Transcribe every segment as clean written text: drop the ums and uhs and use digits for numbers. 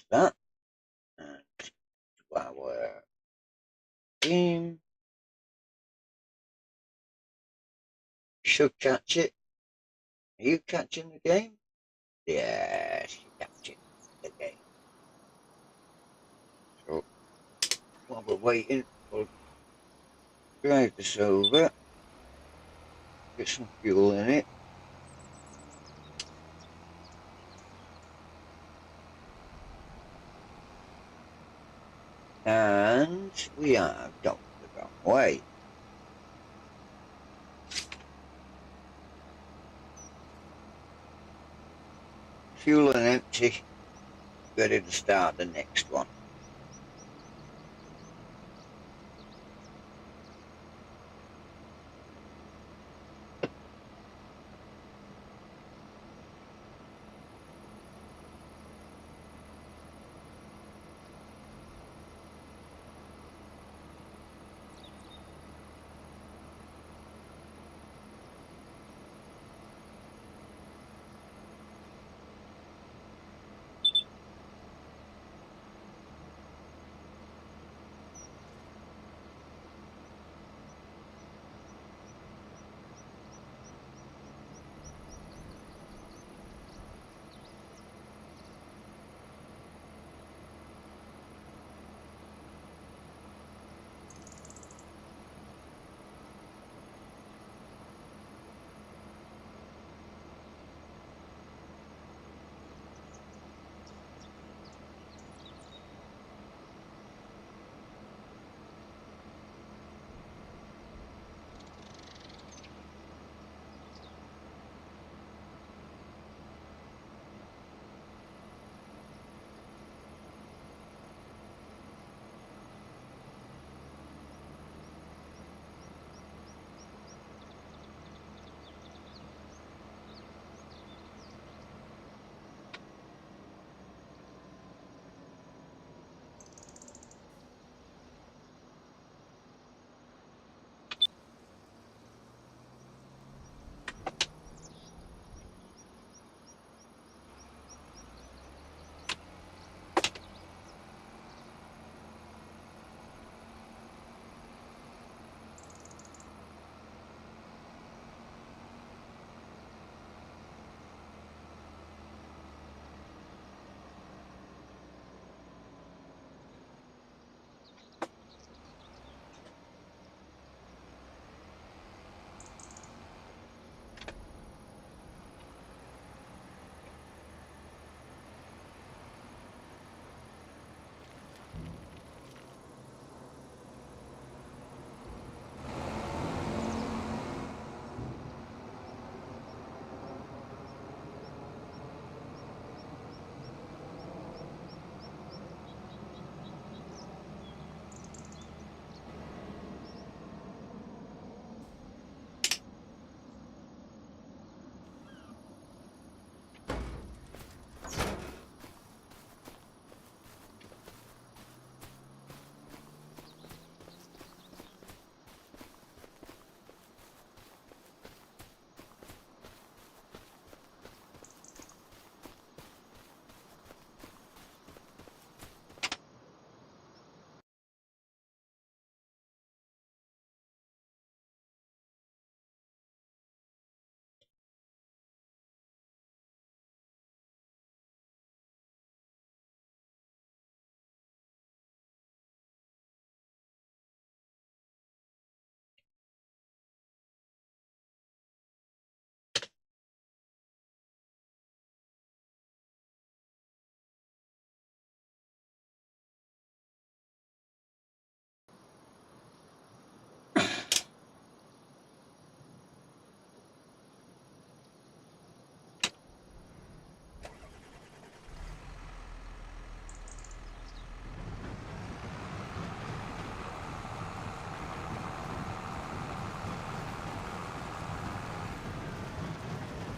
that and to our game. Should catch it. Are you catching the game? Yes, you're catching the game. So while we're waiting, we'll drive this over, get some fuel in it. And we have gone the wrong way. Fuel and empty, ready to start the next one.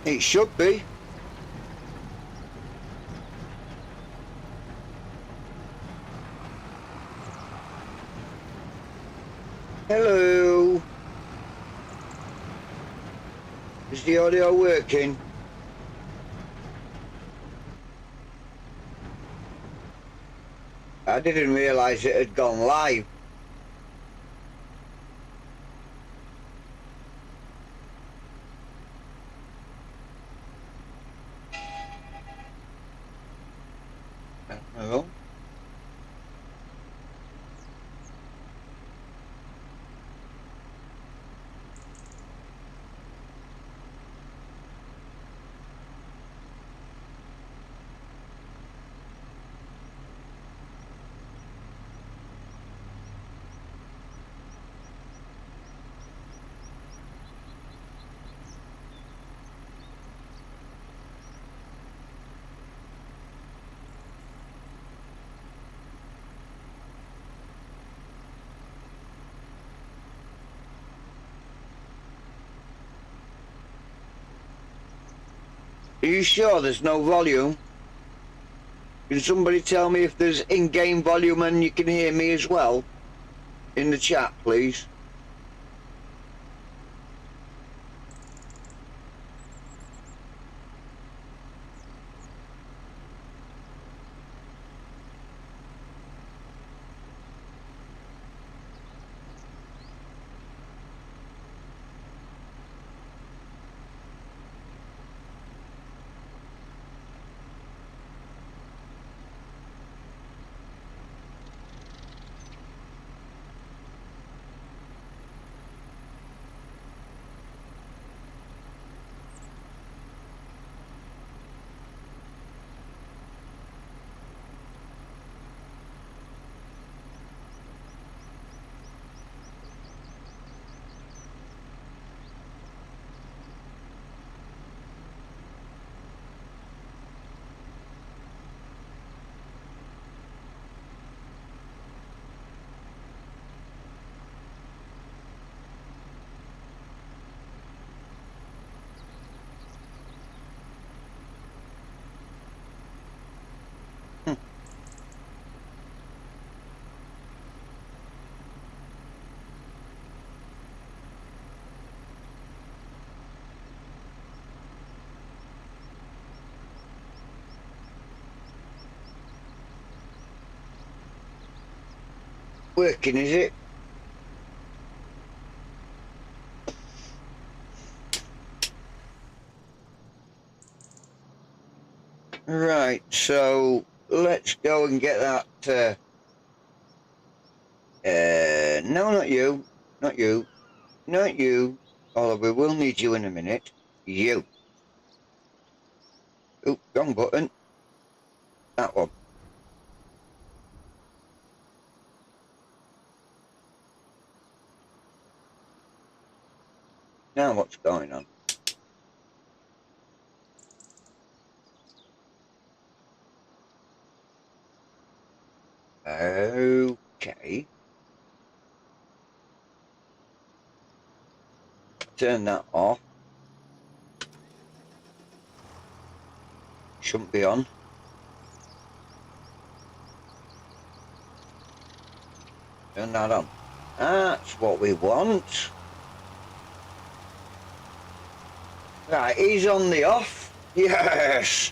It should be. Hello. Is the audio working? I didn't realise it had gone live. Hello? Are you sure there's no volume? Can somebody tell me if there's in-game volume and you can hear me as well? In the chat, please. Working, is it? Right, so let's go and get that. No, not you. Not you. Not you. Oliver, we'll need you in a minute. You. Oop, wrong button. That one. Now what's going on? Okay. Turn that off. Shouldn't be on. Turn that on. That's what we want. Right, he's on the off. Yes!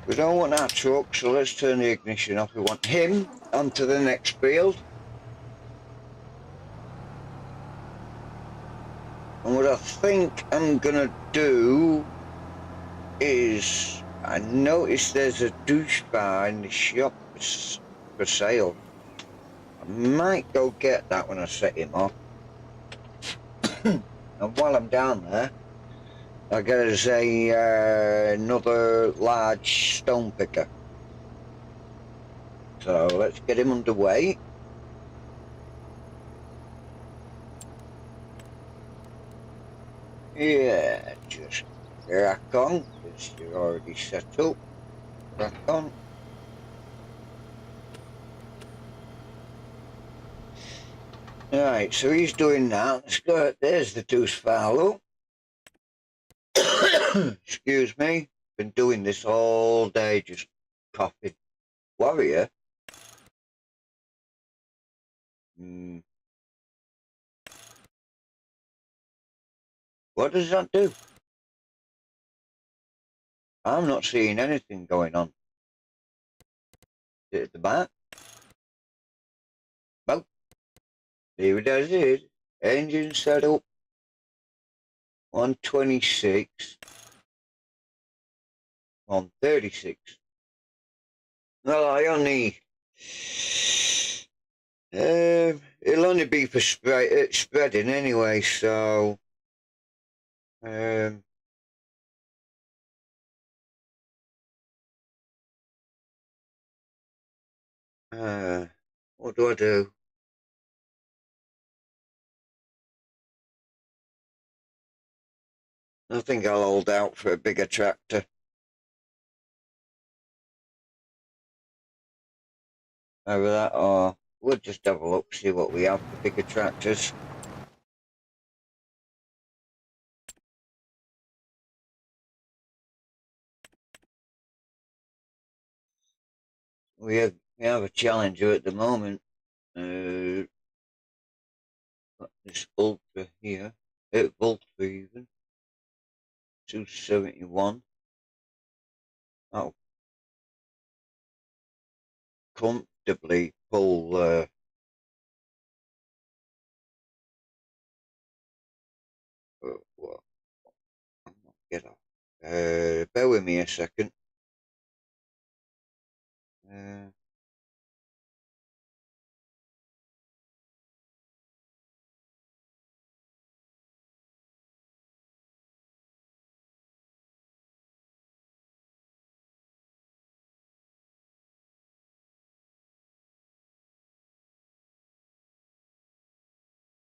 We don't want our truck, so let's turn the ignition off. We want him onto the next field. And what I think I'm gonna do is, I noticed there's a douche bar in the shop for sale. I might go get that when I set him off. And while I'm down there, I'll get us another large stone picker. So let's get him underway. Yeah, just crack on, because you're already set up. Crack on. Alright, so he's doing that. Let's go. There's the douche Farlow. Excuse me. Been doing this all day, just coughing. Warrior? What does that do? I'm not seeing anything going on. At the back. Well, there it is. Engine setup. 126. 136. Well, I only. It'll only be for spreading anyway, so. What do I do? I think I'll hold out for a bigger tractor. Over that, or we'll just have a look, see what we have for bigger tractors. We have a Challenger at the moment. This Ultra here, Ultra even, 271. That'll comfortably pull. What? Get off. Bear with me a second.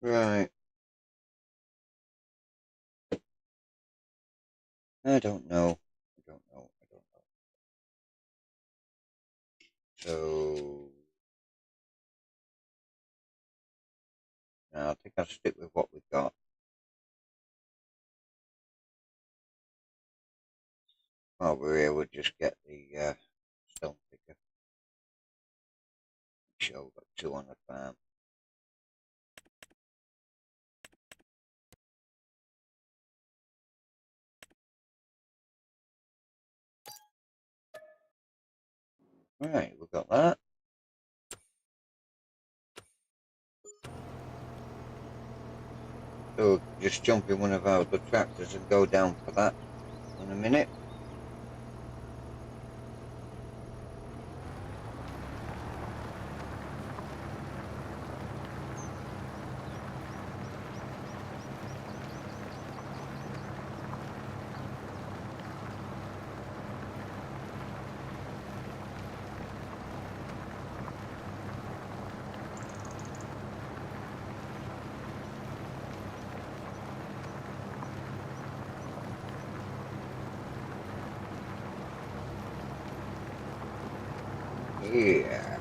Right. I don't know. So, no, I think I'll stick with what we've got. While we're here, we'll just get the stone picker. Show we've got 2 on the farm. Right, we've got that. So just jump in one of our other tractors and go down for that in a minute. Yeah.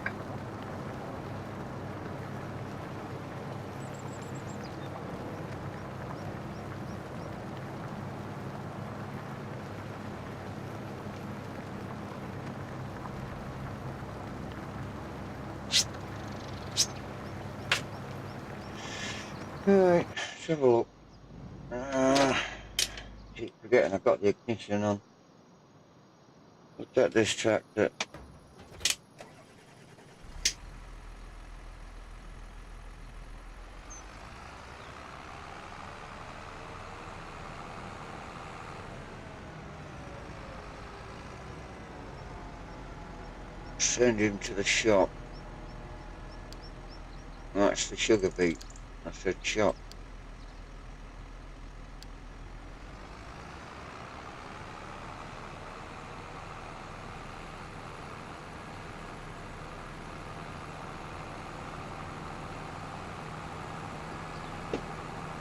Alright, let's have a look. Keep forgetting I've got the ignition on. Look at this tractor. Send him to the shop. That's the sugar beet. I said shop.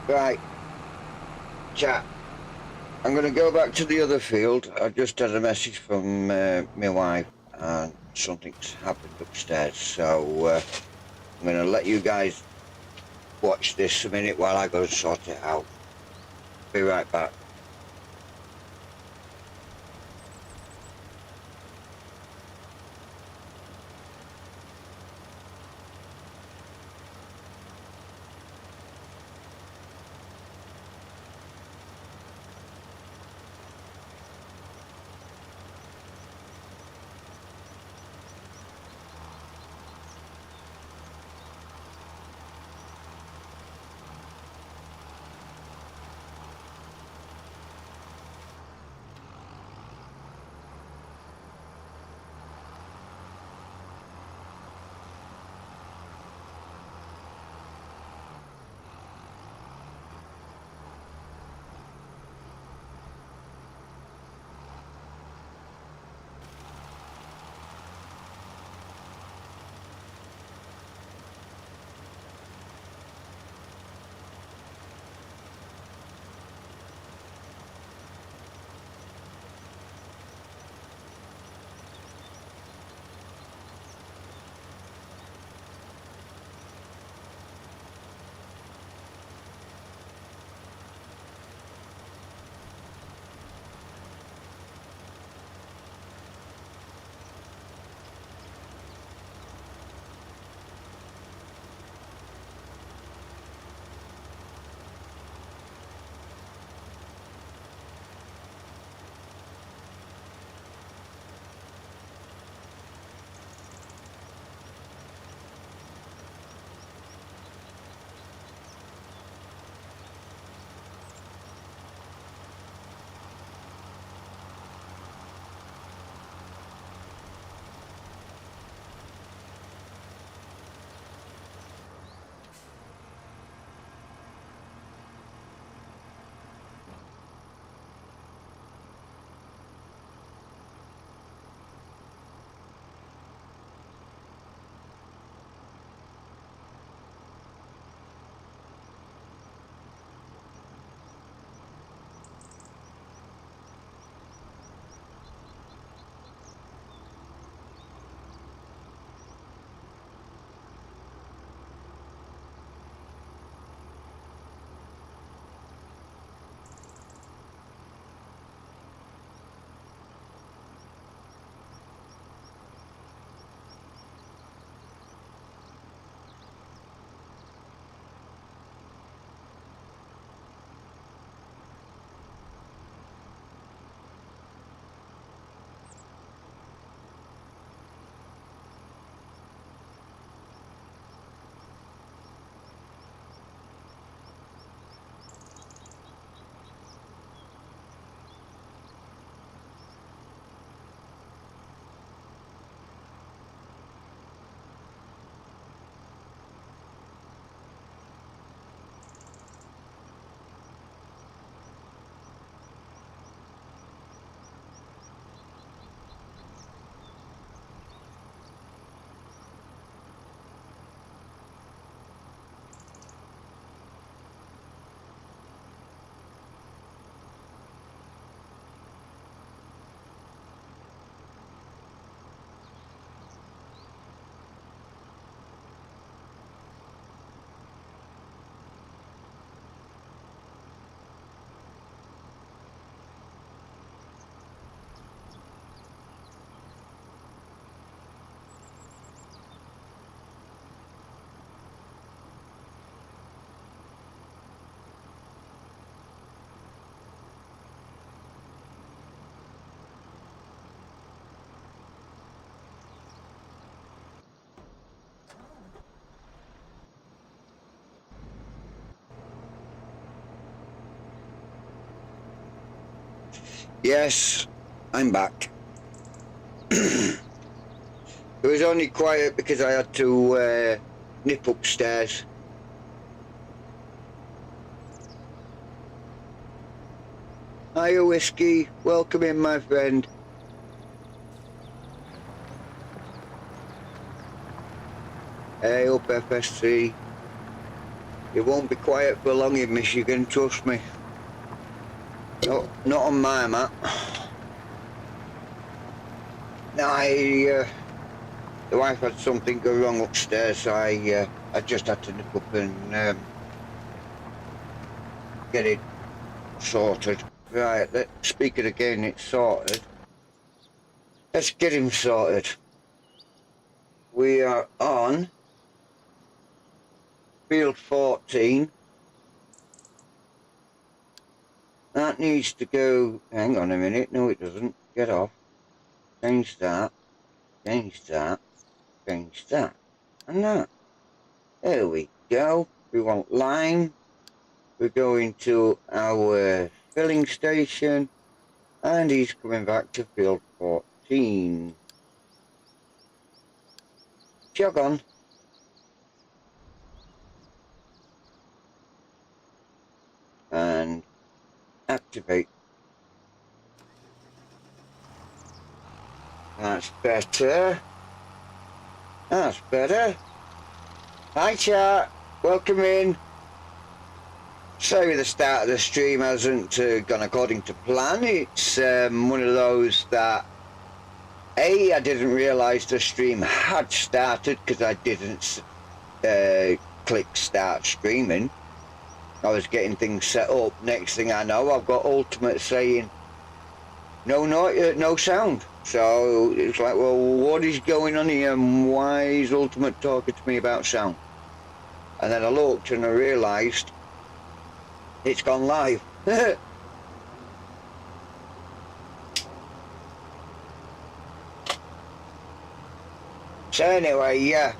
Right, chat. I'm going to go back to the other field. I just had a message from my wife and something's happened upstairs. So I'm going to let you guys watch this a minute while I go and sort it out. Be right back. Yes, I'm back. It was only quiet because I had to nip upstairs. Hiya, Whiskey. Welcome in, my friend. Hey, up FSC. It won't be quiet for long in Michigan, trust me. No, not on my map. No, the wife had something go wrong upstairs, so I just had to nip up and get it sorted. Right, speak it again, it's sorted. Let's get him sorted. We are on field 14. That needs to go, hang on a minute, no it doesn't, get off. Change that, change that, change that, and that. There we go. We want lime. We're going to our filling station, and he's coming back to field 14. Jog on. And activate. That's better. That's better. Hi chat, welcome in. Sorry the start of the stream hasn't gone according to plan. It's one of those that I didn't realise the stream had started because I didn't click start streaming. I was getting things set up. Next thing I know, I've got Ultimate saying no sound. So it's like, well, what is going on here and why is Ultimate talking to me about sound? And then I looked and I realised it's gone live. So anyway, yeah,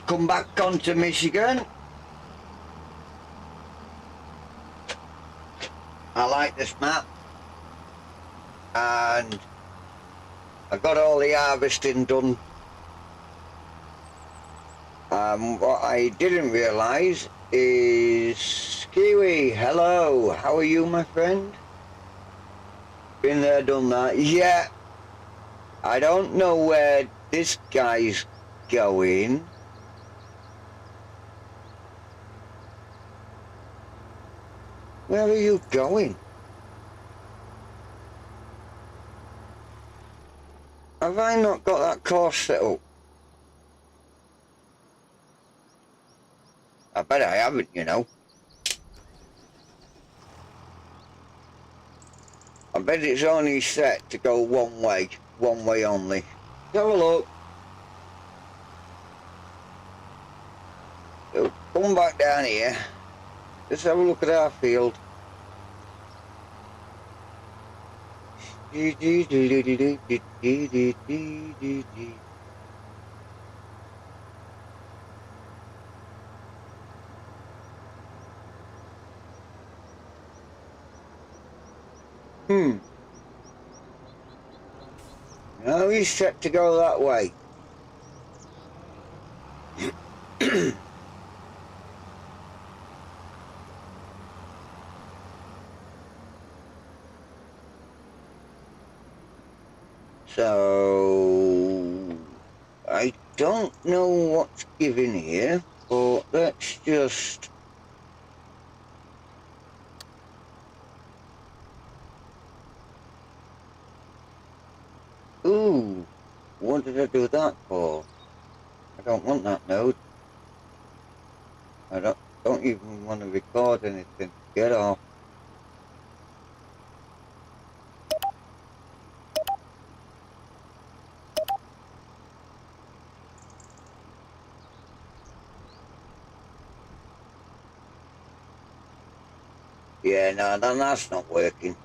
come back onto Michigan. I like this map. And I got all the harvesting done. What I didn't realise is Kiwi, hello, how are you, my friend? Been there, done that. Yeah, I don't know where this guy's going. Where are you going? Have I not got that course set up? I bet I haven't, you know. I bet it's only set to go one way only. Let's have a look. So come back down here. Let's have a look at our field. Now he's set to go that way. So I don't know what's given here, but let's just ooh, what did I do that for? I don't want that node. I don't even want to record anything. Get off. Yeah, no, that's not working.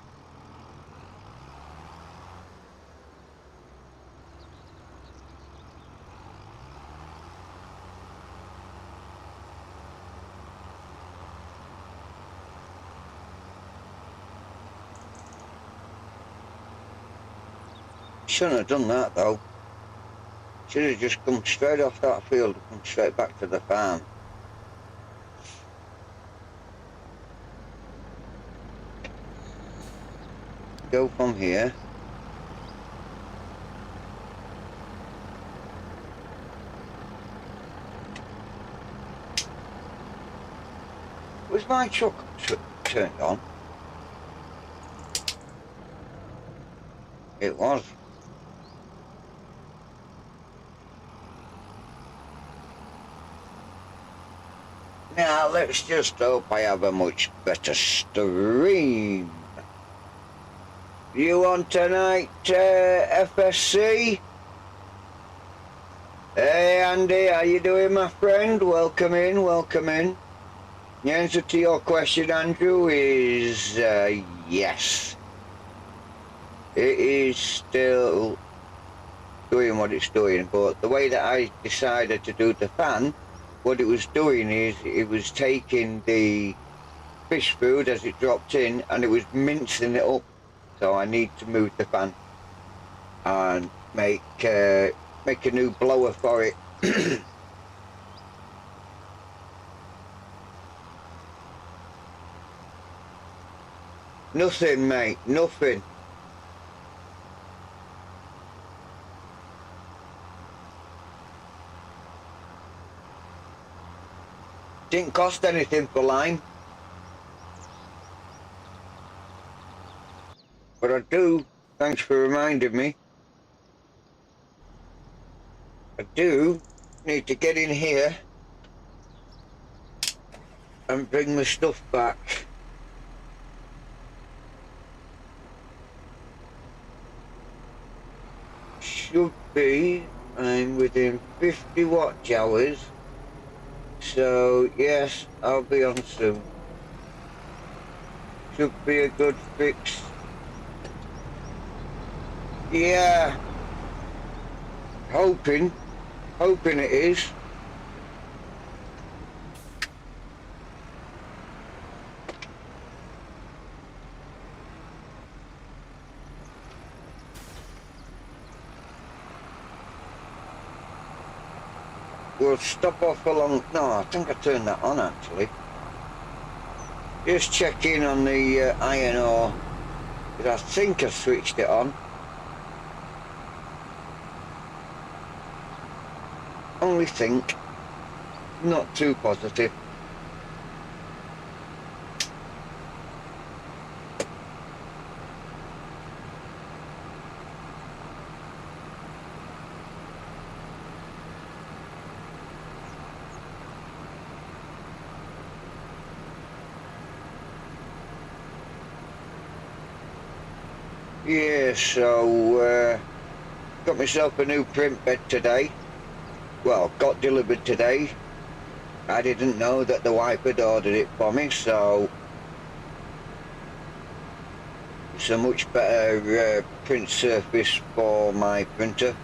Shouldn't have done that though. Should have just come straight off that field and come straight back to the farm. Go from here. Was my truck turned on? It was. Now let's just hope I have a much better stream. You on tonight, FSC? Hey Andy, how you doing my friend? Welcome in, welcome in. The answer to your question, Andrew, is yes. It is still doing what it's doing, but the way that I decided to do the fan, what it was doing is it was taking the fish food as it dropped in and it was mincing it up. So I need to move the fan and make a new blower for it. Nothing, mate, nothing. Didn't cost anything for lime. But I do, thanks for reminding me, I do need to get in here and bring my stuff back. Should be, I'm within 50 watch hours, so yes, I'll be on soon. Should be a good fix. Yeah, hoping it is. We'll stop off along, no, I think I turned that on actually. Just check in on the iron ore, because I think I switched it on. Only think, not too positive. Yeah, so got myself a new print bed today. Well, got delivered today. I didn't know that the wife had ordered it for me, so it's a much better print surface for my printer.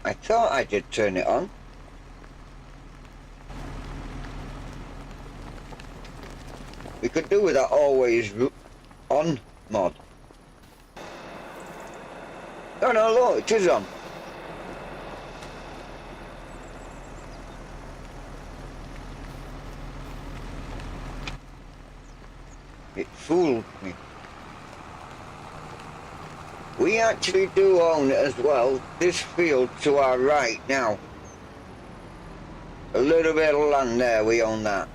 I thought I did turn it on. We could do with that always on mod. Oh no, look, it is on. It fooled me. We actually do own it as well, this field to our right now. A little bit of land there, we own that.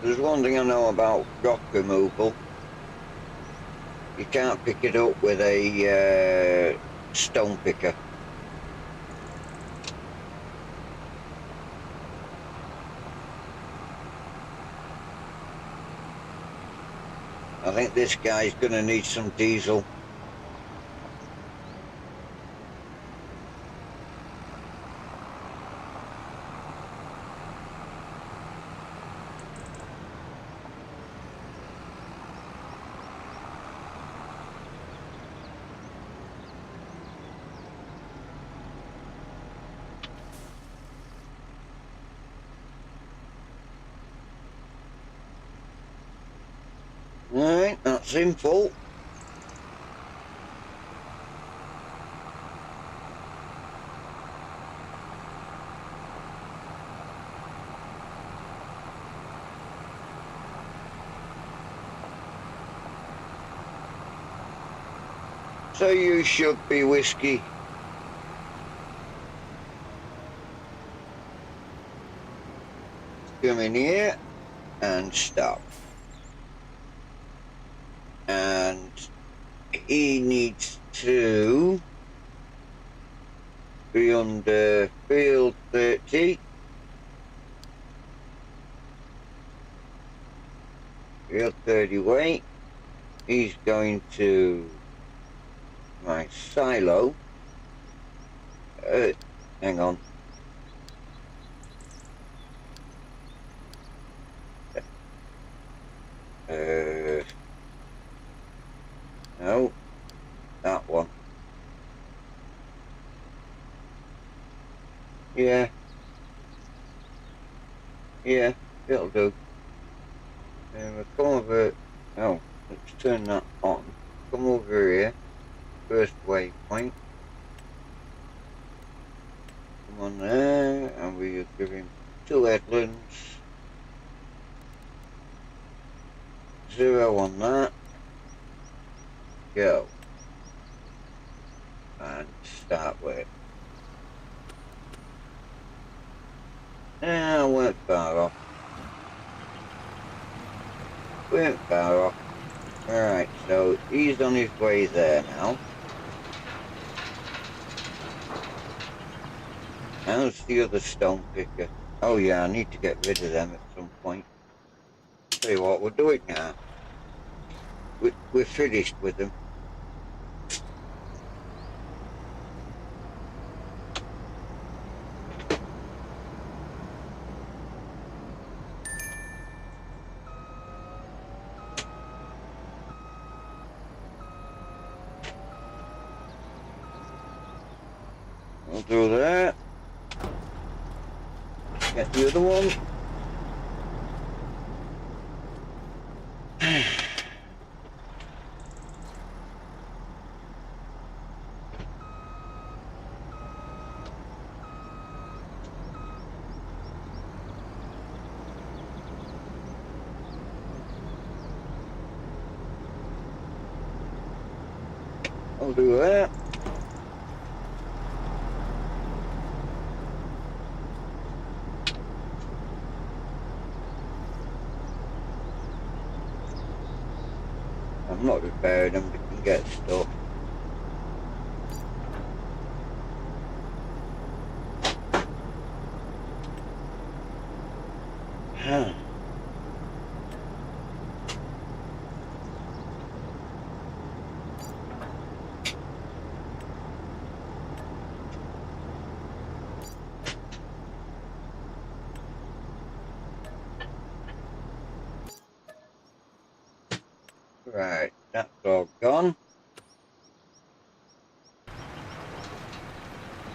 There's one thing I know about rock removal. You can't pick it up with a stone picker. I think this guy's gonna need some diesel. Alright, that's him full. So you should be whiskey. Come in here and stop. And he needs to be under field 30. Field 30 weight. He's going to my silo. Hang on. No, that one. Yeah, it'll do. And we'll come over. Oh, let's turn that on. Come over here. First waypoint. Come on there, and we'll give him 2 headlands. 0 on that. Go. And start with. I weren't far off. Alright, so he's on his way there now. How's the other stone picker? Oh yeah, I need to get rid of them at some point. Tell you what, we'll do it now. We're finished with them. We'll do that. Get the other one. I'll do that. I'm not repairing them, they can get stuck. Right, that's all gone.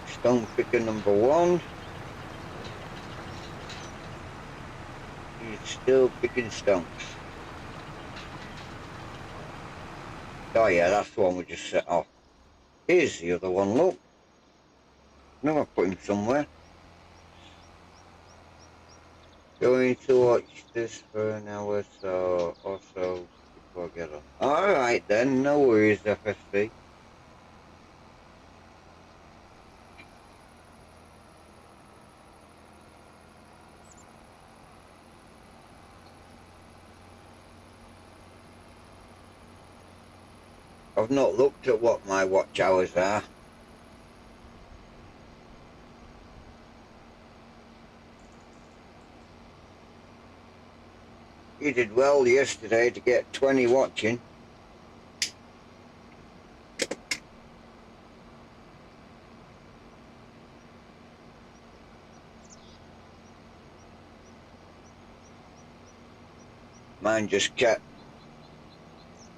Stone picker number 1. He's still picking stones. Oh yeah, that's the one we just set off. Here's the other one, look. No, I put him somewhere. Going to watch this for an hour or so before I get on. Alright then, no worries, FSV. I've not looked at what my watch hours are. You did well yesterday to get 20 watching. Mine just kept...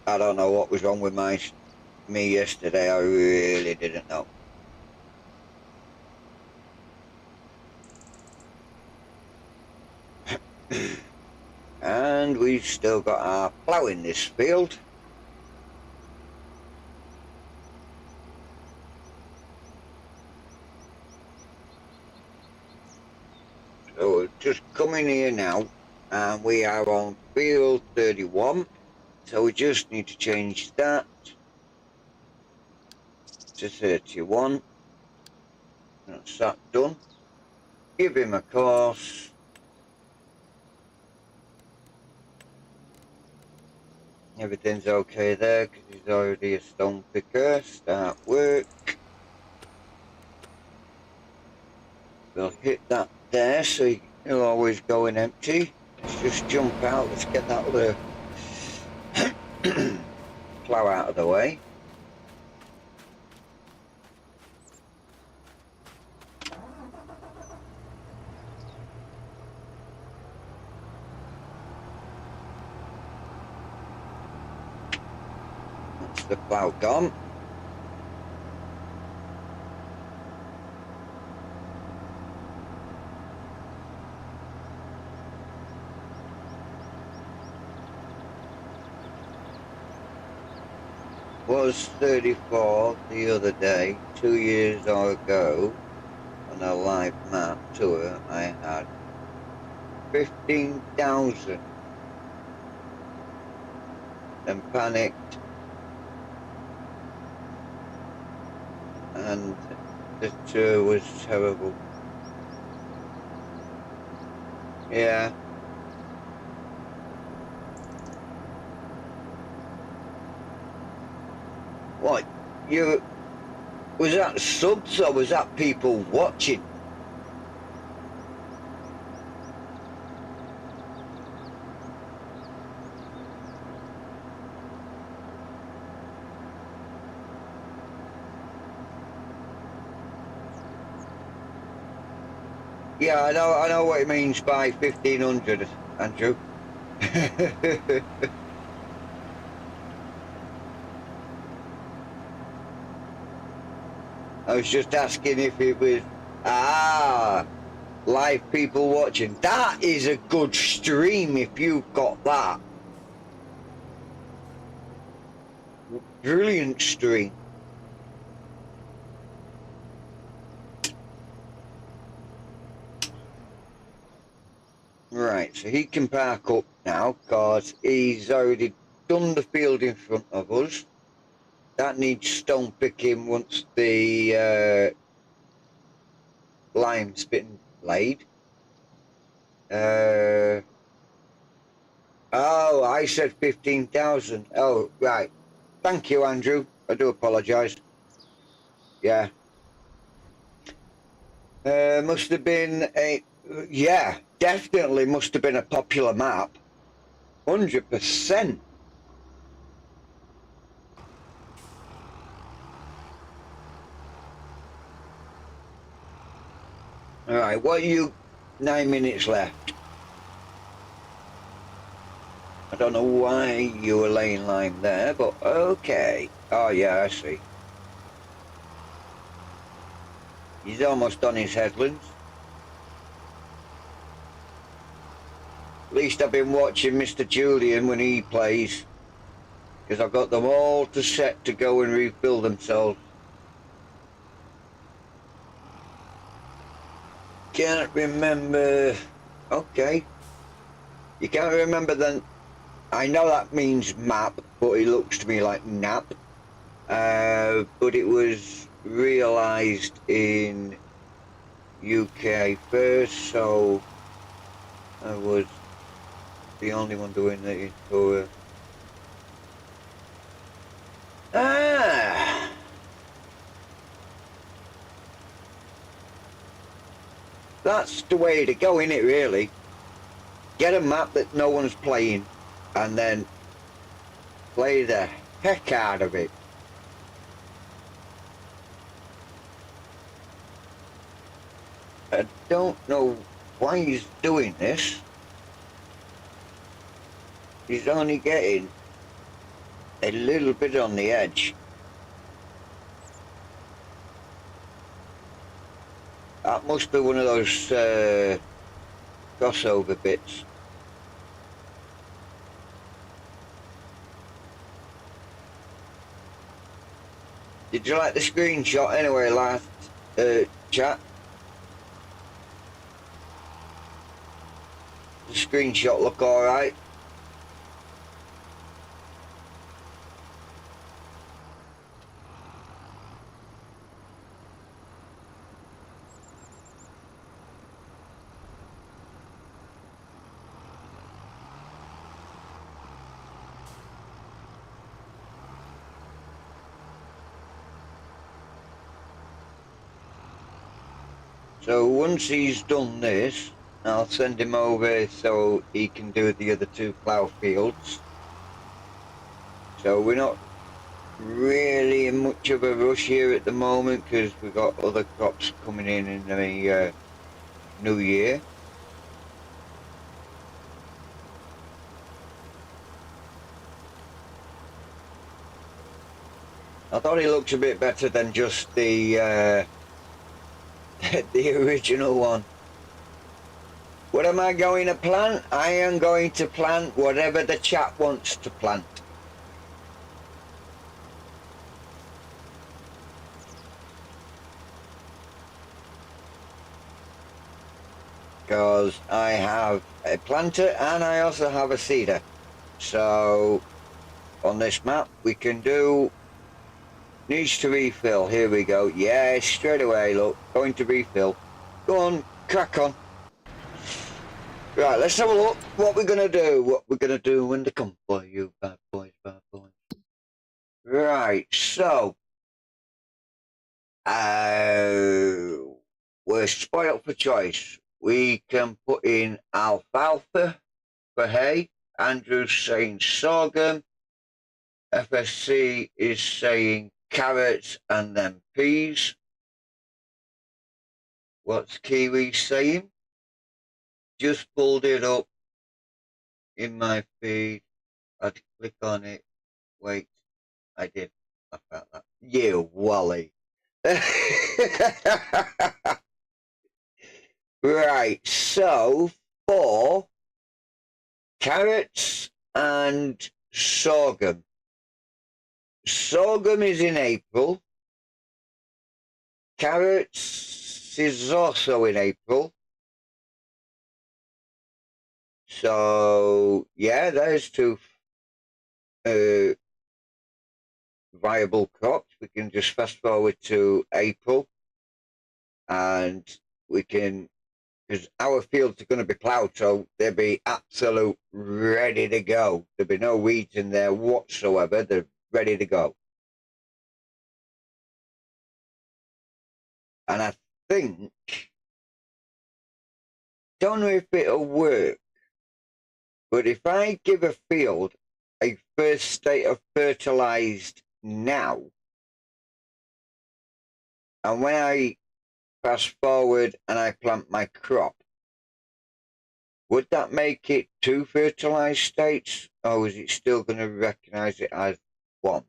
I don't know what was wrong with me yesterday. I really didn't know. And we've still got our plough in this field. So we're just coming here now, and we are on field 31. So we just need to change that to 31. That's that done. Give him a course. Everything's okay there because he's already a stone picker. Start work. We'll hit that there so he'll always go in empty. Let's just jump out. Let's get that other plough out of the way. That's the plough gone. Was 34 the other day, 2 years ago, on a live map tour. I had 15,000 and panicked, and the tour was terrible. Yeah. What? Was that subs or was that people watching? Yeah, I know what it means by 1500, Andrew. I was just asking if it was, live people watching. That is a good stream if you've got that. Brilliant stream. Right, so he can park up now because he's already done the field in front of us. That needs stone picking once the lime's been laid. Oh, I said 15,000. Oh, right. Thank you, Andrew. I do apologise. Yeah. Must have been a... Yeah, definitely must have been a popular map. 100%. Alright, what are you... 9 minutes left. I don't know why you were laying lime there, but okay. Oh yeah, I see. He's almost done his headlands. At least I've been watching Mr. Julian when he plays, because I've got them all to set to go and refill themselves. Can't remember. Okay. You can't remember then. I know that means map, but it looks to me like nap. But it was realised in UK first, so I was the only one doing the tour. That's the way to go, innit, really? get a map that no one's playing, and then play the heck out of it. I don't know why he's doing this. He's only getting a little bit on the edge. That must be one of those crossover bits. Did you like the screenshot anyway, last chat? The screenshot look alright? So once he's done this, I'll send him over so he can do the other 2 plough fields. So we're not really in much of a rush here at the moment because we've got other crops coming in the new year. I thought it looks a bit better than just the the original one. What am I going to plant? I am going to plant whatever the chat wants to plant. Because I have a planter and I also have a seeder. So on this map we can do needs to refill. Here we go. Yeah, straight away, look, going to refill. Go on, crack on. Right, let's have a look what we're gonna do. What we're gonna do when they come for you, bad boys, bad boys. Right, so we're spoiled for choice. We can put in alfalfa for hay. Andrew's saying sorghum. FSC is saying carrots and then peas. What's Kiwi saying? Just pulled it up in my feed. I'd click on it. Wait, I did. I felt that. You Wally. Right, so for carrots and sorghum. Sorghum is in April. Carrots is also in April. So yeah, there's 2 viable crops. We can just fast forward to April and we can, because our fields are going to be ploughed, so they'll be absolute ready to go. There'll be no weeds in there whatsoever. They're ready to go. And I think, don't know if it'll work, but if I give a field a first state of fertilized now, and when I fast forward and I plant my crop, would that make it 2 fertilized states, or is it still going to recognize it as 1?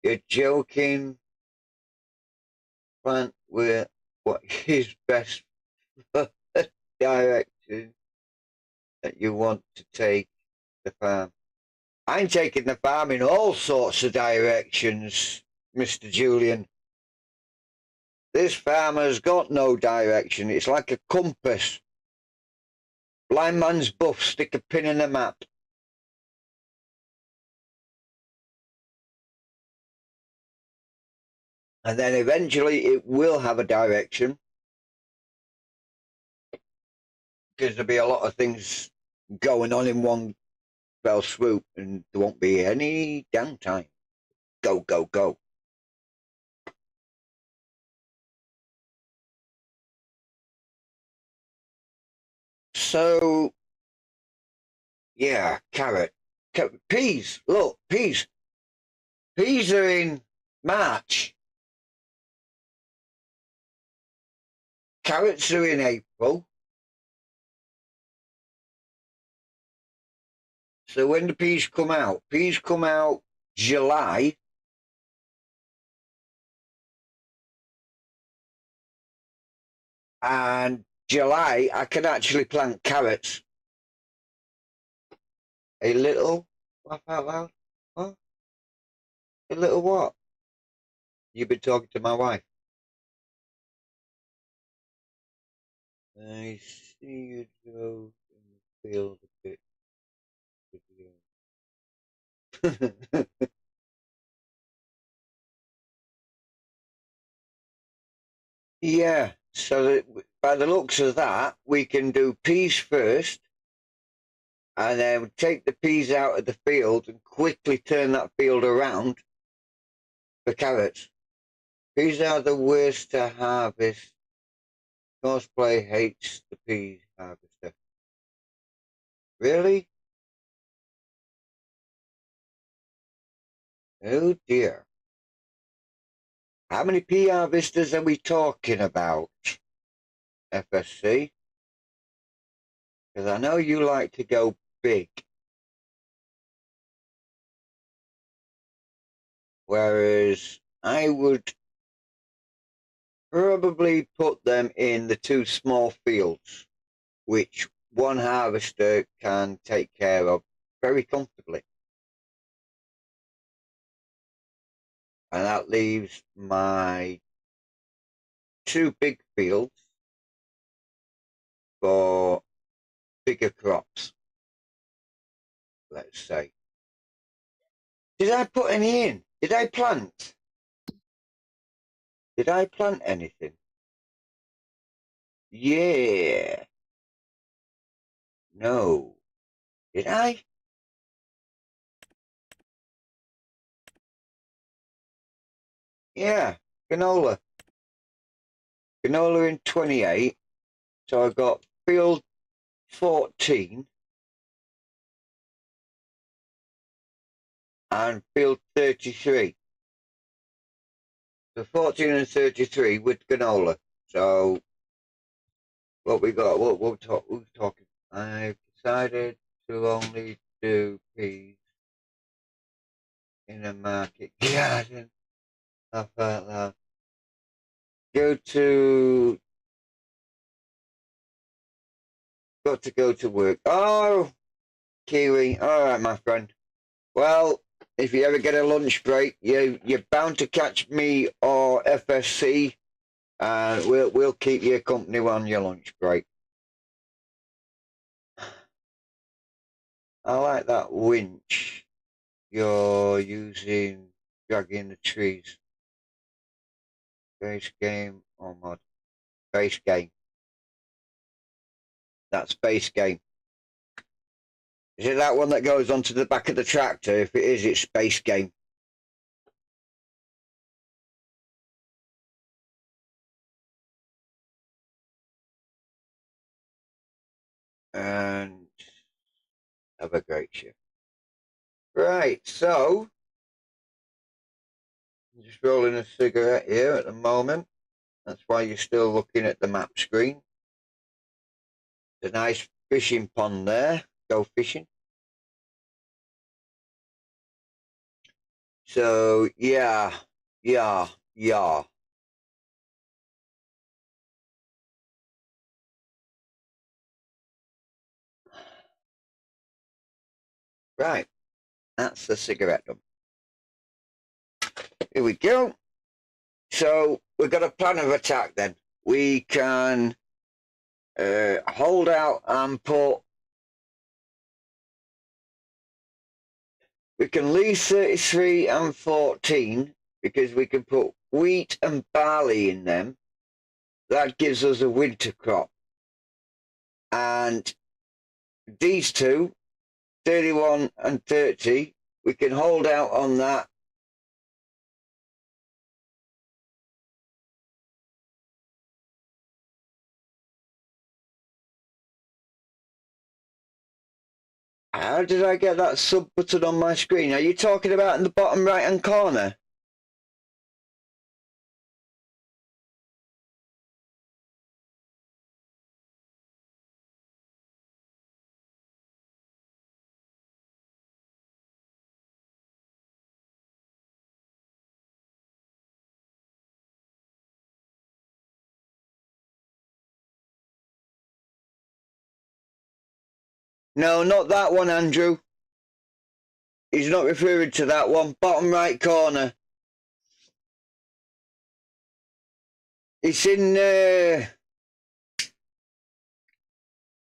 You're joking. Plant with what is best for the direction that you want to take the farm. I'm taking the farm in all sorts of directions, Mr. Julian. This farm has got no direction. It's like a compass. Blind man's buff, stick a pin in the map. And then eventually it will have a direction. Because there'll be a lot of things going on in one fell swoop and there won't be any downtime. Go, go, go. So, yeah, peas. Look, peas. Peas are in March. Carrots are in April. So when do peas come out? Peas come out July. And July, I can actually plant carrots. A little, laugh out loud. Huh? A little what? You've been talking to my wife. I see you drove in the field a bit. Yeah, so that by the looks of that, we can do peas first, and then take the peas out of the field and quickly turn that field around for carrots. Peas are the worst to harvest. Cosplay hates the pea harvester. Really? Oh dear. How many pea harvesters are we talking about, FSC? Because I know you like to go big. Whereas I would probably put them in the two small fields, which one harvester can take care of very comfortably. And that leaves my two big fields for bigger crops, let's say. Did I put any in? Did I plant? Did I plant anything? Yeah. No. Did I? Yeah. Canola. Canola in 28. So I got field 14 and field 33. So 14 and 33 with canola. So what we got? What we're talking? I've decided to only do peas in a market garden. I thought that. Got to go to work. Oh, Kiwi. All right, my friend. Well, if you ever get a lunch break, you're bound to catch me or FSC, and we'll keep you company on your lunch break. I like that winch you're using, dragging the trees. Base game or mod? Base game. That's base game. Is it that one that goes onto the back of the tractor? If it is, it's base game. And have a great shift. Right, so I'm just rolling a cigarette here at the moment. That's why you're still looking at the map screen. There's a nice fishing pond there. Go fishing. So yeah. Right, that's the cigarette done. Here we go. So we've got a plan of attack then. We can hold out and put. We can leave 33 and 14 because we can put wheat and barley in them. That gives us a winter crop. And these two, 31 and 30, we can hold out on that. How did I get that sub button on my screen? Are you talking about in the bottom right hand corner? No, not that one, Andrew. He's not referring to that one. Bottom right corner. It's in.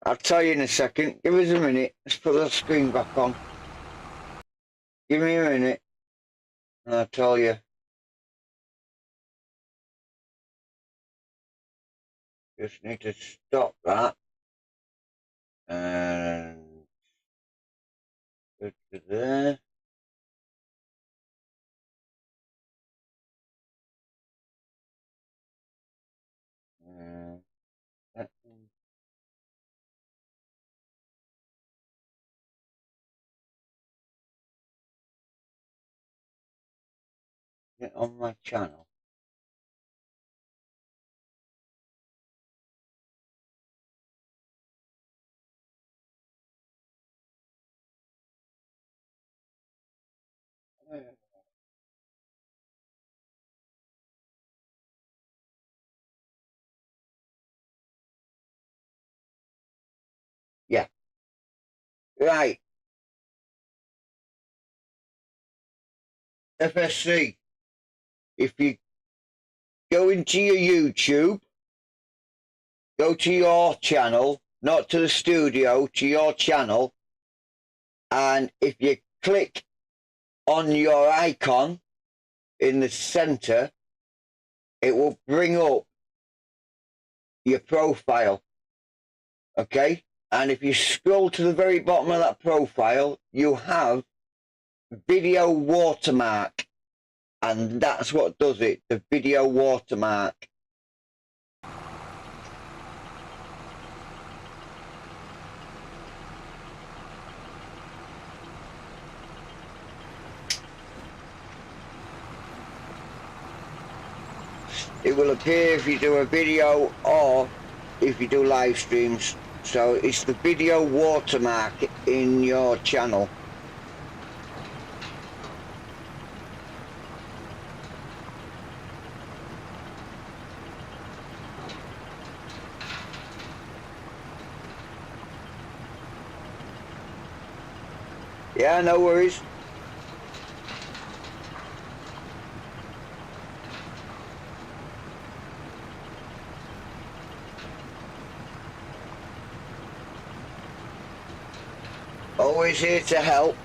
I'll tell you in a second. Give us a minute. Let's put the screen back on. Give me a minute. And I'll tell you. Just need to stop that. And go to there. That one. Get on my channel. Yeah. Right. FSC. If you go into your YouTube, go to your channel, not to the studio, to your channel, and if you click on your icon in the center, it will bring up your profile. Okay? And if you scroll to the very bottom of that profile, you have video watermark. And that's what does it, the video watermark. It will appear if you do a video or if you do live streams. So it's the video watermark in your channel. Yeah, no worries. Always here to help.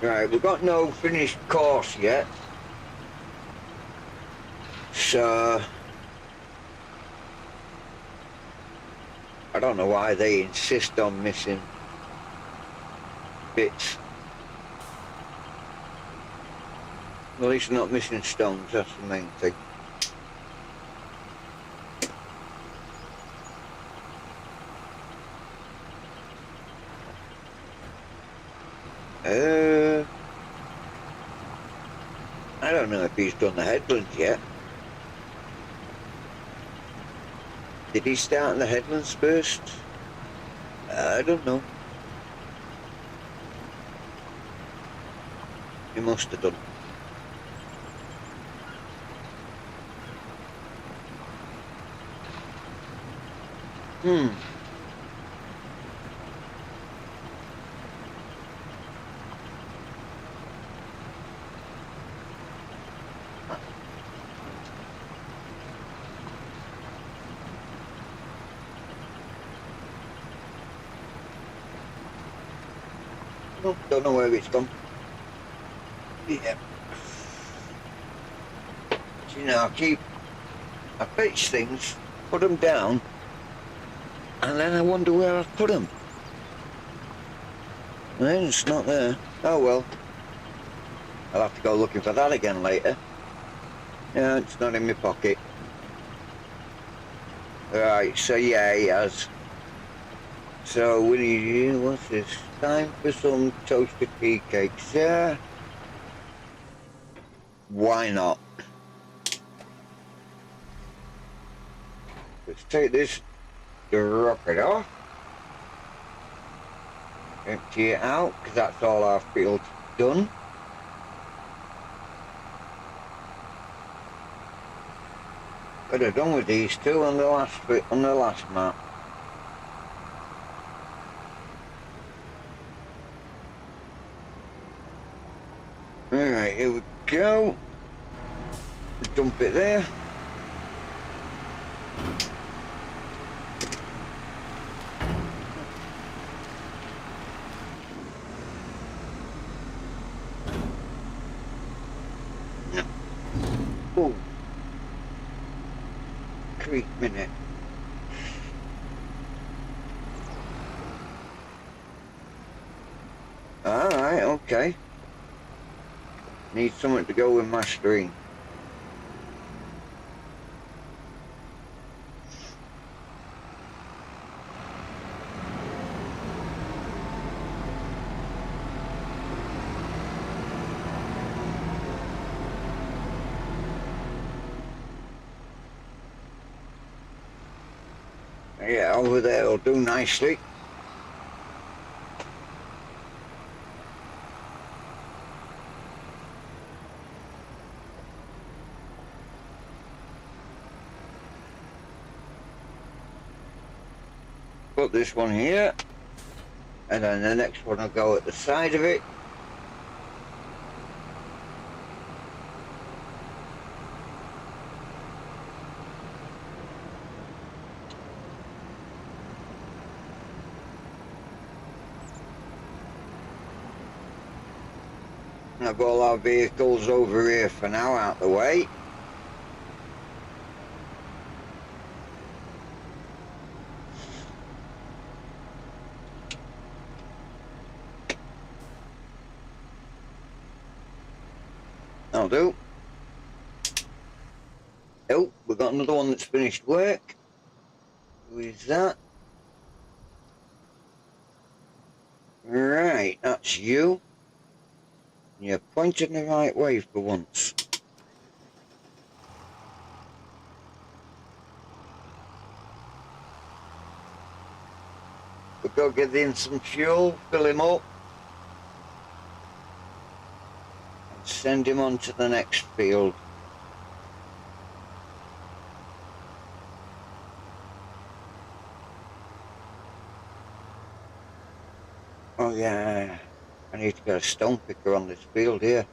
Right, we've got no finished course yet. So I don't know why they insist on missing bits. At least not missing stones, that's the main thing. I don't know if he's done the headlands yet. Did he start on the headlands first? I don't know. He must have done. Don't know where it's gone. Yeah. See now, I fetch things, put them down, and then I wonder where I've put them. Then it's not there. Oh well. I'll have to go looking for that again later. No, it's not in my pocket. Right, so yeah, he has. So we need, what's this? Time for some toasted tea cakes. Yeah. Why not? Let's take this, drop it off, empty it out, because that's all our fields done. Could have done with these two on the last map. Alright, here we go. Dump it there. No. Oh. Creep minute. Alright, okay. Need something to go with my string. Yeah, over there will do nicely. Put this one here, and then the next one will go at the side of it. I've got all our vehicles over here for now out the way. That'll do. Oh, we've got another one that's finished work. Who is that? Right, that's you. You're pointing the right way for once. We'll go get in some fuel, fill him up, and send him on to the next field. Oh yeah, I need to get a stone picker on this field here.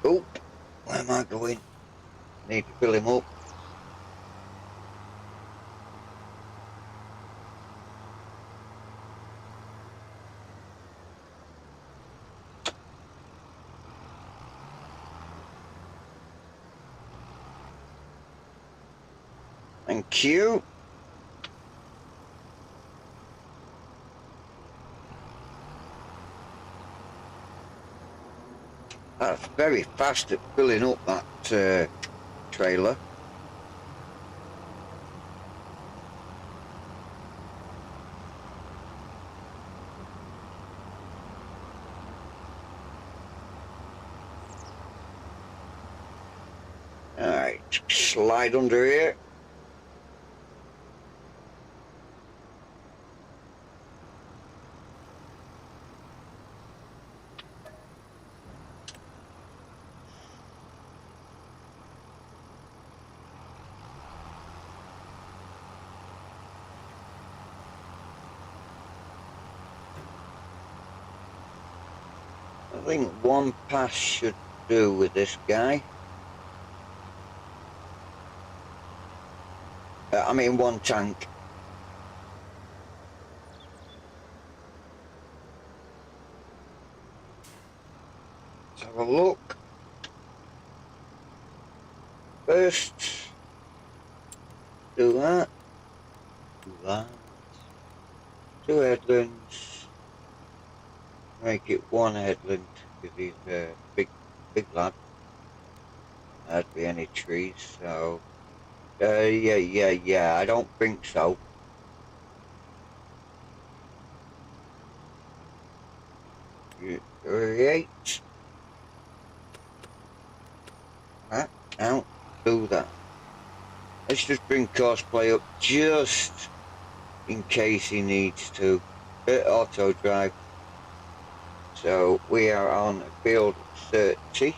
Oh, where am I going? Need to fill him up. Thank you. That's very fast at filling up that trailer. Alright, slide under here. I think one pass should do with this guy. I mean one tank. Let's have a look. First, do that. Do that. Two headlands. Make it one headland because he's a big lad. Hardly any trees, so yeah. I don't think so. Create that. Now do that. Let's just bring cosplay up just in case he needs to. Auto drive. So we are on field 30.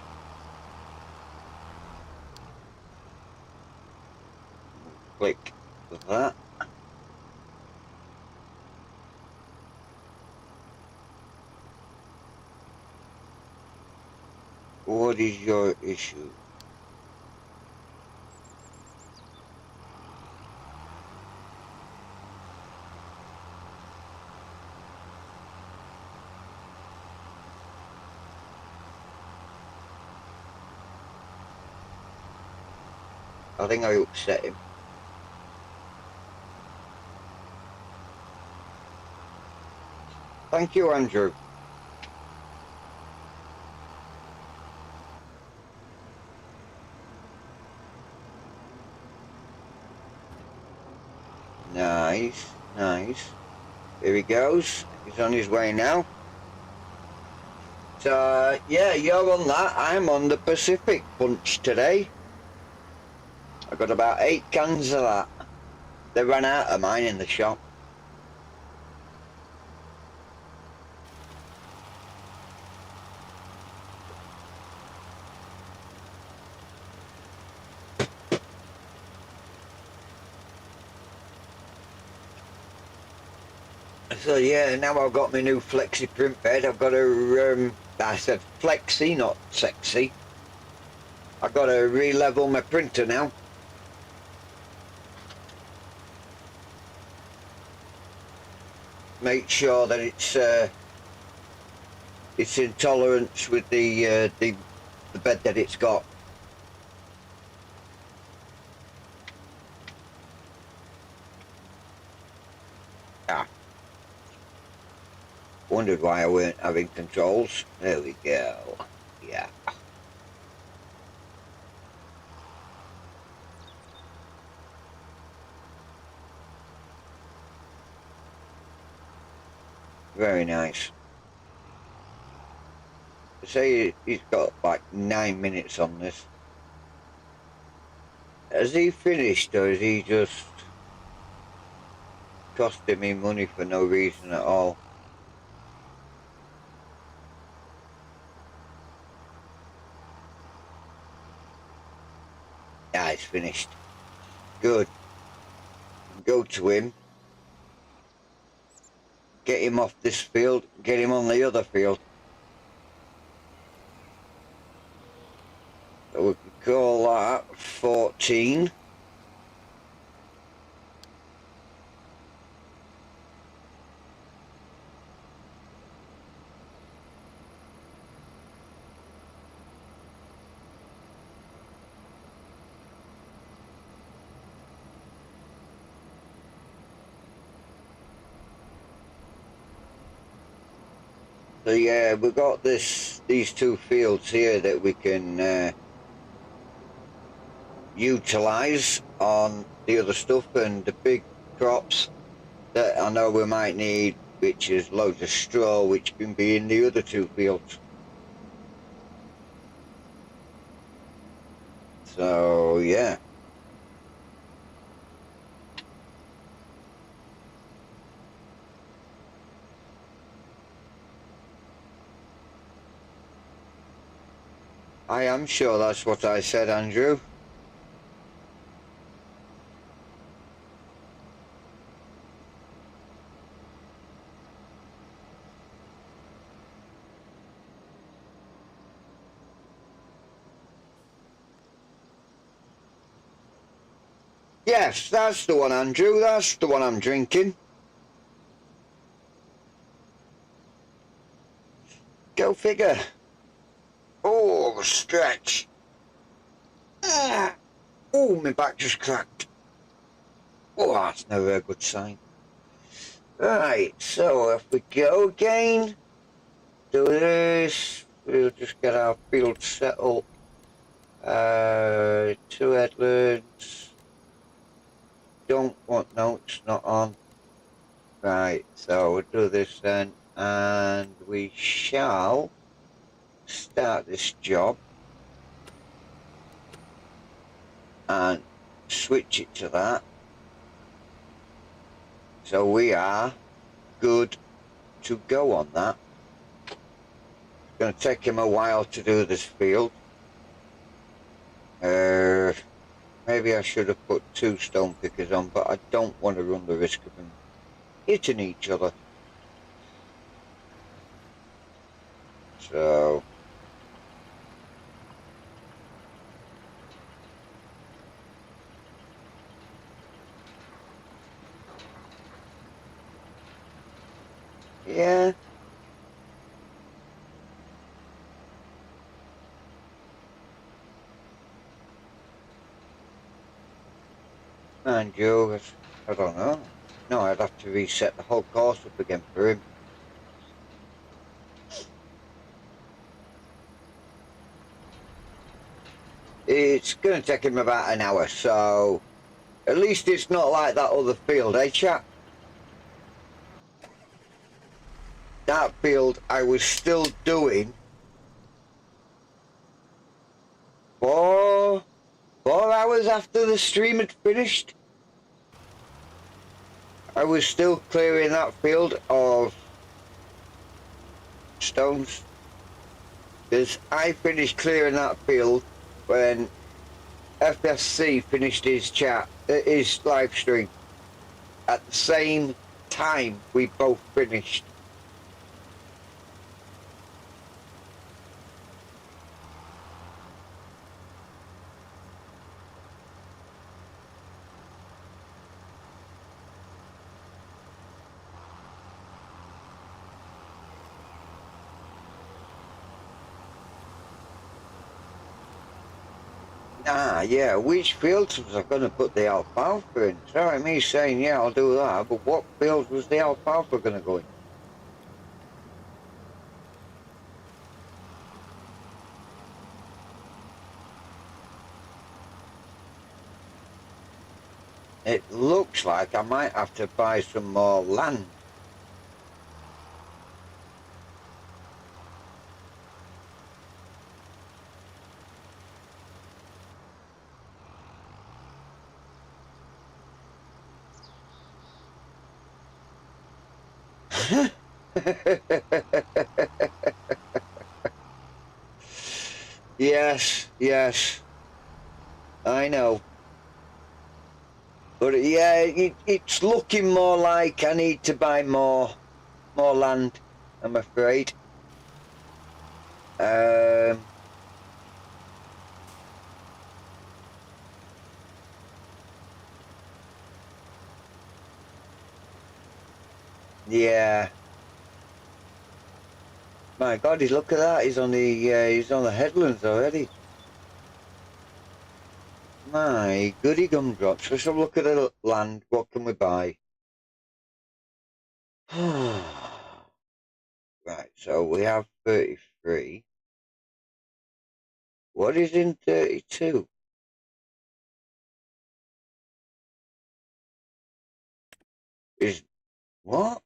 Click that. What is your issue? I think I upset him. Thank you, Andrew. Nice, nice. Here he goes. He's on his way now. So, yeah, you're on that. I'm on the Pacific Punch today. I got about 8 cans of that. They ran out of mine in the shop. So yeah, now I've got my new flexi print bed. I've got to, I said flexi, not sexy. I've got to re-level my printer now. Make sure that it's in tolerance with the bed that it's got. Ah. Wondered why I weren't having controls. There we go. Yeah. Very nice. They say he's got like 9 minutes on this. Has he finished, or is he just costing me money for no reason at all? Yeah, it's finished. Good. Go to him. Get him off this field. Get him on the other field. So we can call that 14. So yeah, we've got these 2 fields here that we can utilize on the other stuff, and the big crops that I know we might need, which is loads of straw, which can be in the other 2 fields. So yeah. I am sure that's what I said, Andrew. Yes, that's the one, Andrew. That's the one I'm drinking. Go figure. Oh, stretch. Ah. Oh, my back just cracked. Oh, that's never a good sign. Right, so if we go again, do this, we'll just get our field set up. 2 headlands. Don't want, no, it's not on. Right, so we'll do this then, and we shall start this job and switch it to that. So we are good to go on that. It's going to take him a while to do this field. Maybe I should have put 2 stone pickers on, but I don't want to run the risk of them hitting each other. So yeah. And you, I don't know. No, I'd have to reset the whole course up again for him. It's going to take him about an hour, so at least it's not like that other field, eh, chap? That field I was still doing 4 hours after the stream had finished. I was still clearing that field of stones, because I finished clearing that field when FSC finished his live stream. At the same time, we both finished. Yeah, which fields was I going to put the alfalfa in? Sorry, me saying, yeah, I'll do that, but what fields was the alfalfa going to go in? It looks like I might have to buy some more land. Yes, yes, I know. But yeah, it's looking more like I need to buy more land, I'm afraid. Yeah. My God, look at that! He's on the headlands already. My goody gumdrops. Let's have a look at the land. What can we buy? Right, so we have 33. What is in 32? Is what?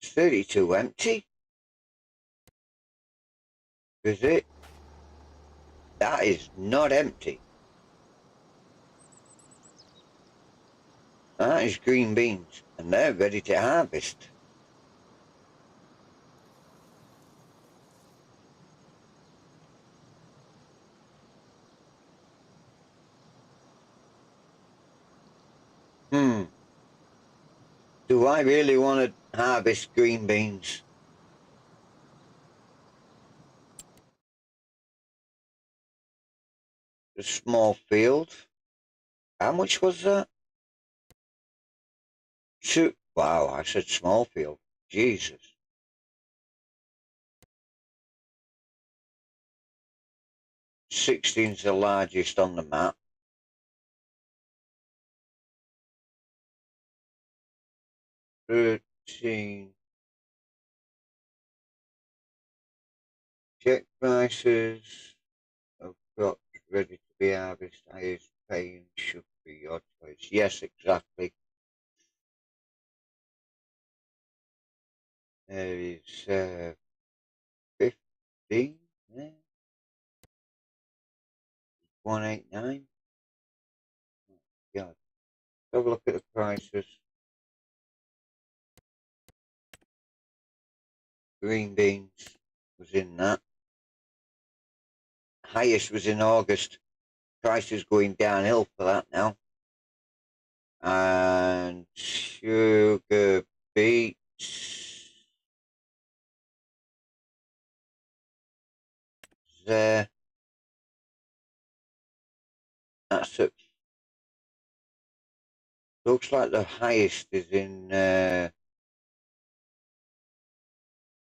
Is 32 empty? Is it? That is not empty. That is green beans, and they're ready to harvest. Do I really want to harvest green beans? A small field? How much was that? Wow, I said small field. Jesus. 16's the largest on the map. 13. Check prices of crops ready to be harvested. Highest paying should be your choice. Yes, exactly. There is 15 there. 189. Yeah. Have a look at the prices. Green beans was in that. Highest was in August. Price is going downhill for that now. And sugar beets there. That's it. Looks like the highest is in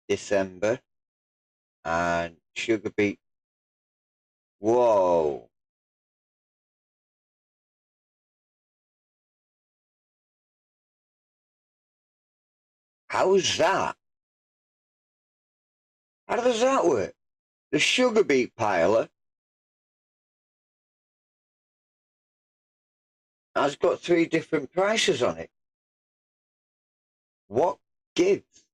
December. And sugar beet. Whoa. How's that? How does that work? The sugar beet piler has got 3 different prices on it. What gives?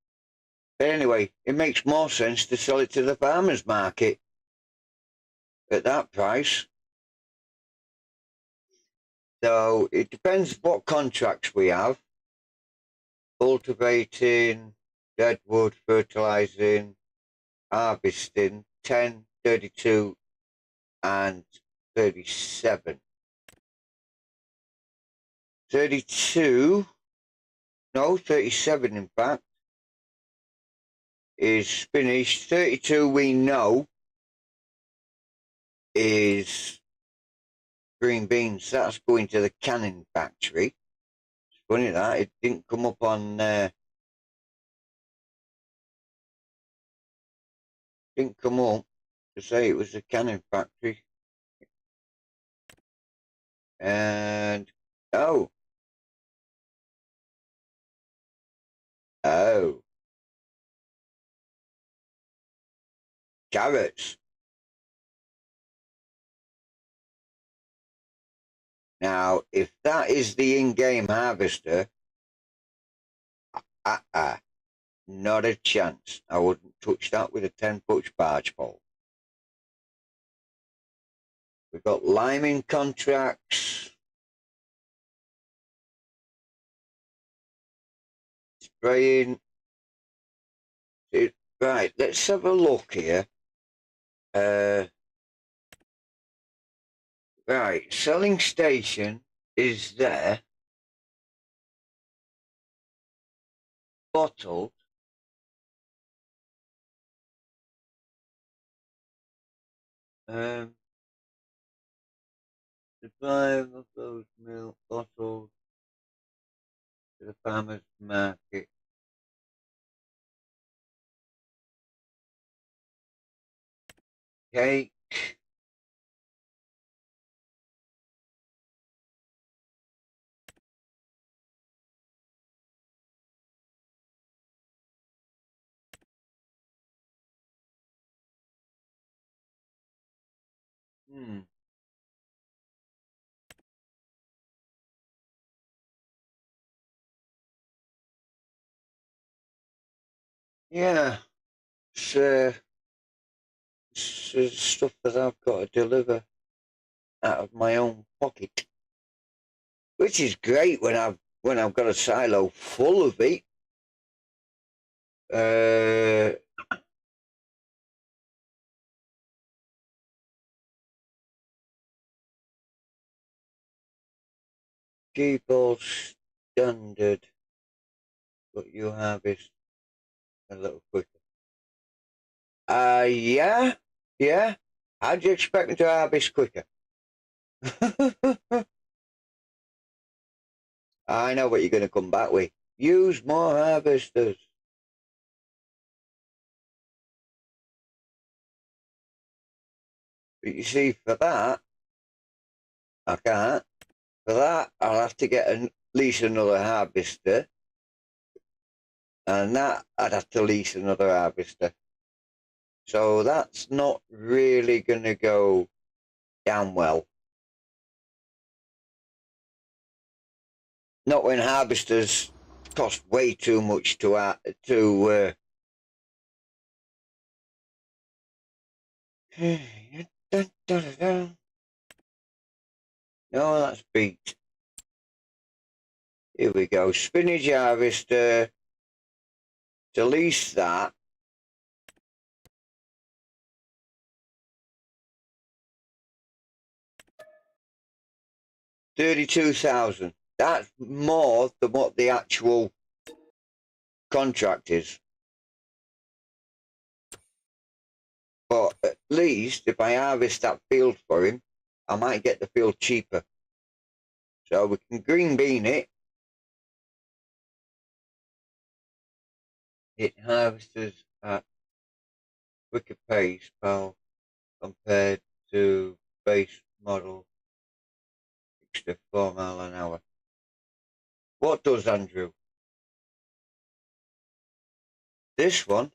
But anyway, it makes more sense to sell it to the farmer's market at that price. So it depends what contracts we have. Cultivating, deadwood, fertilizing, harvesting, 10, 32, and 37. 32, no, 37 in fact, is finished. 32 we know is green beans. That's going to the canning factory. It's funny that it didn't come up on didn't come up to say it was a canning factory. And oh carrots. Now if that is the in-game harvester, not a chance. I wouldn't touch that with a 10-foot barge pole. We've got liming contracts, spraying. Right, let's have a look here. Right, selling station is there. Bottled. Supply of those milk bottled to the farmer's market. Cake. Yeah, it's stuff that I've got to deliver out of my own pocket, which is great when I've got a silo full of it. Keep all standard, but you harvest a little quicker. Yeah. How'd you expect me to harvest quicker? I know what you're going to come back with. Use more harvesters. But you see, for that, I can't. For that, I'll have to get at least another harvester. and that I'd have to lease another harvester. So that's not really going to go down well. Not when harvesters cost way too much to no, that's beat. Here we go. Spinach harvester. To lease that. $32,000. That's more than what the actual contract is. But at least if I harvest that field for him, I might get the field cheaper. So we can green bean it. It harvests at quicker pace, pal, compared to base model, 64 mile an hour. What does Andrew? This one?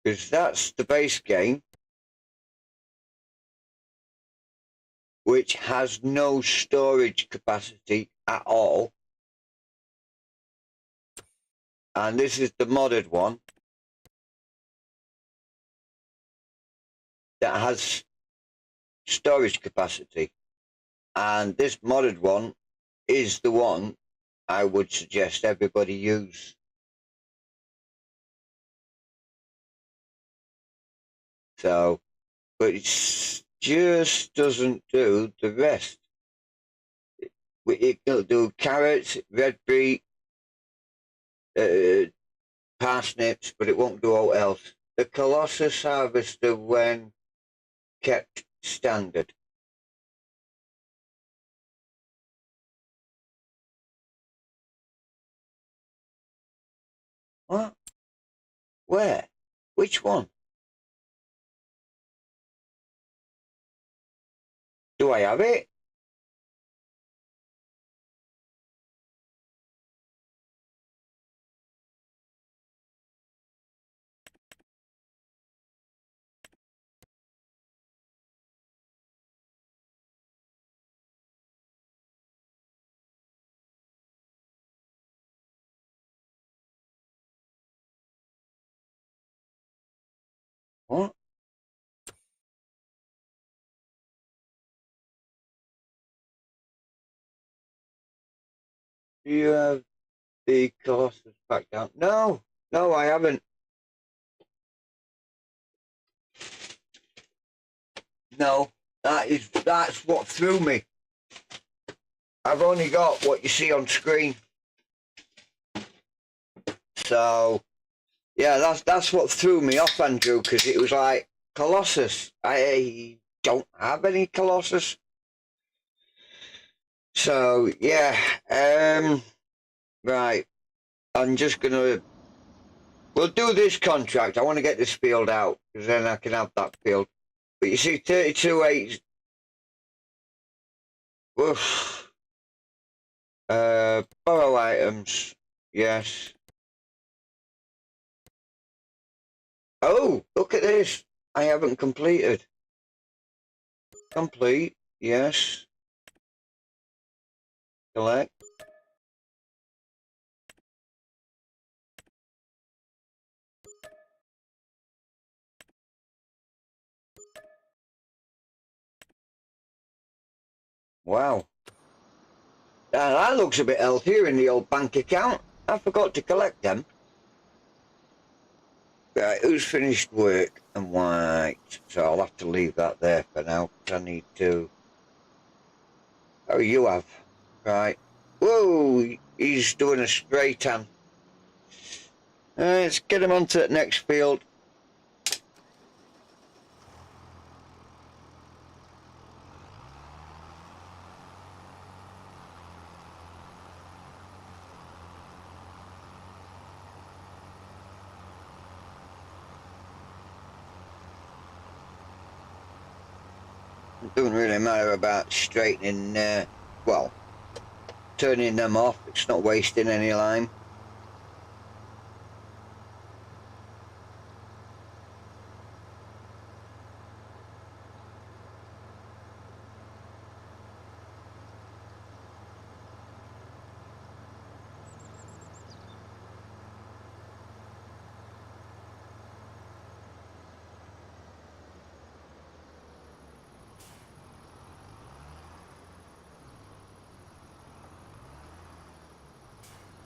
Because that's the base game, which has no storage capacity at all. And this is the modded one that has storage capacity. And this modded one is the one I would suggest everybody use. So, but it just doesn't do the rest. It'll do carrots, red beet, parsnips, but it won't do all else. The Colossus harvester, when kept standard. What? Where? Which one? Do I have it? What? Do you have the Colossus back down? No, no, I haven't. No, that's what threw me. I've only got what you see on screen. So yeah, that's what threw me off, Andrew, because it was like Colossus. I don't have any Colossus. So yeah, right. I'm just gonna. We'll do this contract. I want to get this field out because then I can have that field. But you see, 32.8. Oof. Borrow items. Yes. Oh, look at this. I haven't completed. Complete. Yes. Collect. Wow. Now, that looks a bit healthier in the old bank account. I forgot to collect them. Right, who's finished work and white? So I'll have to leave that there for now because I need to. Oh, you have. Right. Whoa, he's doing a spray tan. Let's get him onto the next field. It doesn't really matter about straightening, well, turning them off. It's not wasting any lime.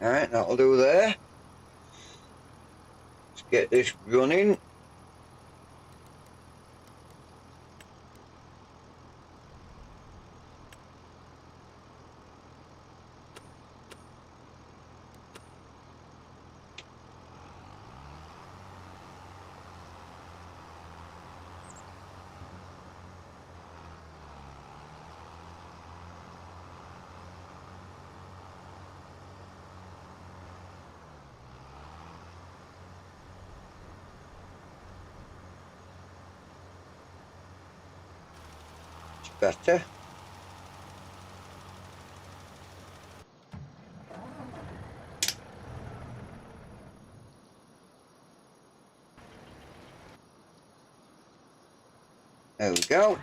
Alright, that'll do there. Let's get this running. Better. There we go.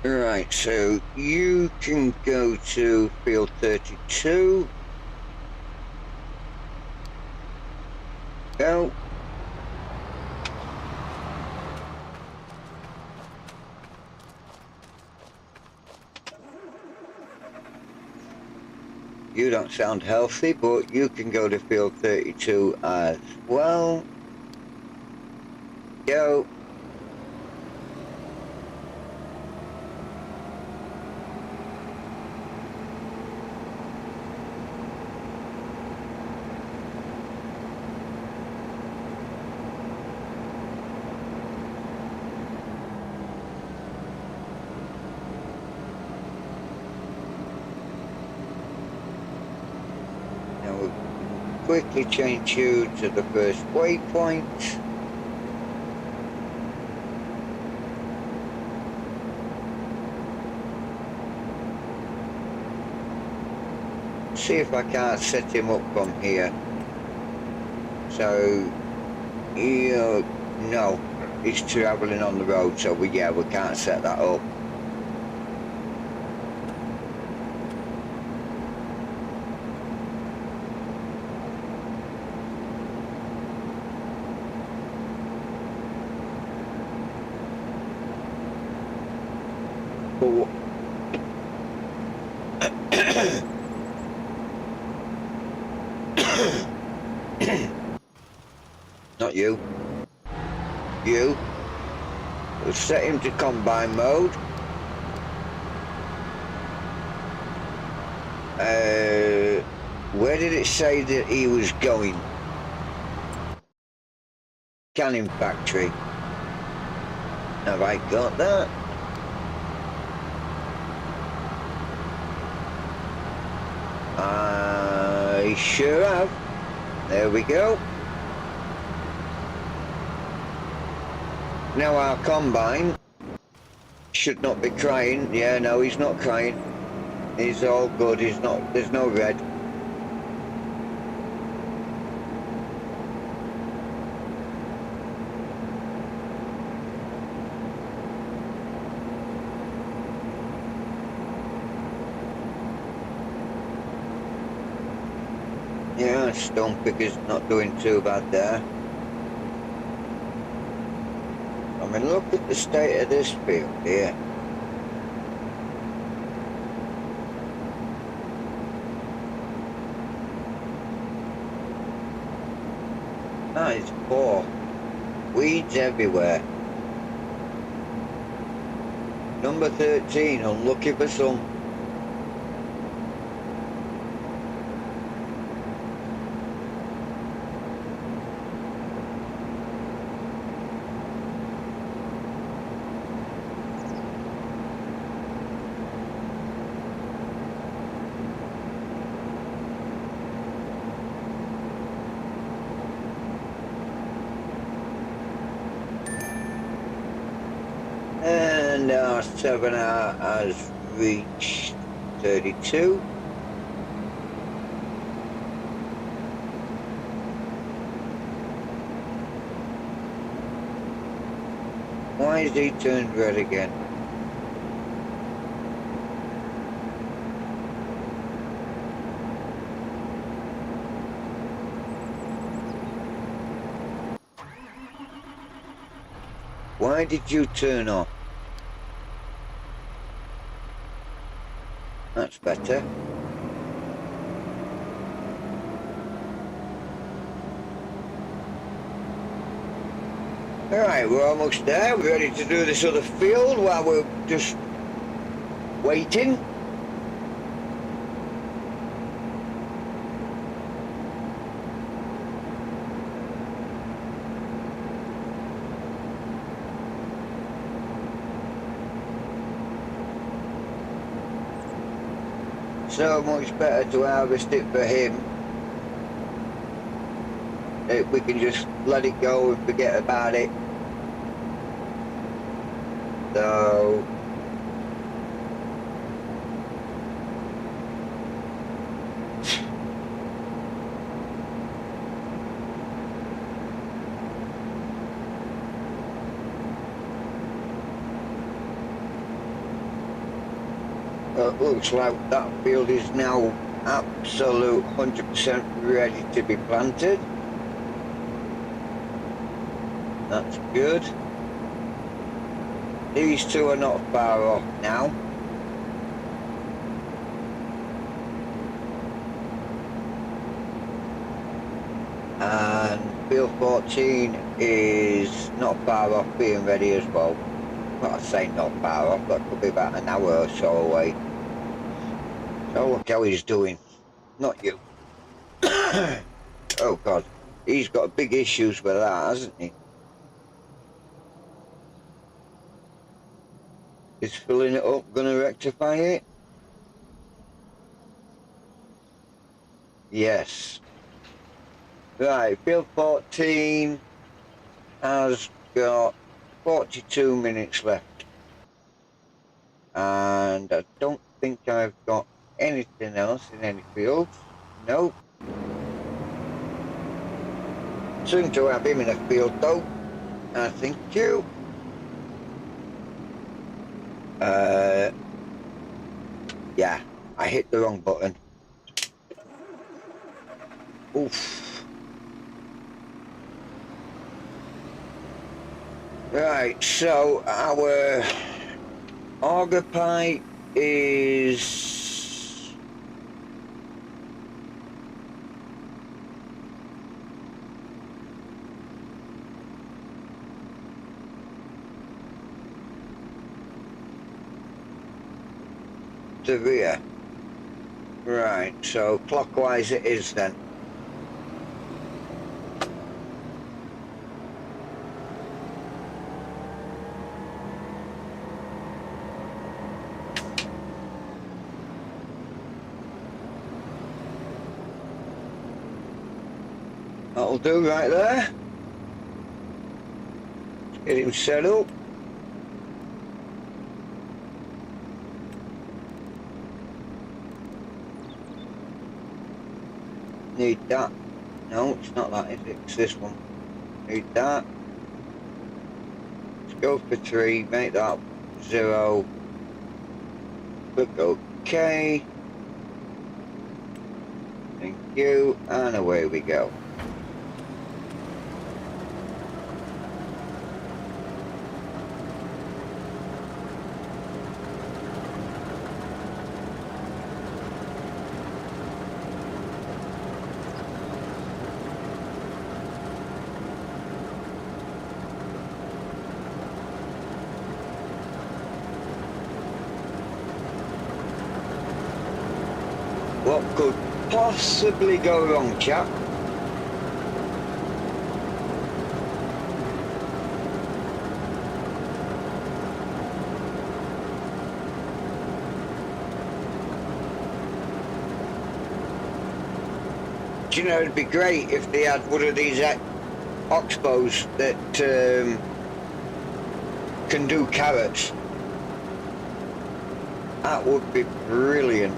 Right, so you can go to field 32. Go. You don't sound healthy, but you can go to field 32 as well. Go. Quickly change you to the first waypoint. See if I can't set him up from here. So, no, he's travelling on the road, so we can't set that up. Not you. You. We'll set him to combine mode. Where did it say that he was going? Canning factory. Have I got that? I sure have. There we go. Now our combine should not be crying. Yeah, no, he's not crying. He's all good. He's not. There's no red. Yeah, stone picker's not doing too bad there. I mean, look at the state of this field here. Ah, it's poor. Weeds everywhere. Number 13, unlucky for some. our 7-hour has reached 32. Why is he turned red again? Why did you turn off? That's better. Alright, we're almost there. We're ready to do this other field while we're just waiting. So much better to harvest it for him. If we can just let it go and forget about it. So it looks like that field is now absolute 100% ready to be planted. That's good. These two are not far off now. And field 14 is not far off being ready as well. Well, I say not far off, that could be about an hour or so away. So look how he's doing. Not you. Oh God, he's got big issues with that, hasn't he? Is filling it up gonna rectify it? Yes. Right, field 14 has got 42 minutes left. And I don't think I've got anything else in any fields. Nope. Soon to have him in a field though. Thank you. Yeah, I hit the wrong button. Oof. Right, so our auger pipe is the rear. Right, so clockwise it is then. That'll do right there. Let's get him set up. Need that. No, it's not that, is it? It's this one. Need that. Let's go for 3, make that 0. Click OK. Thank you, and away we go. What could possibly go wrong, chap? Do you know, it'd be great if they had one of these Oxbows that can do carrots. That would be brilliant.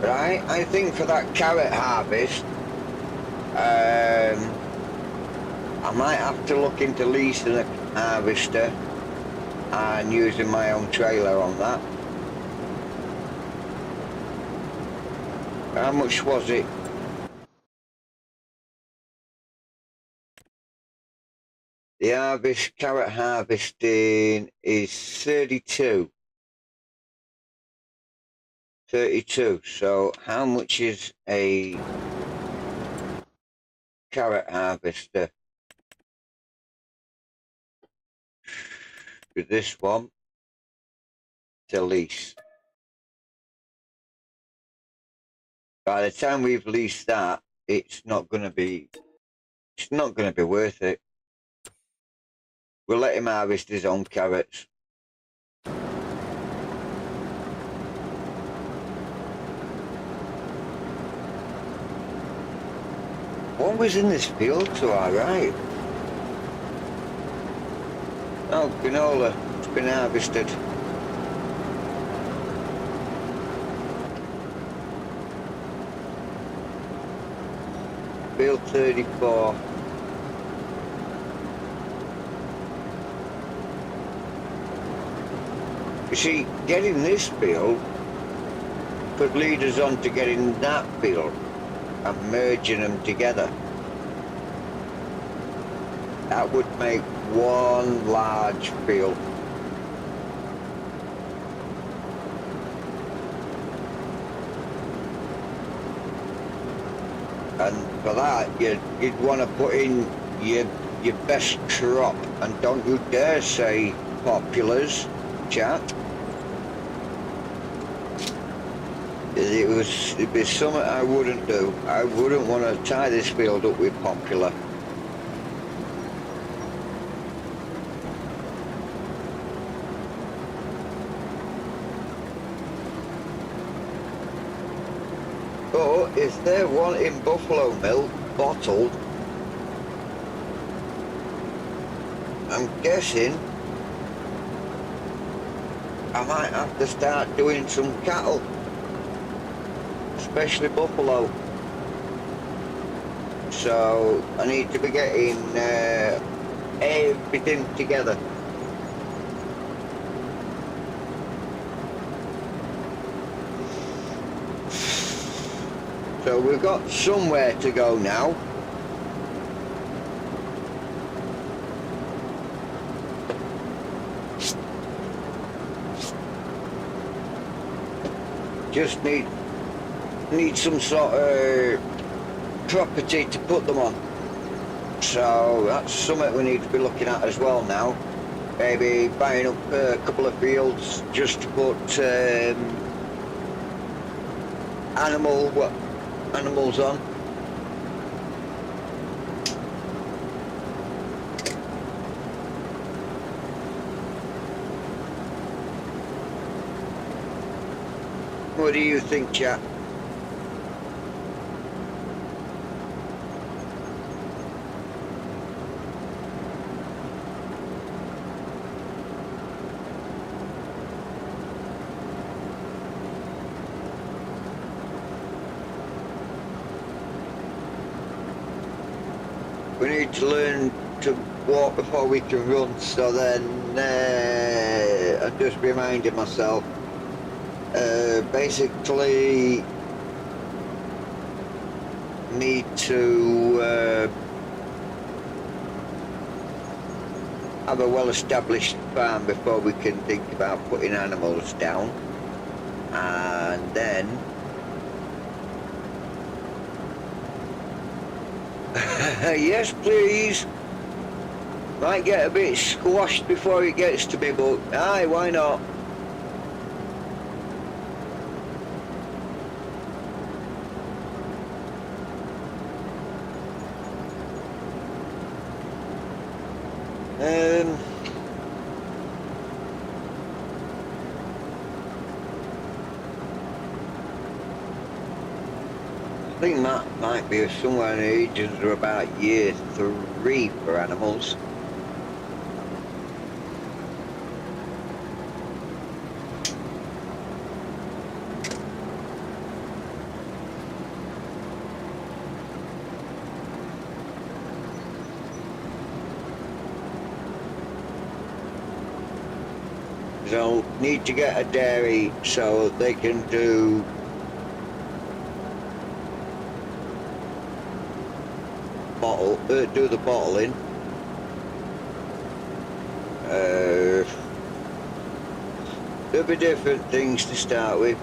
Right, I think for that carrot harvest, I might have to look into leasing a harvester and using my own trailer on that. How much was it? The carrot harvesting is 32. So how much is a carrot harvester? With this one to lease. By the time we've leased that, it's not going to be worth it. We'll let him harvest his own carrots. What was in this field to our right? Oh, canola. It's been harvested. Field 34. You see, getting this field could lead us on to getting that field and merging them together. That would make one large field. And for that, you'd want to put in your best crop, and don't you dare say populars, chat. It'd be something I wouldn't do. I wouldn't want to tie this field up with popular. But if they're wanting buffalo milk bottled, I'm guessing I might have to start doing some cattle, especially buffalo. So I need to be getting everything together. So we've got somewhere to go now. Just need some sort of property to put them on. So that's something we need to be looking at as well now. Maybe buying up a couple of fields just to put animals on. What do you think, chap? We need to learn to walk before we can run, so then I'm just reminding myself, basically need to have a well-established farm before we can think about putting animals down, and then yes please, might get a bit squashed before it gets to me, but aye, why not? think that might be somewhere in the regions of about year 3 for animals. They'll need to get a dairy so they can do the bottling. There'll be different things to start with,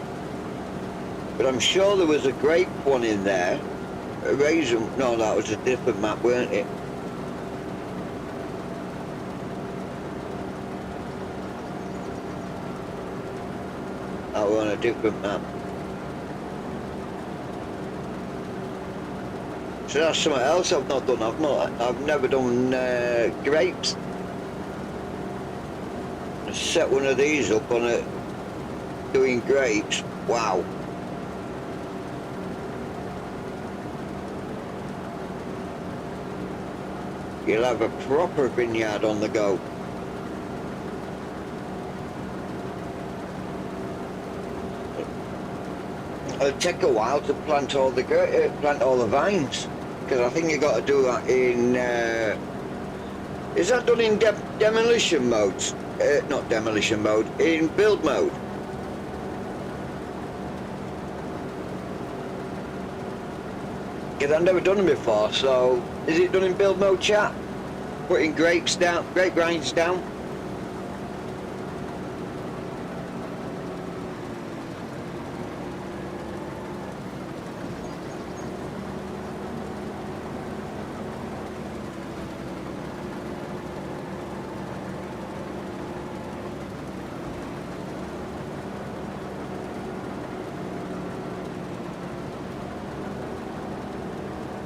but I'm sure there was a grape one in there. A raisin, no, that was a different map, weren't it? That was on a different map. So that's something else I've not done. I've never done grapes. I set one of these up on it, doing grapes. Wow. You'll have a proper vineyard on the go. It'll take a while to plant all the vines, because I think you got to do that in. Is that done in demolition modes? Not demolition mode, in build mode. Because I've never done it before, so is it done in build mode, chat? Putting grapes down, grape grinds down?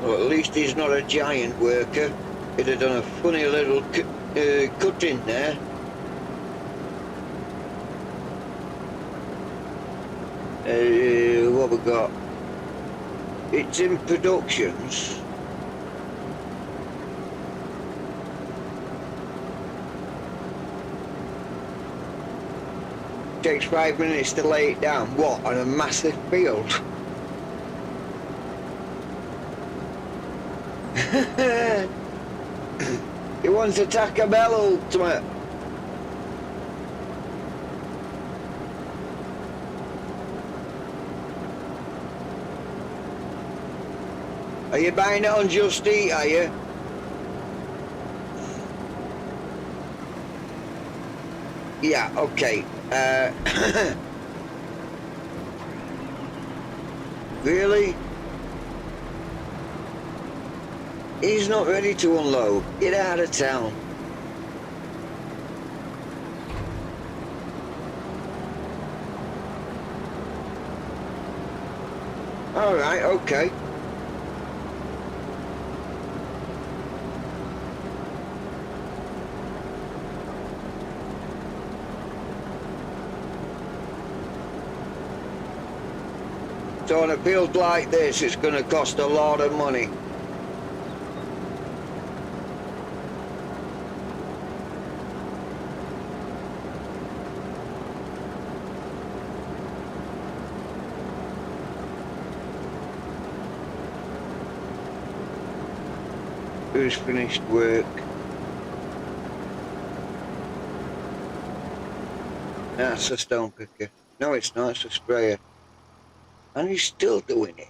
Well, at least he's not a giant worker. He'd have done a funny little cut in there. What we got? It's in productions. Takes 5 minutes to lay it down. What, on a massive field? He wants to Taco Bell ultimate. Are you buying it on Just Eat, are you? Yeah, okay. Really? He's not ready to unload. Get out of town. All right, okay. So on a field like this, it's going to cost a lot of money. Who's finished work? That's a stone picker. No, it's not, it's a sprayer. And he's still doing it.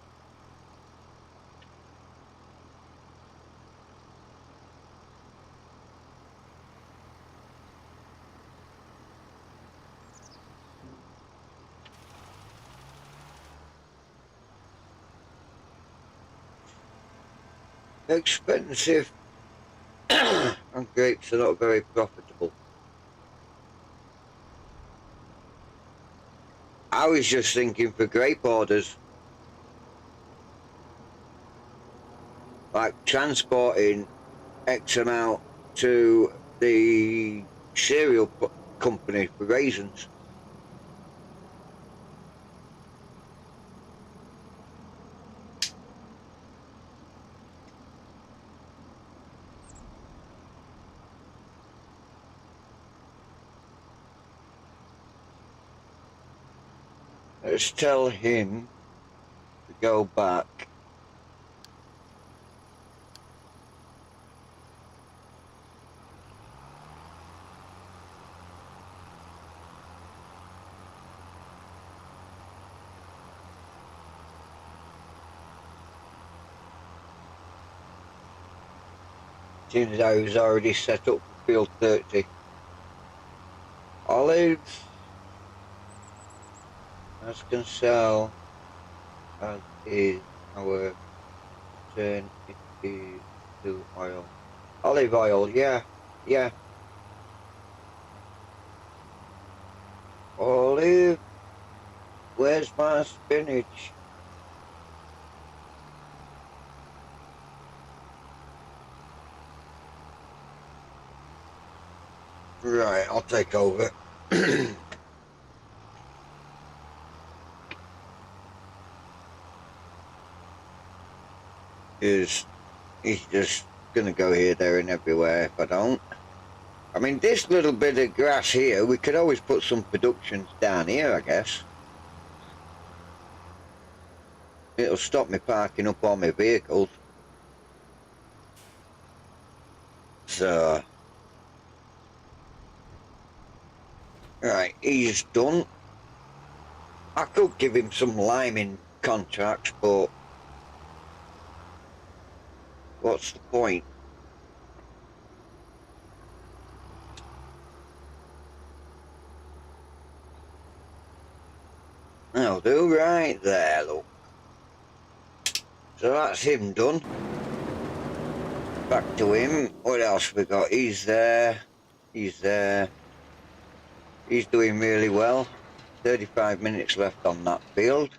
Expensive. And grapes are not very profitable. I was just thinking for grape orders, like transporting X amount to the cereal company for raisins. Let's tell him to go back. Seems I was already set up for field 30. Olives, as can sell, as is our turn into oil. Olive oil, yeah, yeah. Olive, where's my spinach? Right, I'll take over. He's just gonna go here, there and everywhere if I don't. I mean, this little bit of grass here, we could always put some productions down here, I guess. It'll stop me parking up all my vehicles. So, right, he's done. I could give him some liming contracts, but what's the point? I'll do right there, look. So that's him done. Back to him. What else we got? He's there. He's there. He's doing really well. 35 minutes left on that field.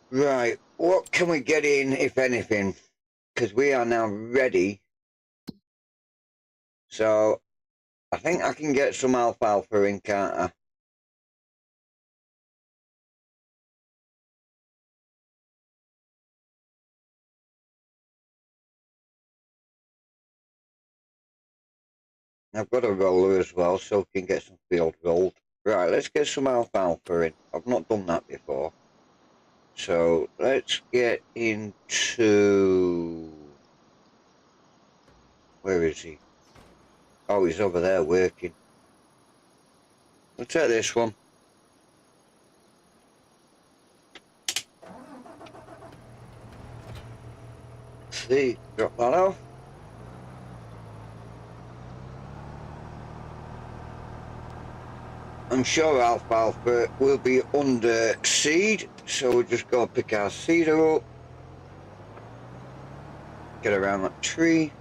Right, what can we get in, if anything? Because we are now ready. So, I think I can get some alfalfa in, can't I? I've got a roller as well, so we can get some field rolled. Right, let's get some alfalfa in. I've not done that before. So, let's get into... Where is he? Oh, he's over there working. We'll take this one. See, drop that off. I'm sure alfalfa will be under seed, so we'll just go pick our seeder up. Get around that tree.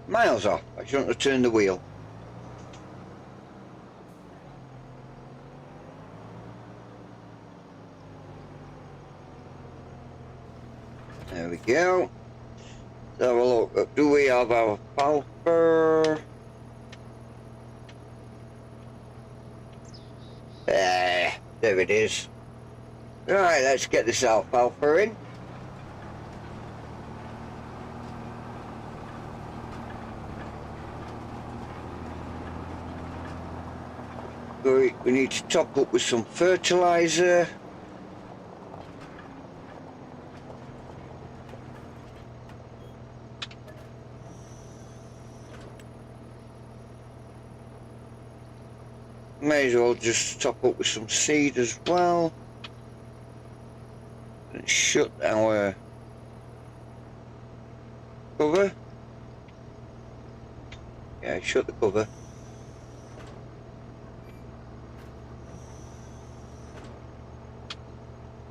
Miles off. I just want to turn the wheel. There we go. Let's have a look. Do we have our alfalfa? There it is. Right, let's get this alfalfa in. We need to top up with some fertilizer. May as well just top up with some seed as well. And shut our cover. Yeah, shut the cover.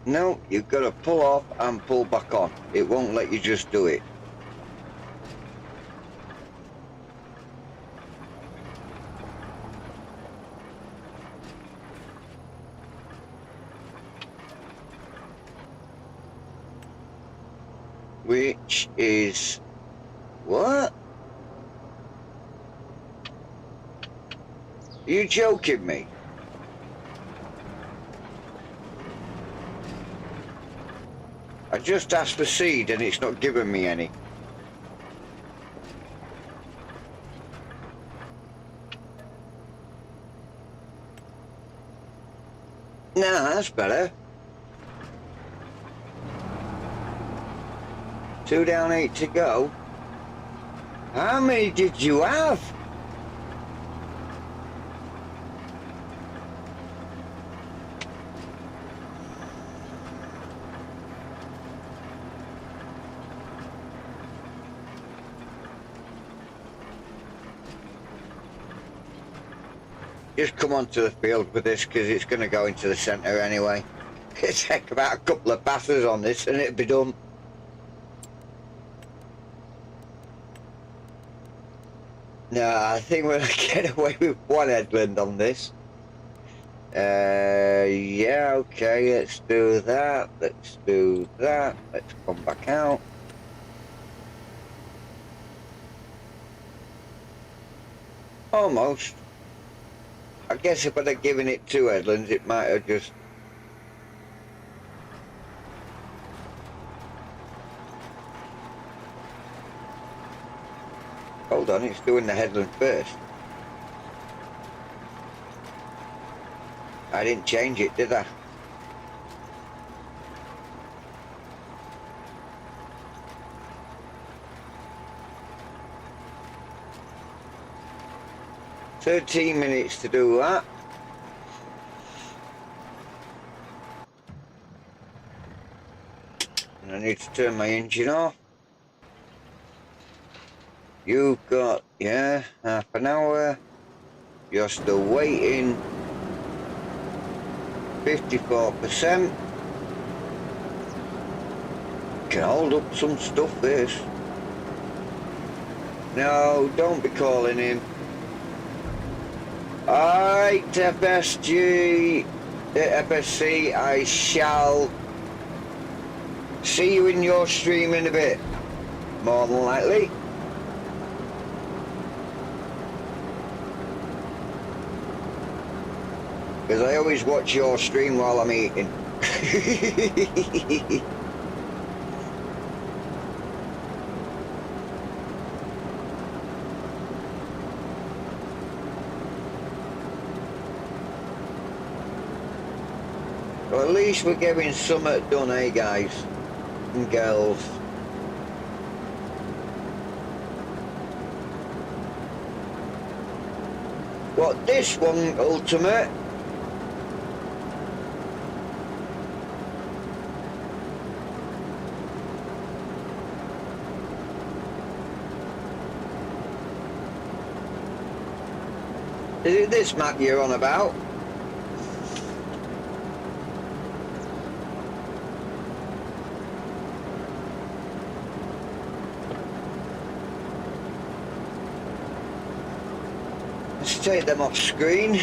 No, you've got to pull off and pull back on. It won't let you just do it. Which is... what? Are you joking me? I just asked for seed and it's not giving me any. Nah, that's better. 2 down, 8 to go. How many did you have? Just come onto the field with this because it's going to go into the centre anyway. It'll take about a couple of passes on this and it'll be done. No, I think we're going to get away with one headland on this. Yeah, okay, let's do that. Let's do that. Let's come back out. Almost. I guess if I'd have given it 2 headlands, it might have just... Hold on, it's doing the headland first. I didn't change it, did I? "13 minutes to do that." And I need to turn my engine off. You've got, yeah, half an hour. You're still waiting. 54%. Can hold up some stuff, this. No, don't be calling him. Alright, FSC, I shall see you in your stream in a bit. More than likely. Because I always watch your stream while I'm eating. Well, at least we're getting something done, eh, guys and girls? What, this one, Ultimate? Is it this map you're on about? Let's take them off screen.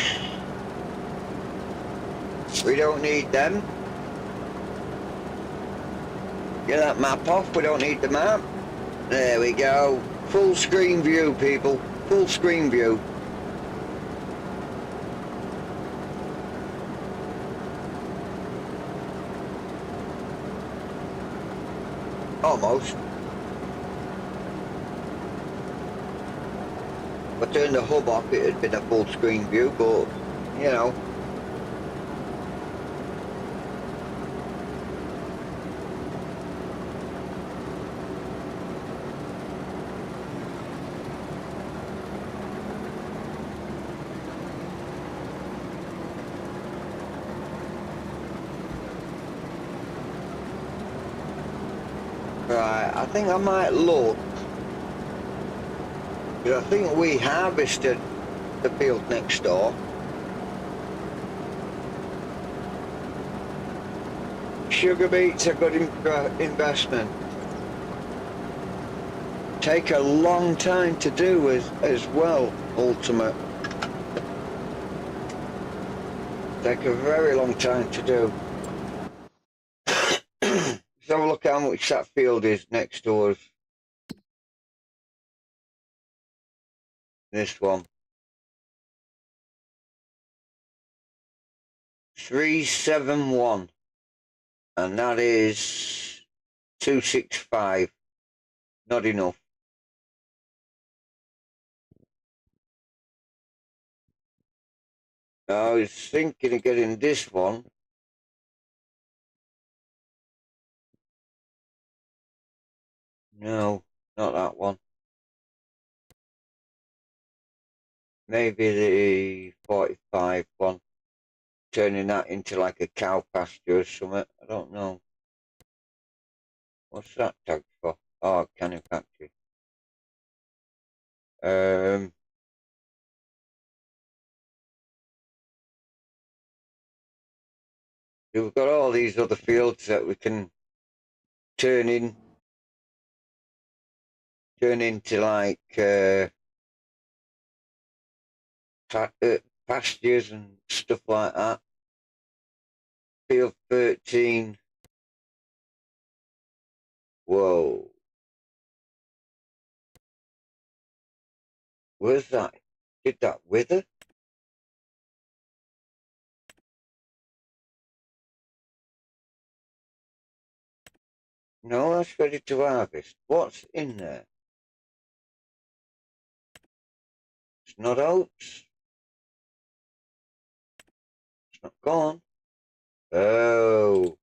We don't need them. Get that map off, we don't need the map. There we go. Full screen view, people. Full screen view. Almost. If I turned the hub off, it had been a full screen view, but, you know. Right, I think I might look. Because I think we harvested the field next door. Sugar beets are good investment. Take a long time to do as well, Ultimate. Take a very long time to do. Let's have a look how much that field is next to us. This one. 371. And that is 265. Not enough. I was thinking of getting this one. No, not that one. Maybe the 45 one. Turning that into like a cow pasture or something. I don't know. What's that tag for? Oh, canning factory. We've got all these other fields that we can turn into like pastures and stuff like that. Field 13. Whoa. Where's that? Did that wither? No, that's ready to harvest. What's in there? It's not oats. It's not gone. Oh,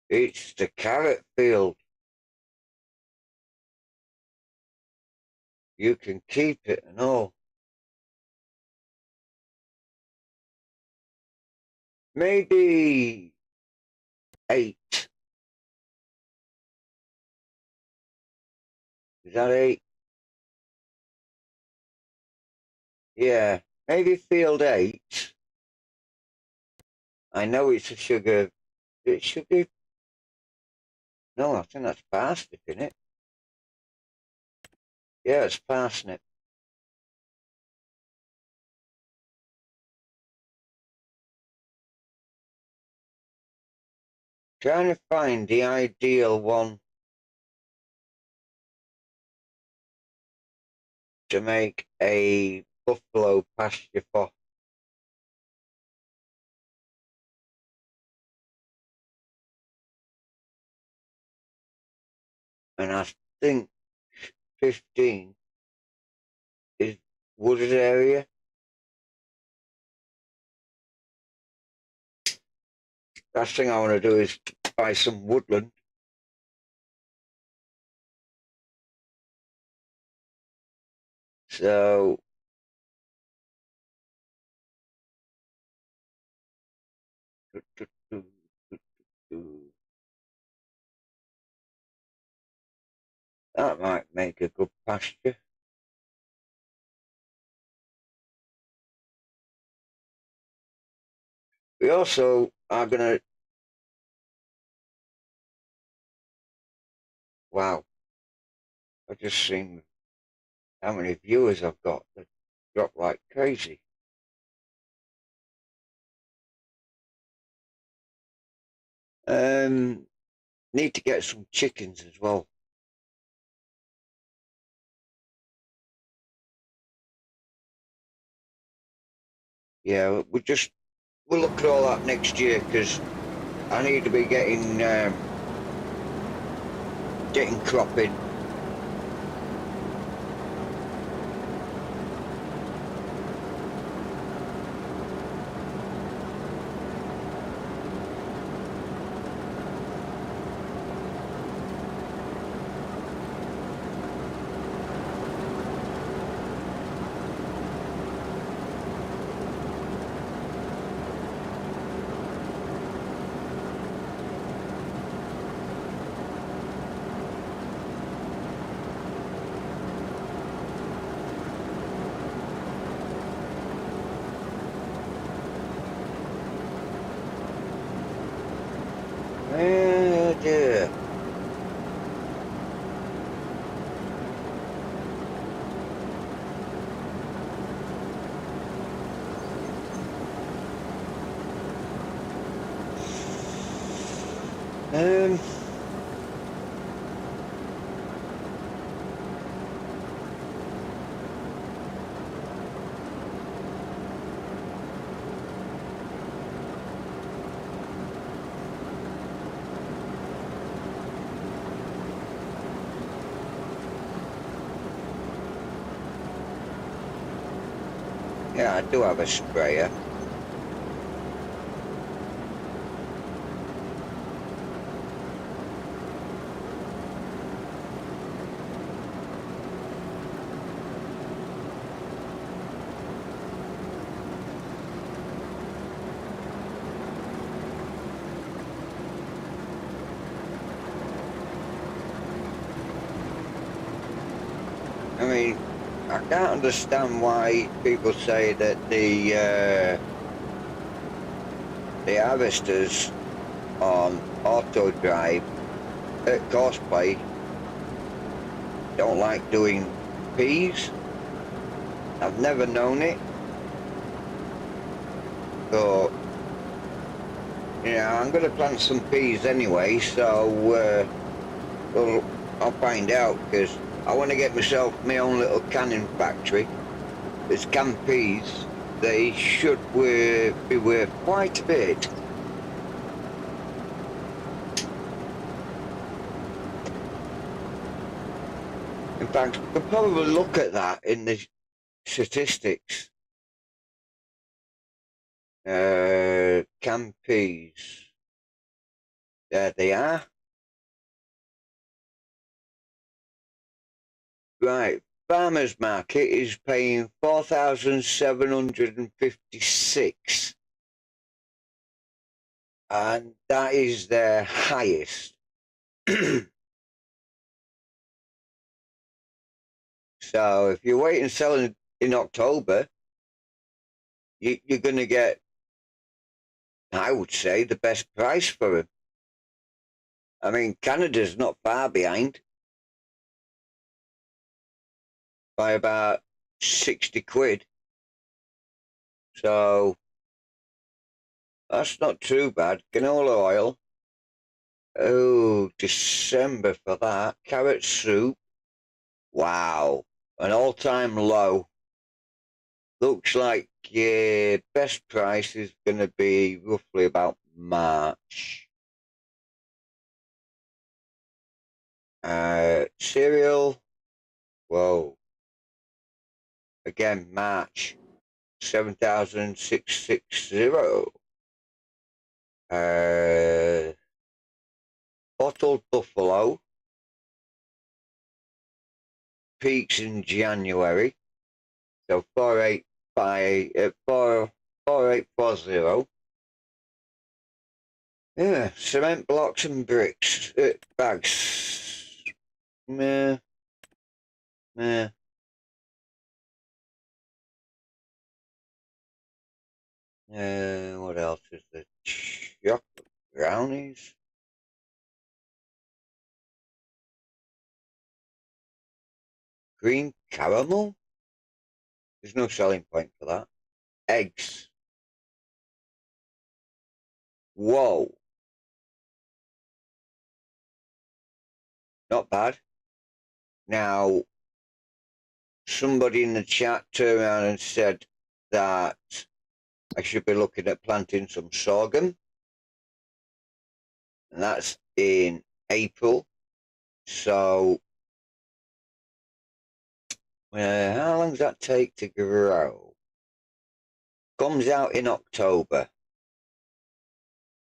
it's the carrot field. You can keep it and all. Maybe 8. Is that 8? Yeah, maybe field 8. I know it's a sugar. It should be. No, I think that's parsnip, isn't it? Yeah, it's parsnip. Trying to find the ideal one to make a buffalo pasture for. And I think 15 is wooded area. Last thing I want to do is buy some woodland. So that might make a good pasture. We also are going to. Wow, I've just seen how many viewers I've got that drop like crazy. Need to get some chickens as well. Yeah, we'll look at all that next year because I need to be getting cropping. Oh dear. Um, Yeah, I do have a sprayer. I mean, I can't understand why people say that the harvesters on auto drive at cosplay don't like doing peas. I've never known it. So, I'm going to plant some peas anyway, so well, I'll find out, because I want to get myself my own little canning factory. There's canned peas. They should be worth quite a bit. In fact, we could probably look at that in the statistics. Canned peas. There they are. Right. Farmers market is paying 4,756. And that is their highest. So if you're waiting selling in October, you're going to get, I would say, the best price for them. I mean, Canada's not far behind by about 60 quid. So that's not too bad. Canola oil. Oh, December for that. Carrot soup. Wow. An all-time low. Looks like best price is going to be roughly about March. Cereal. Whoa. Again, March. 7,660. Bottled buffalo. Peaks in January. So 4840. Yeah, cement blocks and bricks. Bags. Meh. Meh. What else is there? Chocolate brownies. Green caramel? There's no selling point for that. Eggs. Whoa. Not bad. Now, somebody in the chat turned around and said that I should be looking at planting some sorghum. And that's in April. So, how long does that take to grow? Comes out in October.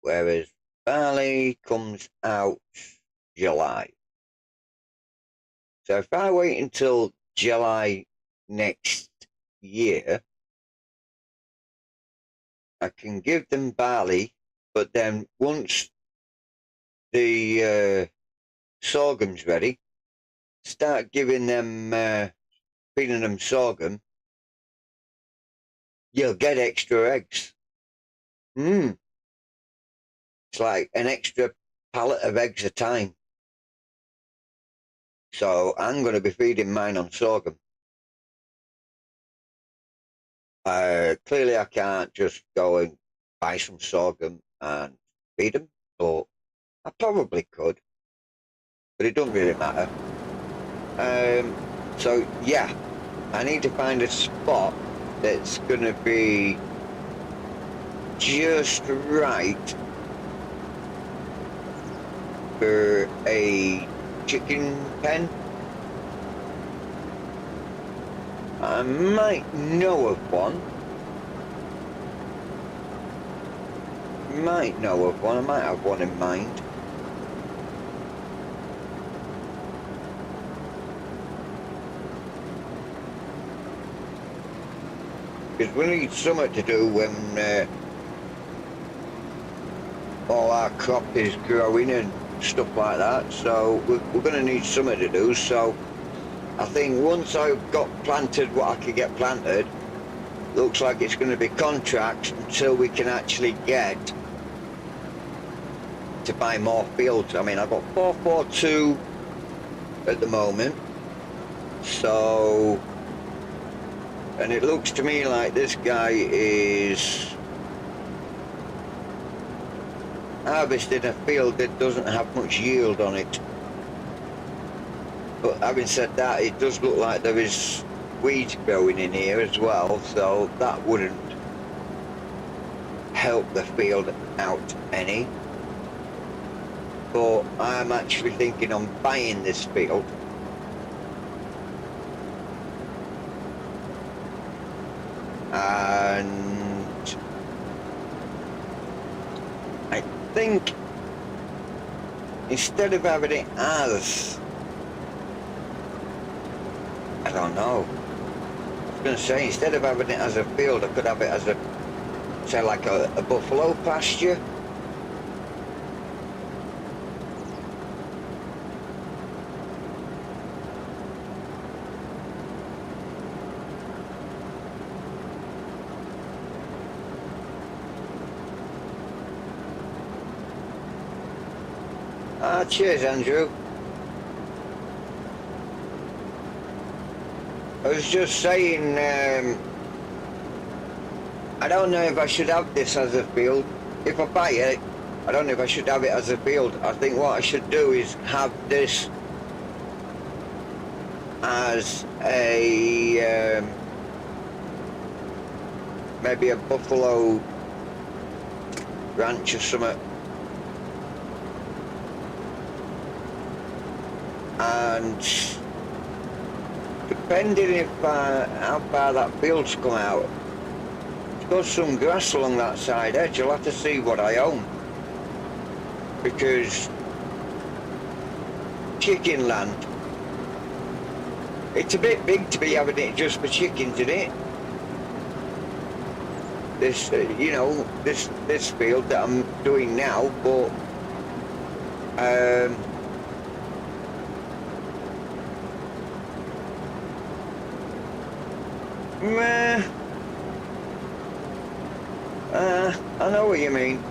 Whereas barley comes out July. So if I wait until July next year, I can give them barley, but then once the sorghum's ready, start giving them, feeding them sorghum, you'll get extra eggs. It's like an extra pallet of eggs a time. So I'm going to be feeding mine on sorghum. Clearly I can't just go and buy some sorghum and feed them, but I probably could, but it doesn't really matter. So yeah, I need to find a spot that's going to be just right for a chicken pen. I might know of one. might know of one. I might have one in mind. Because we need something to do when all our crop is growing and stuff like that. So we're going to need something to do. So I think once I've got planted what I can get planted, looks like it's going to be contracts until we can actually get to buy more fields. I mean, I've got 442 at the moment, so, and it looks to me like this guy is harvesting a field that doesn't have much yield on it. But having said that, it does look like there is weeds growing in here as well, so that wouldn't help the field out any. But I'm actually thinking on buying this field. And I think instead of having it as, I don't know, I was going to say, instead of having it as a field, I could have it as a, say, like a buffalo pasture. Cheers, Andrew. I was just saying, I don't know if I should have this as a field. If I buy it, I don't know if I should have it as a field. I think what I should do is have this as a, maybe a buffalo ranch or something. And depending if how far that field's come out, there's got some grass along that side edge. I'll have to see what I own, because chicken land, it's a bit big to be having it just for chickens, isn't it? This, you know, this field that I'm doing now, but I know what you mean.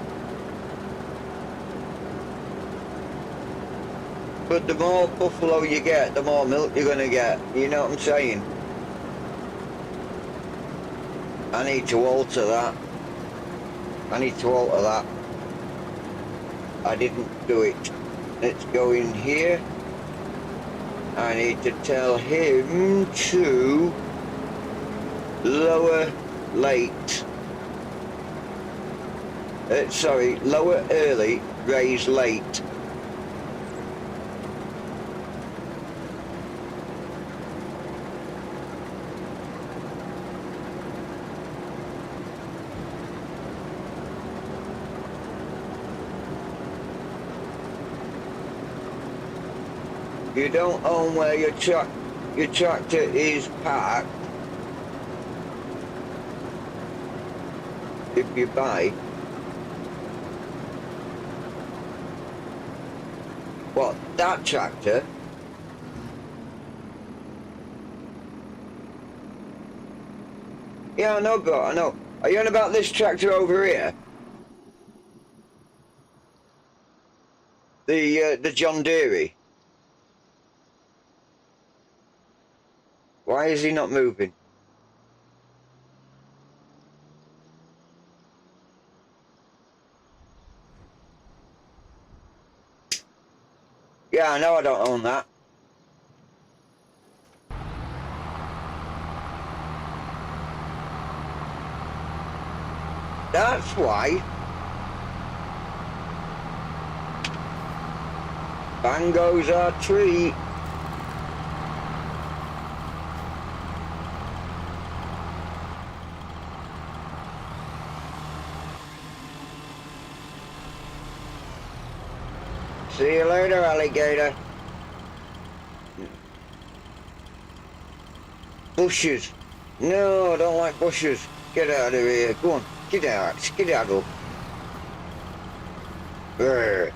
But the more buffalo you get, the more milk you're gonna get. You know what I'm saying? I need to alter that. I need to alter that. I didn't do it. Let's go in here. I need to tell him to lower late. Sorry, lower early, raise late. You don't own where your tractor is parked. If you buy. What, that tractor? Yeah, I know, bro, I know. Are you on about this tractor over here? The John Deere? Why is he not moving? Yeah, I know I don't own that. That's why. Bang goes our tree. See you later, alligator. Bushes. No, I don't like bushes. Get out of here. Go on. Get out. Skedaddle. Brr.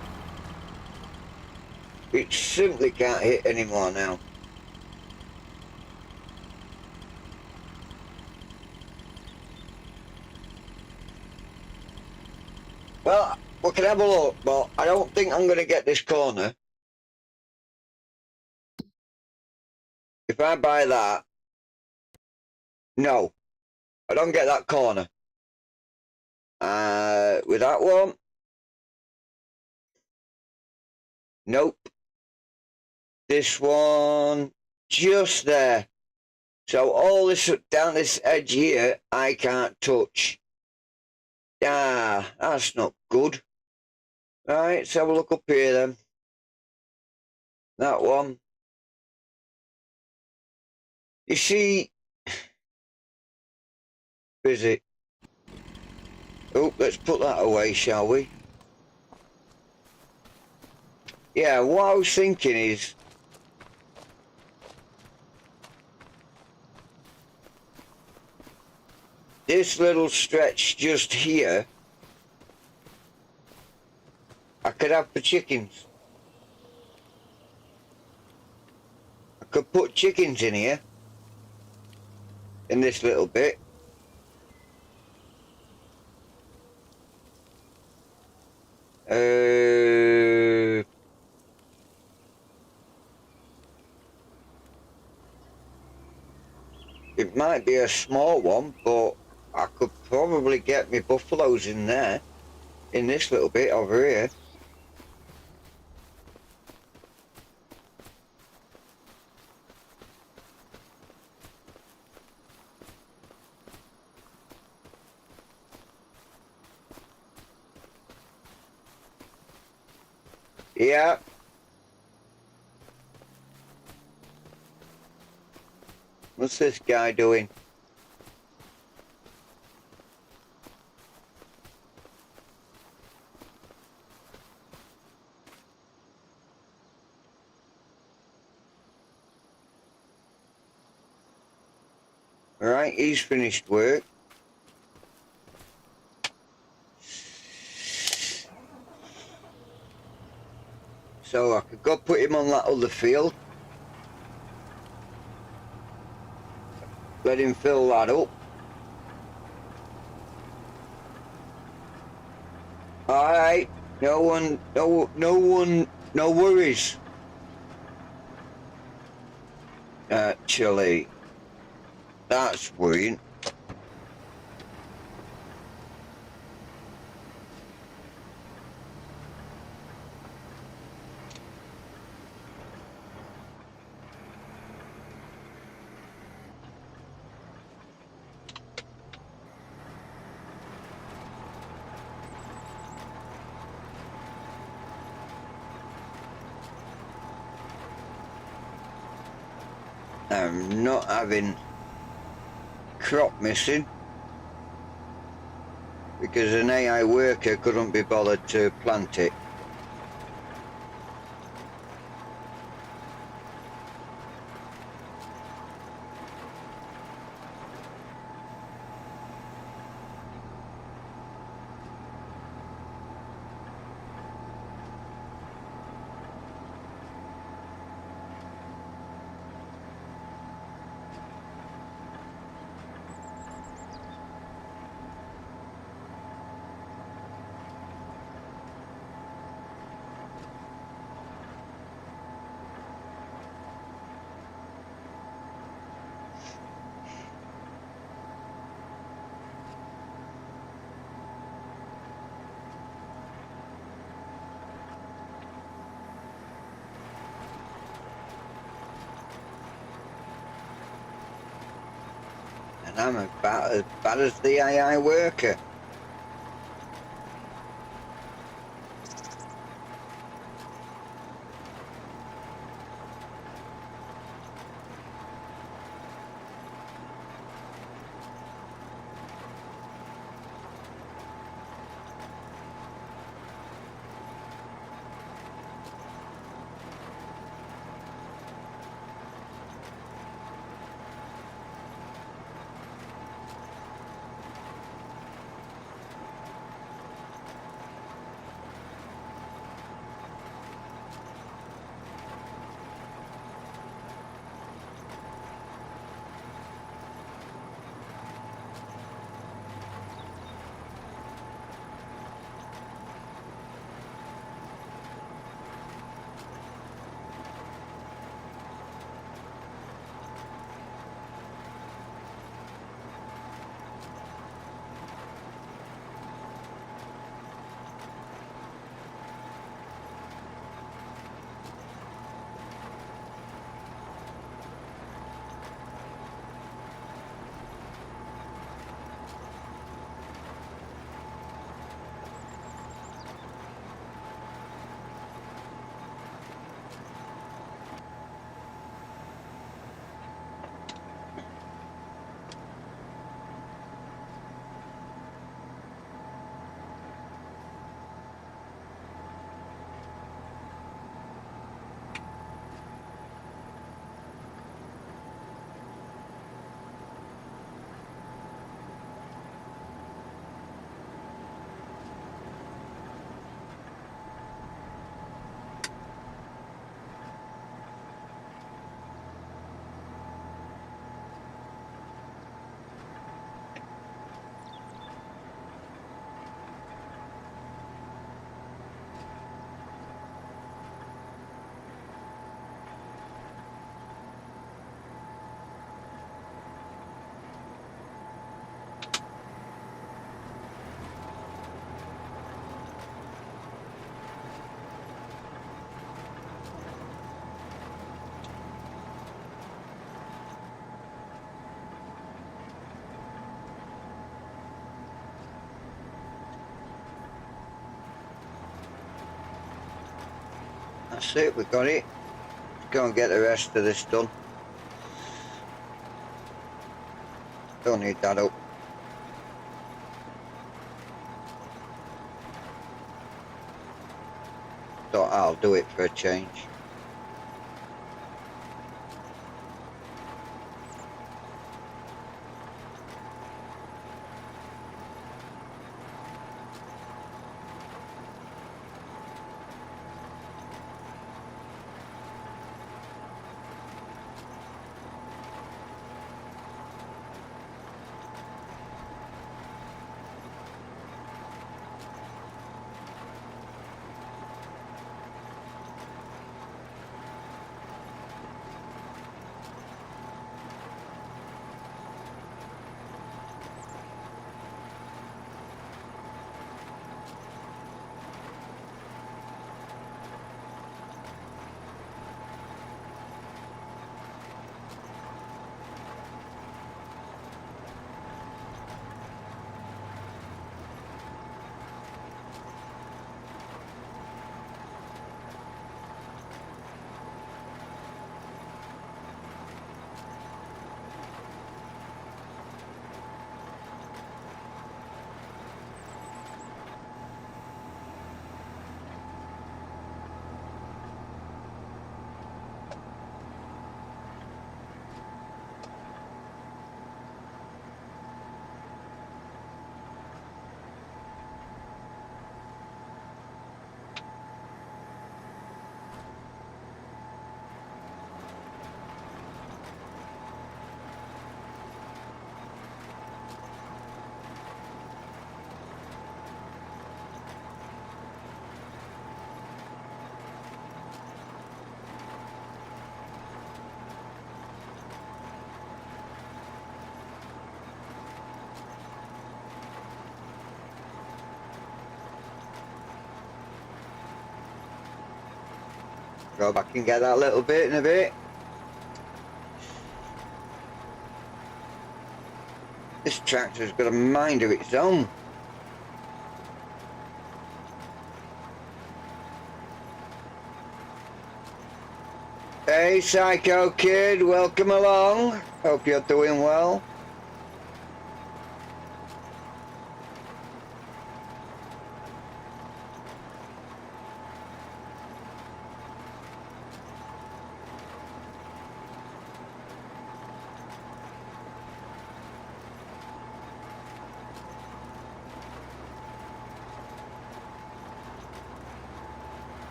It simply can't hit anymore now. Well, we can have a look, but I don't think I'm going to get this corner. If I buy that, no, I don't get that corner. With that one, nope. This one, just there. So all this down this edge here, I can't touch. Ah, that's not good. Right, let's have a look up here then. That one. You see, where is it? Oh, let's put that away, shall we? Yeah, what I was thinking is, this little stretch just here, I could have for chickens. I could put chickens in here, in this little bit. It might be a small one, but I could probably get my buffaloes in there, in this little bit over here. Yeah. What's this guy doing? Right, he's finished work. So I could go put him on that other field. Let him fill that up. Alright, no worries. Actually, that's worrying. I'm not having crop missing because an AI worker couldn't be bothered to plant it. And I'm about as bad as the AI worker. That's it, we got it. Let's go and get the rest of this done. Don't need that up. So I'll do it for a change. Go back and get that little bit in a bit. This tractor's got a mind of its own. Hey Psycho Kid, welcome along. Hope you're doing well.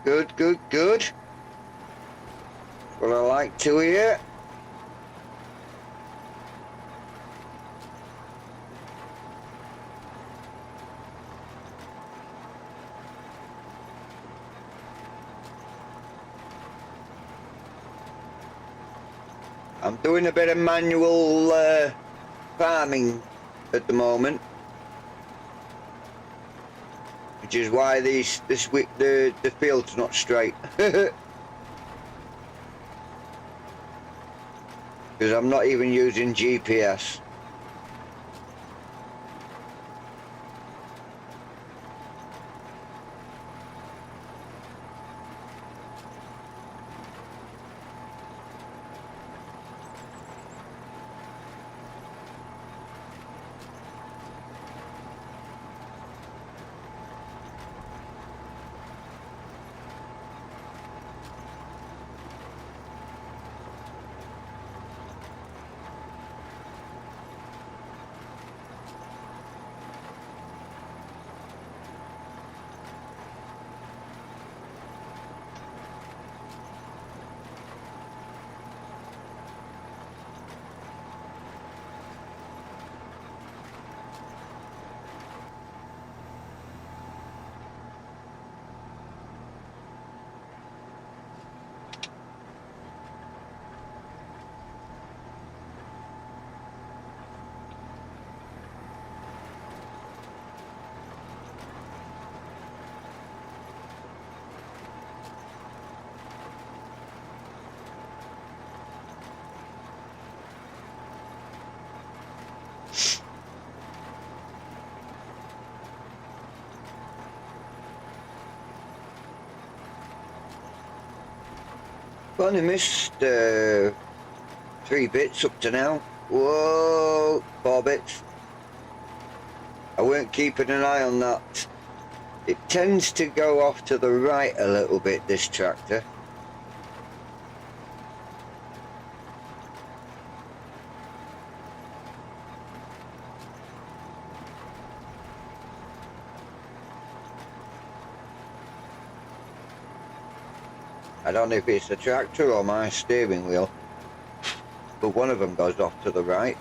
Good, good, good. What I like to hear. I'm doing a bit of manual farming at the moment, which is why this week the field's not straight. Because I'm not even using GPS. I've only missed 3 bits up to now. Whoa, 4 bits. I weren't keeping an eye on that. It tends to go off to the right a little bit, this tractor. I don't know if it's the tractor or my steering wheel, but one of them goes off to the right.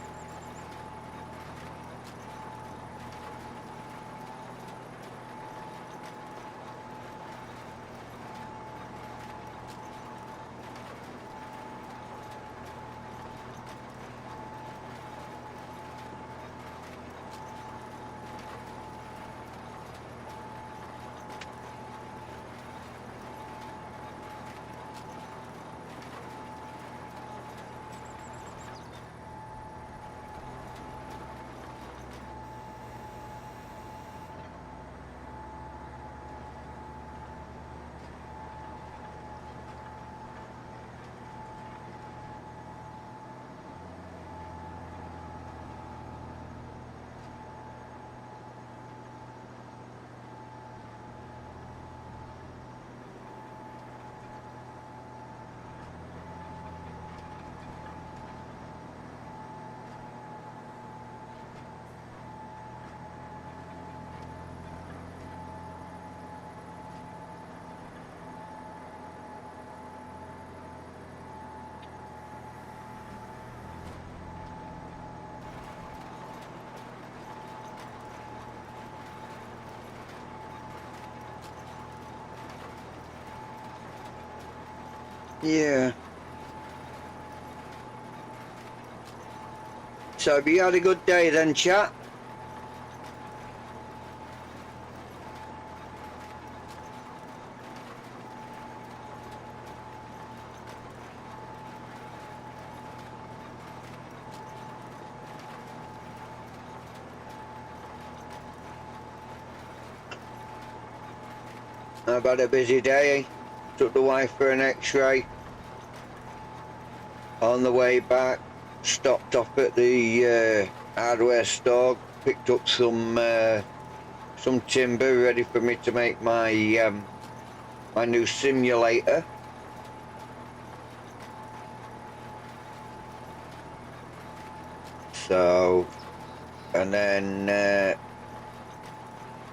Yeah. So have you had a good day then, chat? I've had a busy day. Took the wife for an x-ray. On the way back, stopped off at the hardware store, picked up some timber ready for me to make my my new simulator. So, and then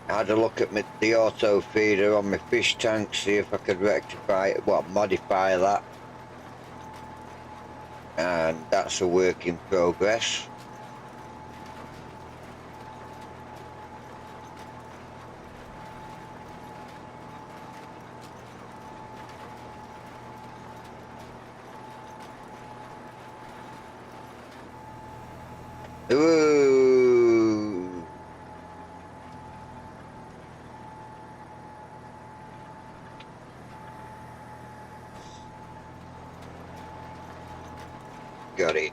had a look at the auto feeder on my fish tank, see if I could rectify it, well, modify that. And that's a work in progress. Ooh. Got it.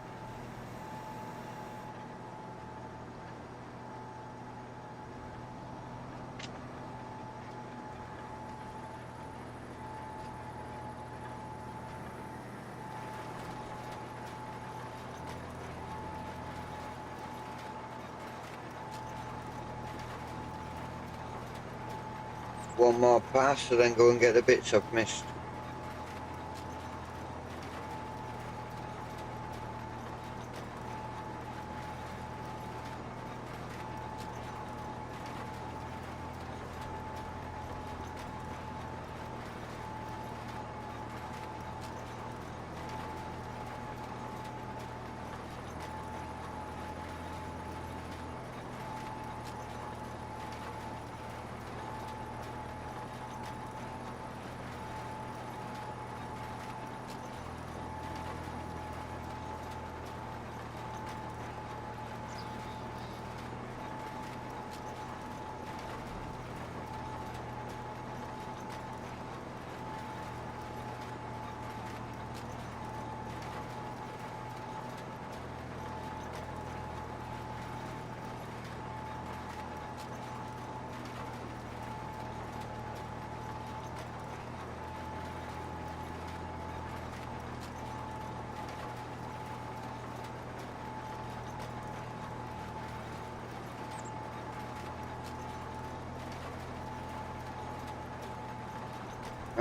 One more pass and then go and get the bits I've missed.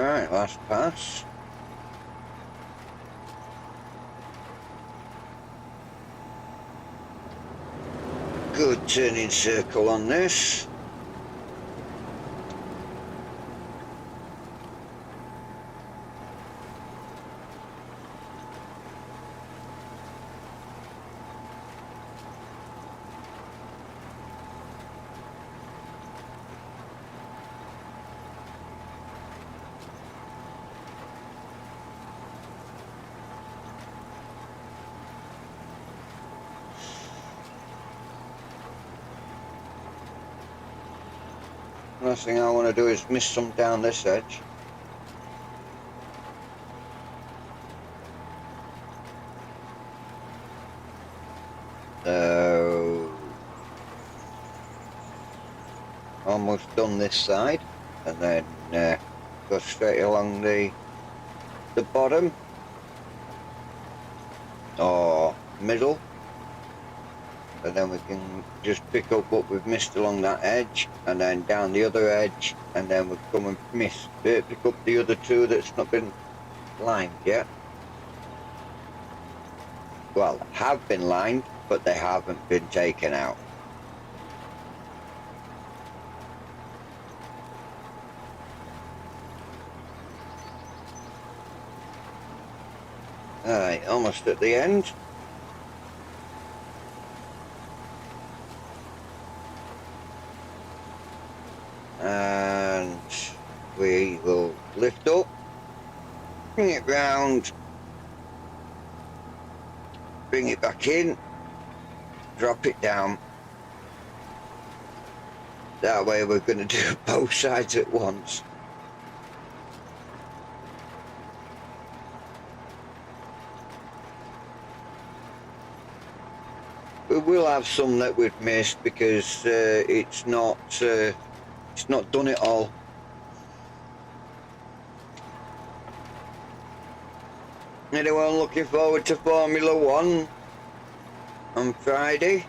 Alright, last pass. Good turning circle on this. Last thing I want to do is miss some down this edge. Almost done this side, and then go straight along the bottom or middle, and then we can just pick up what we've missed along that edge, and then down the other edge, and then we'll come and pick up the other two that's not been lined yet. Well, have been lined, but they haven't been taken out. Alright, almost at the end. And we will lift up, bring it round, bring it back in, drop it down. That way we're going to do both sides at once. We will have some that we've missed because it's not done it all. Anyone looking forward to Formula 1 on Friday?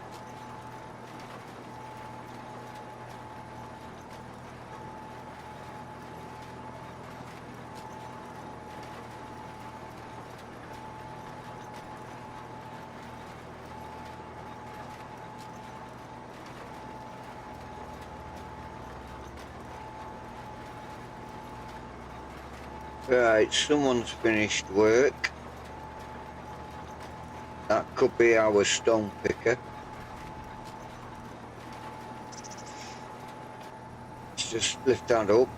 Right, someone's finished work. That could be our stone picker. Let's just lift that up.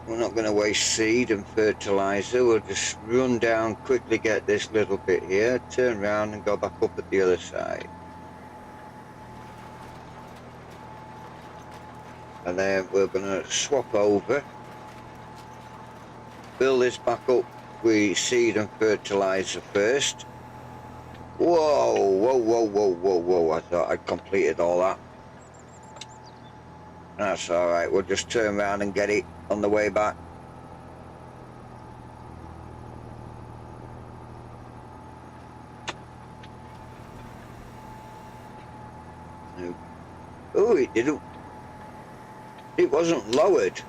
We're not going to waste seed and fertilizer. We'll just run down, quickly get this little bit here, turn around and go back up at the other side. And then we're going to swap over. Build this back up with seed and fertilizer first. Whoa, whoa, whoa, whoa, whoa, whoa. I thought I'd completed all that. That's alright, we'll just turn around and get it on the way back. Oh, it didn't. It wasn't lowered.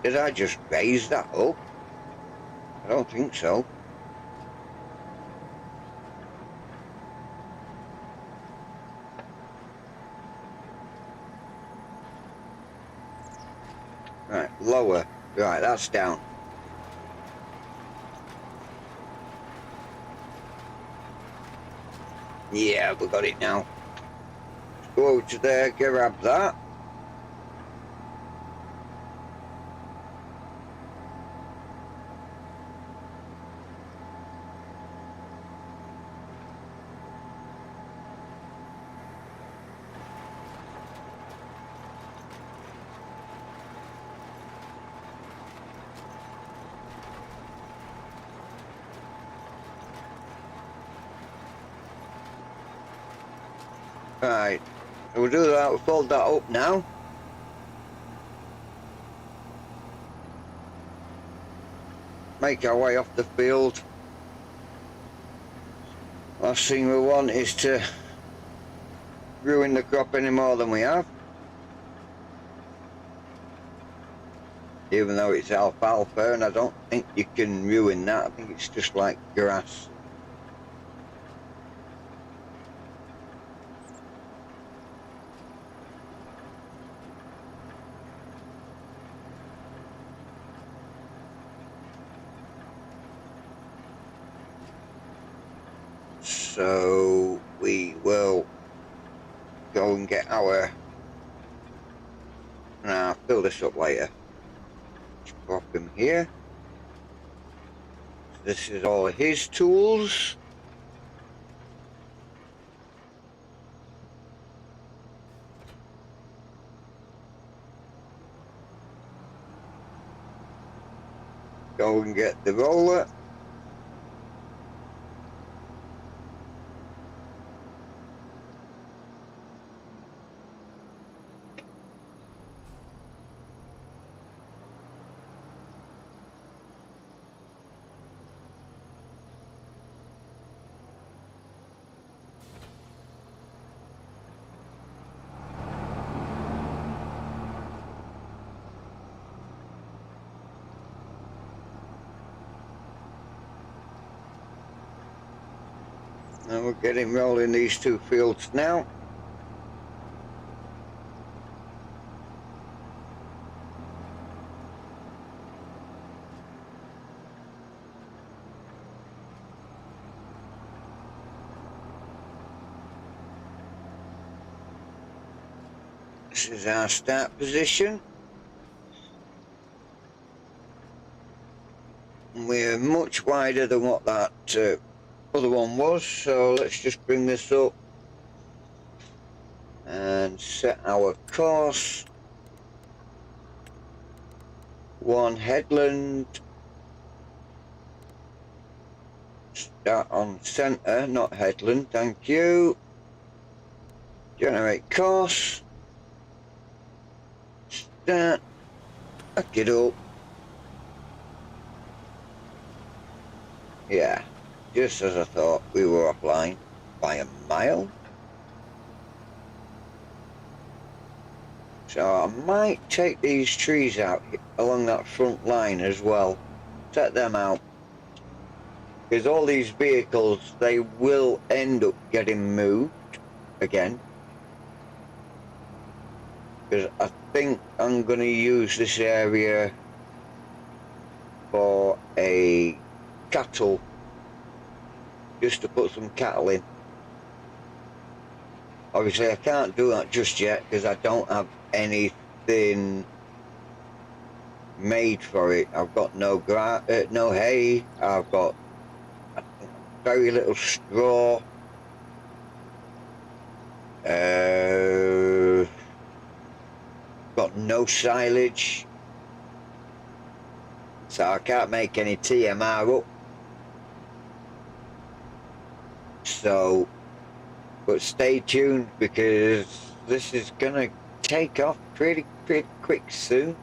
Did I just raise that up? I don't think so. Right, lower. Right, that's down. Yeah, we got it now. Go over to there, grab that. Right, we'll do that, we'll fold that up now. Make our way off the field. Last thing we want is to ruin the crop any more than we have. even though it's alfalfa, and I don't think you can ruin that. I think it's just like grass. So we will go and get our, and I'll fill this up later. Just pop him here. This is all his tools. Go and get the roller. And we're getting rolling these two fields now. This is our start position. We're much wider than what that other one was, so let's just bring this up and set our course. One headland. Start on center, not headland, thank you. Generate course. Start. Back it up. Yeah, just as I thought, we were offline by a mile. So I might take these trees out along that front line as well. Set them out. Because all these vehicles, they will end up getting moved again. Because I think I'm going to use this area for a cattle, just to put some cattle in. Obviously I can't do that just yet because I don't have anything made for it. I've got no hay, I've got very little straw, got no silage, so I can't make any TMR up. So, but stay tuned because this is gonna take off pretty quick soon.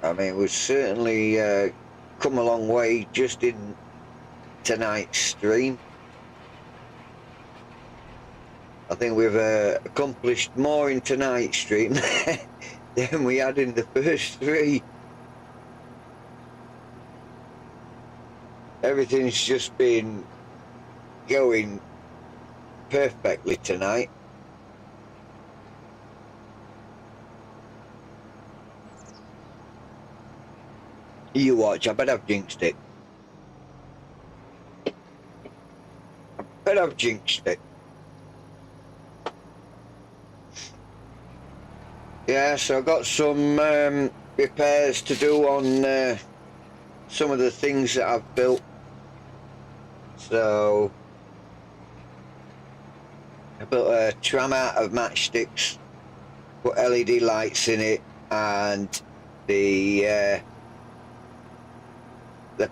I mean, we've certainly come a long way just in tonight's stream. I think we've accomplished more in tonight's stream than we had in the first three. Everything's just been going perfectly tonight. You watch, I bet I've jinxed it. I bet I've jinxed it. Yeah, so I've got some repairs to do on some of the things that I've built. So I built a tram out of matchsticks, put LED lights in it, and the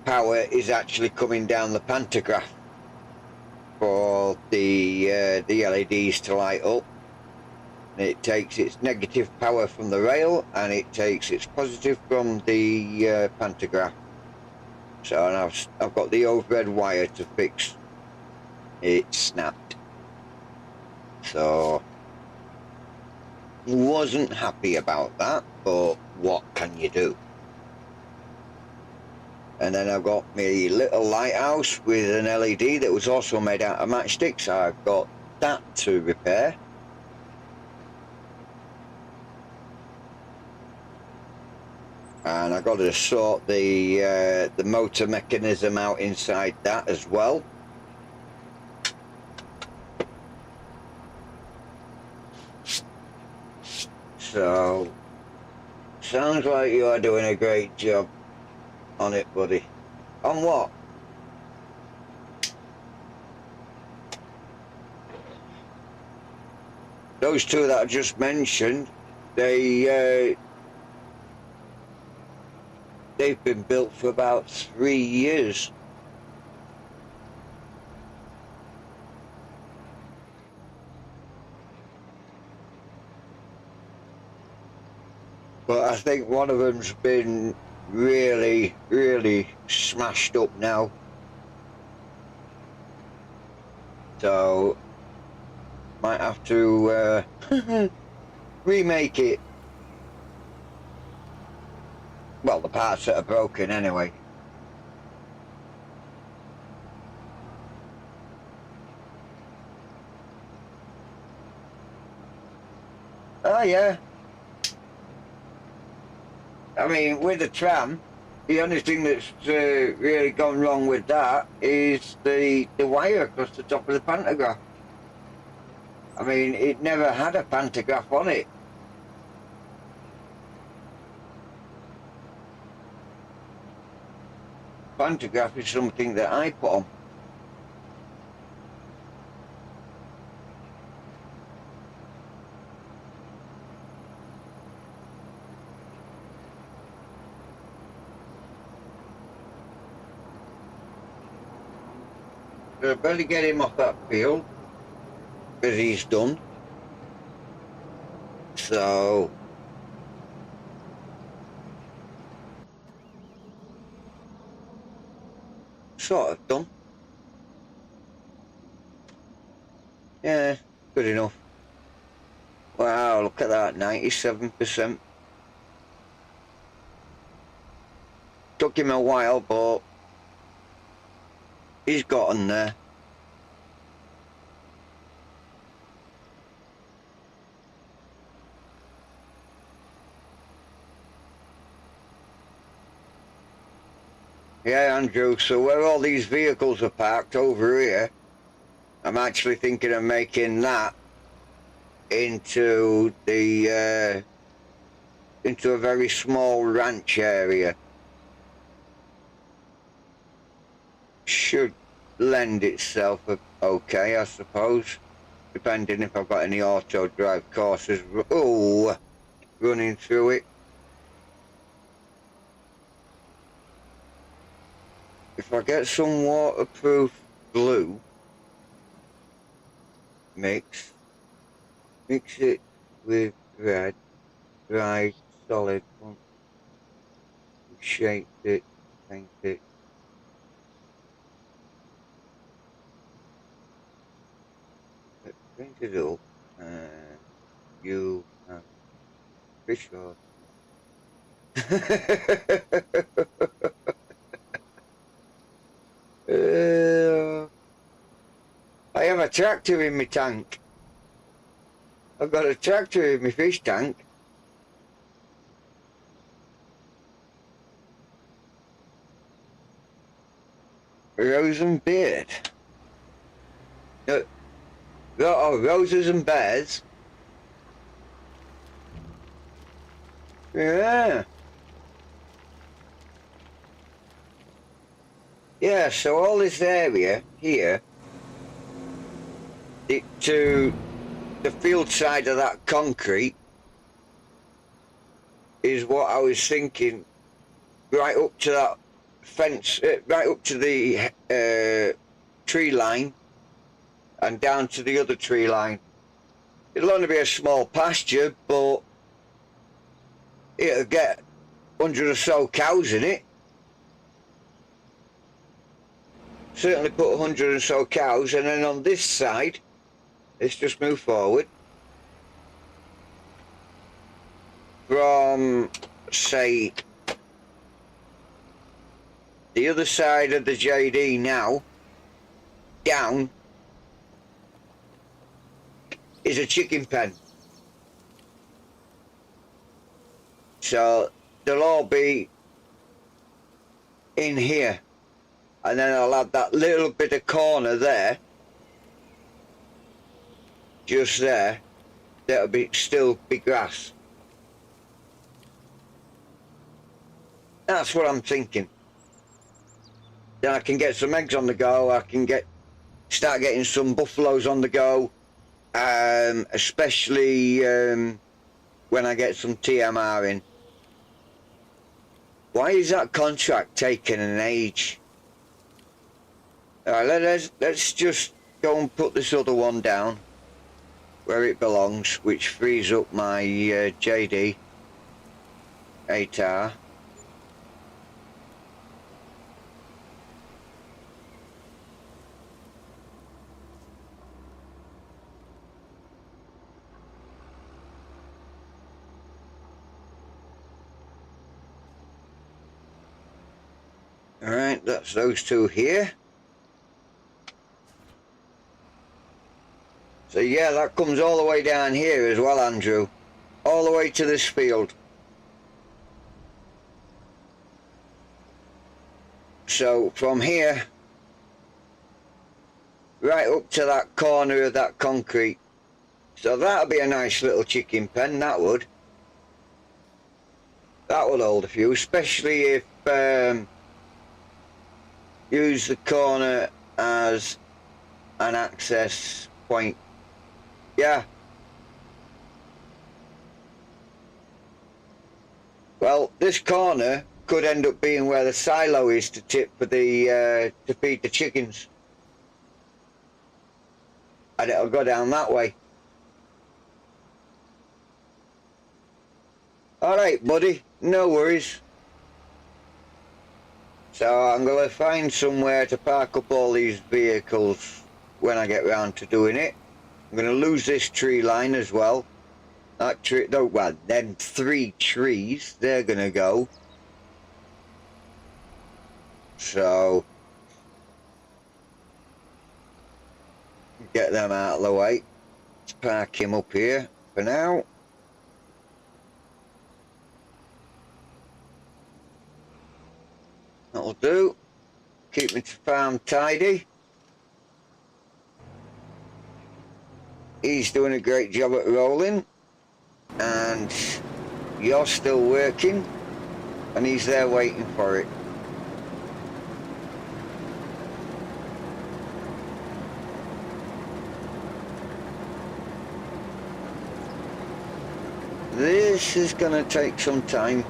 power is actually coming down the pantograph for the LEDs to light up. It takes its negative power from the rail and it takes its positive from the pantograph. So and I've got the overhead wire to fix it snapped. So wasn't happy about that, but what can you do? And then I've got my little lighthouse with an LED that was also made out of matchsticks. I've got that to repair. And I've got to sort the motor mechanism out inside that as well. So, sounds like you are doing a great job on it, buddy. On what? Those two that I just mentioned, they've been built for about 3 years. But I think one of them's been really, really smashed up now. So, might have to remake it. Well, the parts that are broken anyway. Oh yeah. I mean, with the tram, the only thing that's really gone wrong with that is the wire across the top of the pantograph. I mean, it never had a pantograph on it. Pantograph is something that I put on. So I better get him off that field, because he's done. So sort of done. Yeah, good enough. Wow, look at that, 97%. Took him a while, but he's gotten there. Yeah, Andrew, so where all these vehicles are parked over here, I'm actually thinking of making that into the into a very small ranch area. Should lend itself okay, I suppose, depending if I've got any auto drive courses running through it. If I get some waterproof glue mix it with red, dry, solid, shape it, paint it. Paint it up, and you have fish on. I have a tractor in my tank. I've got a tractor in my fish tank. Rose and beard. Oh, roses and bears. Yeah. Yeah, so all this area here, to the field side of that concrete, is what I was thinking, right up to that fence, right up to the tree line and down to the other tree line. It'll only be a small pasture, but it'll get 100 or so cows in it. certainly put 100 and so cows, and then on this side, let's just move forward. From, say, the other side of the JD now, down, is a chicken pen. So they'll all be in here. And then I'll have that little bit of corner there, just there, that'll be still be grass. That's what I'm thinking. Then I can get some eggs on the go. I can start getting some buffaloes on the go, especially when I get some TMR in. Why is that contract taking an age? Alright, let's just go and put this other one down where it belongs, which frees up my JD 8R. Alright, that's those two here. So yeah, that comes all the way down here as well, Andrew. All the way to this field. So from here, right up to that corner of that concrete. So that'll be a nice little chicken pen, that would. That would hold a few, especially if use the corner as an access point. Yeah. Well, this corner could end up being where the silo is to tip for the to feed the chickens, and it'll go down that way. All right, buddy. No worries. So I'm going to find somewhere to park up all these vehicles when I get round to doing it. I'm going to lose this tree line as well. That tree, no, well, them 3 trees, they're going to go. So, get them out of the way. Let's park him up here for now. That'll do. Keep my farm tidy. He's doing a great job at rolling, and you're still working, and he's there waiting for it. This is going to take some time.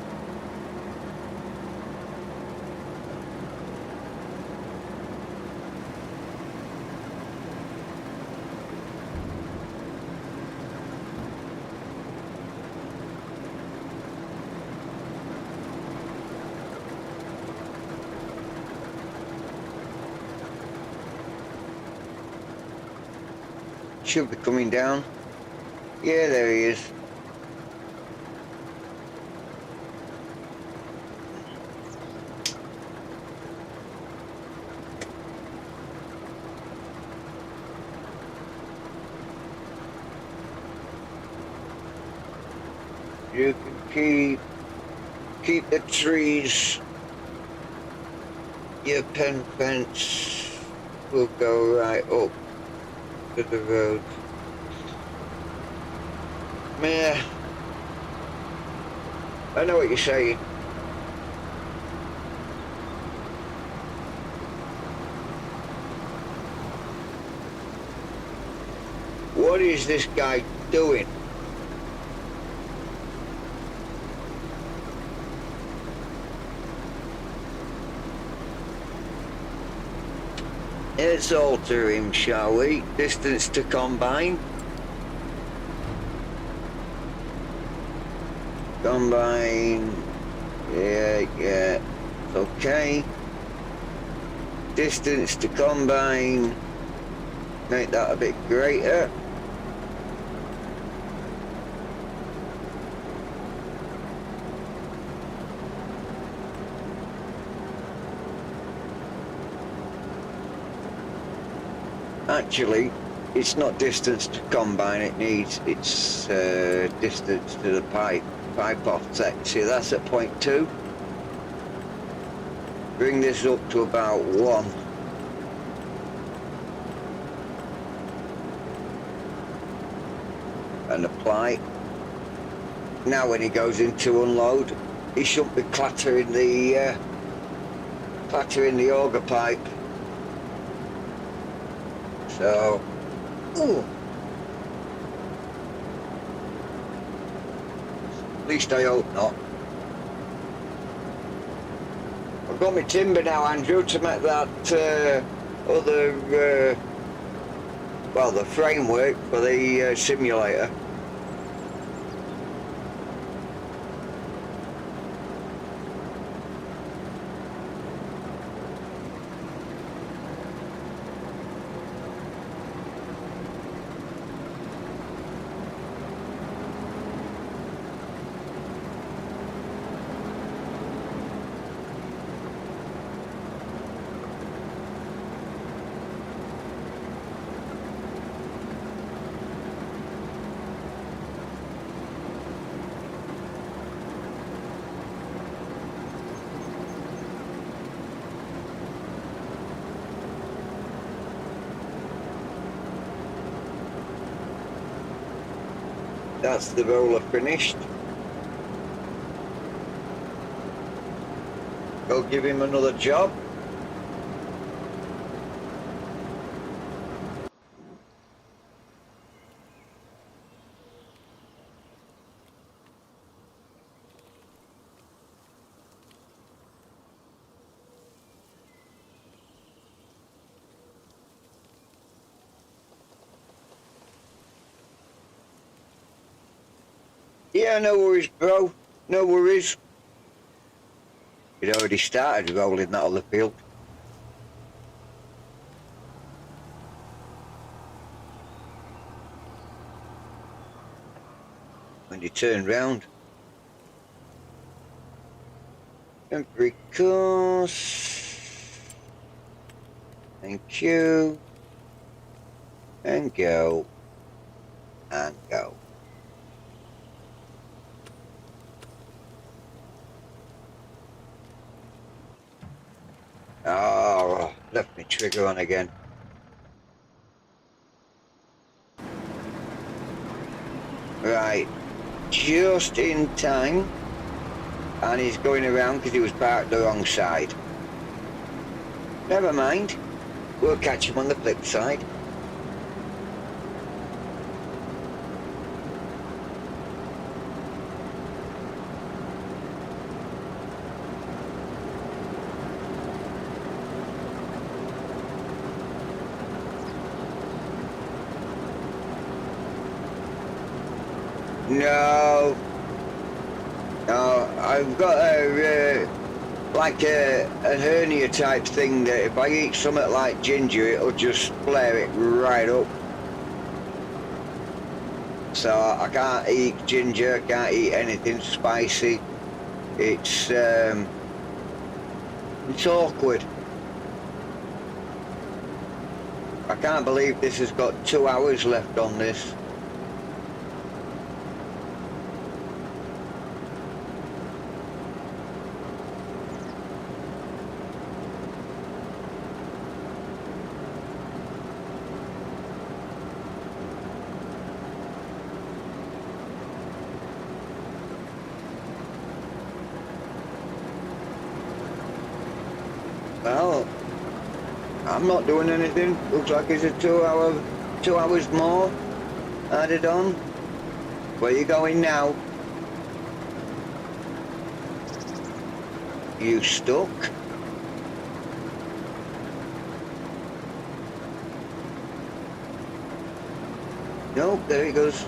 Should be coming down. Yeah, there he is. You can keep the trees. Your pen fence will go right up to the road. Yeah, I know what you're saying. What is this guy doing? Let's alter him, shall we? Distance to combine. Combine. Yeah. Okay. Distance to combine, make that a bit greater. Actually, it's not distance to combine it needs, it's distance to the pipe offset. See, that's at 0.2. Bring this up to about 1. And apply. Now when he goes into unload, he shouldn't be clattering the auger pipe. So, ooh. At least I hope not. I've got my timber now, Andrew, to make that other, well, the framework for the simulator. That's the roller finished. Go give him another job. Yeah, no worries, bro. No worries. He'd already started rolling that other field. When he turned round. Temporary course. Thank you. And go. And go. Oh, left me trigger on again. Right, just in time. And he's going around because he was parked the wrong side. Never mind, we'll catch him on the flip side. No, I've got a like a hernia type thing that if I eat something like ginger, it'll just flare it right up. So I can't eat ginger, can't eat anything spicy. It's awkward. I can't believe this has got 2 hours left on this. Well, I'm not doing anything. Looks like it's a 2 hours more added on. Where you going now? You stuck? Nope, there he goes.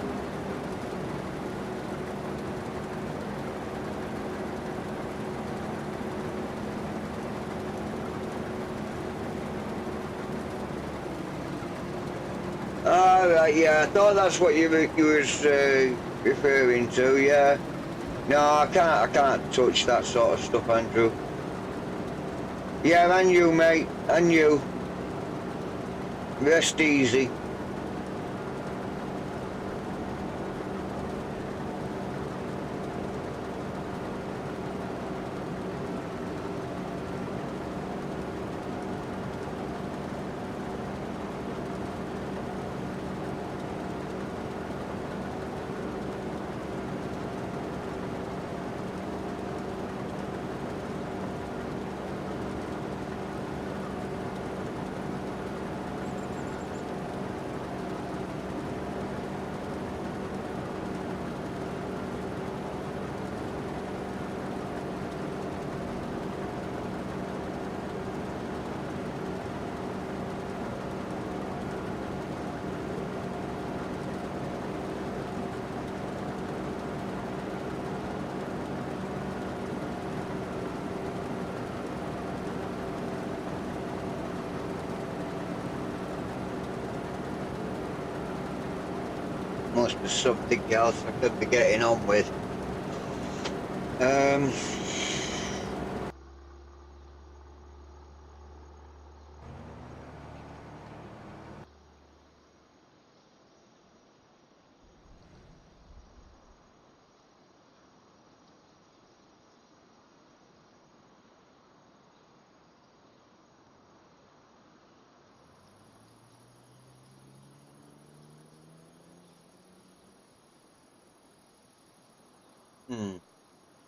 right, yeah, I thought that's what you was referring to, yeah. No, I can't touch that sort of stuff, Andrew. Yeah, and you, mate, and you. Rest easy. Must be something else I could be getting on with. Um,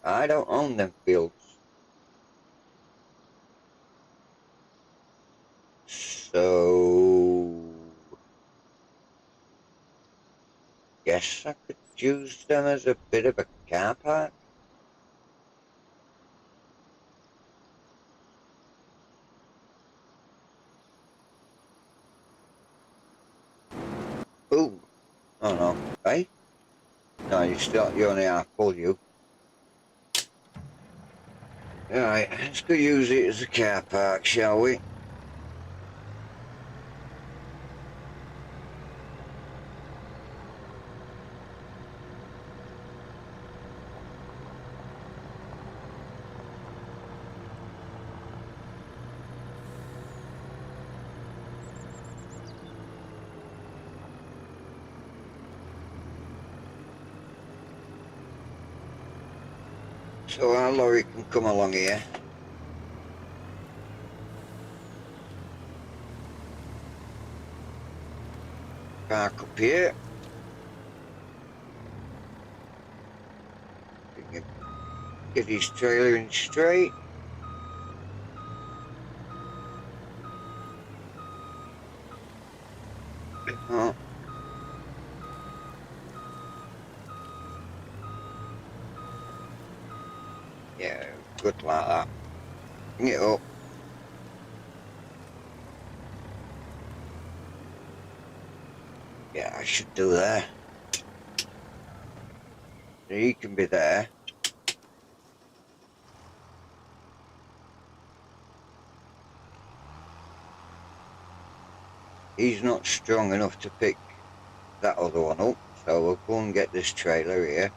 I don't own them fields. So, guess I could use them as a bit of a car park. Ooh, oh no, right? No, you only half full, you. Alright, let's go use it as a car park, shall we? So our lorry can come along here. Park up here. Get his trailer in straight. Oh. Yeah, good like that. Bring it up. Yeah, I should do that. So he can be there. He's not strong enough to pick that other one up, so we'll go and get this trailer here.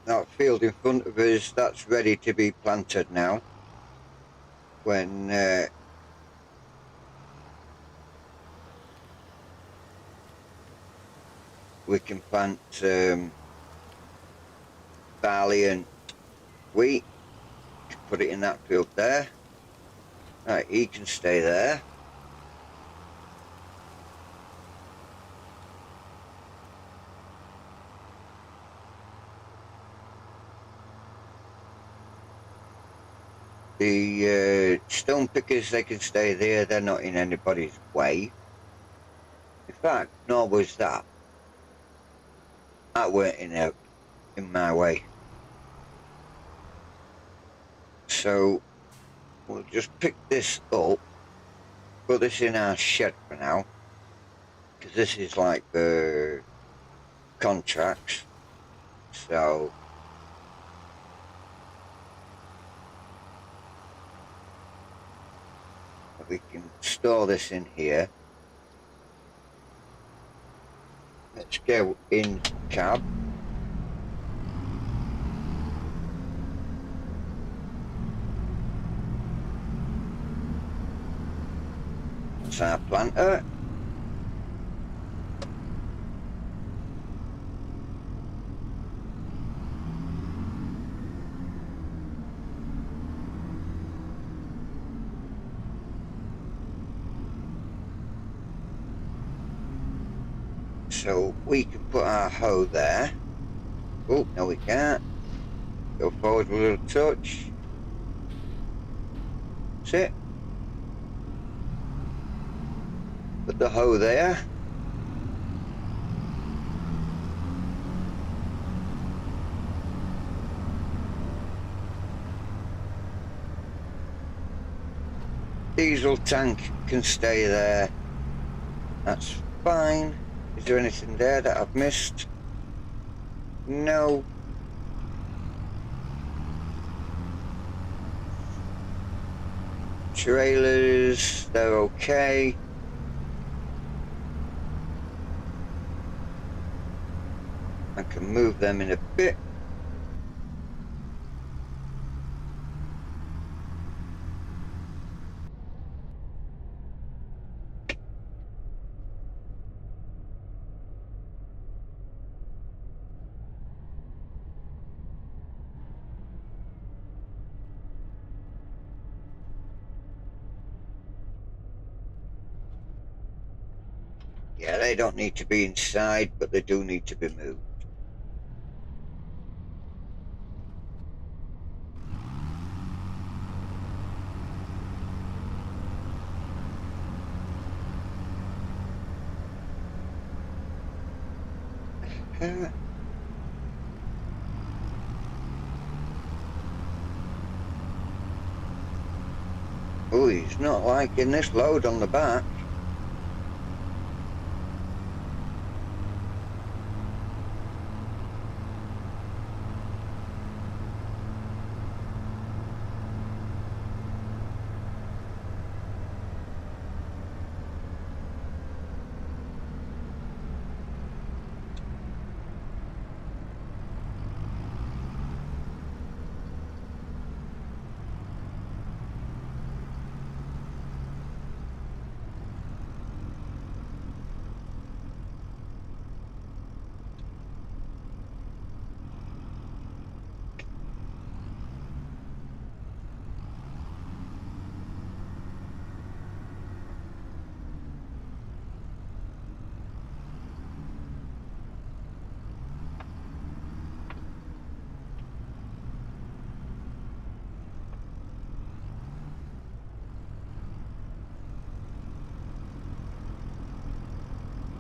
That field in front of us, that's ready to be planted now. When we can plant barley and wheat. Put it in that field there. Right, he can stay there. The stone pickers, they can stay there. They're not in anybody's way. In fact, nor was that. That weren't in my way. So we'll just pick this up, put this in our shed for now, because this is like the contracts. So we can store this in here. Let's go in cab. That's our planter. So we can put our hoe there. Oh, no we can't. Go forward a little touch. That's it. Put the hoe there. Diesel tank can stay there. That's fine. Is there anything there that I've missed? No. Trailers, they're okay. I can move them in a bit. Yeah, they don't need to be inside, but they do need to be moved. Oh, he's not liking this load on the back.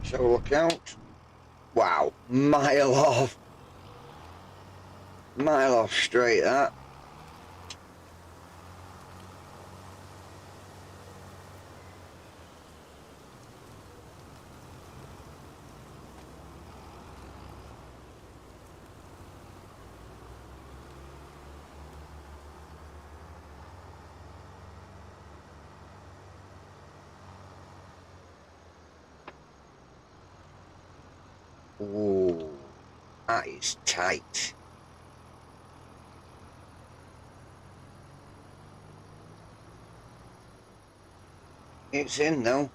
So look out. Wow, mile off. Mile off straight, that. Ooh, that is tight. It's in though.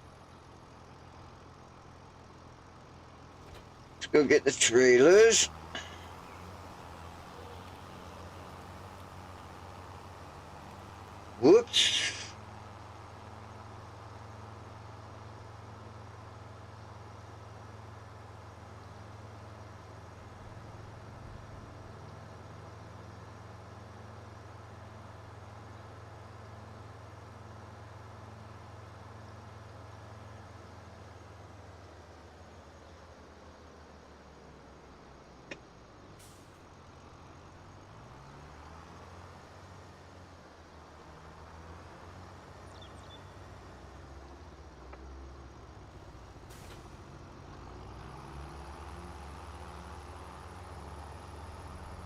Let's go get the trailers. Whoops.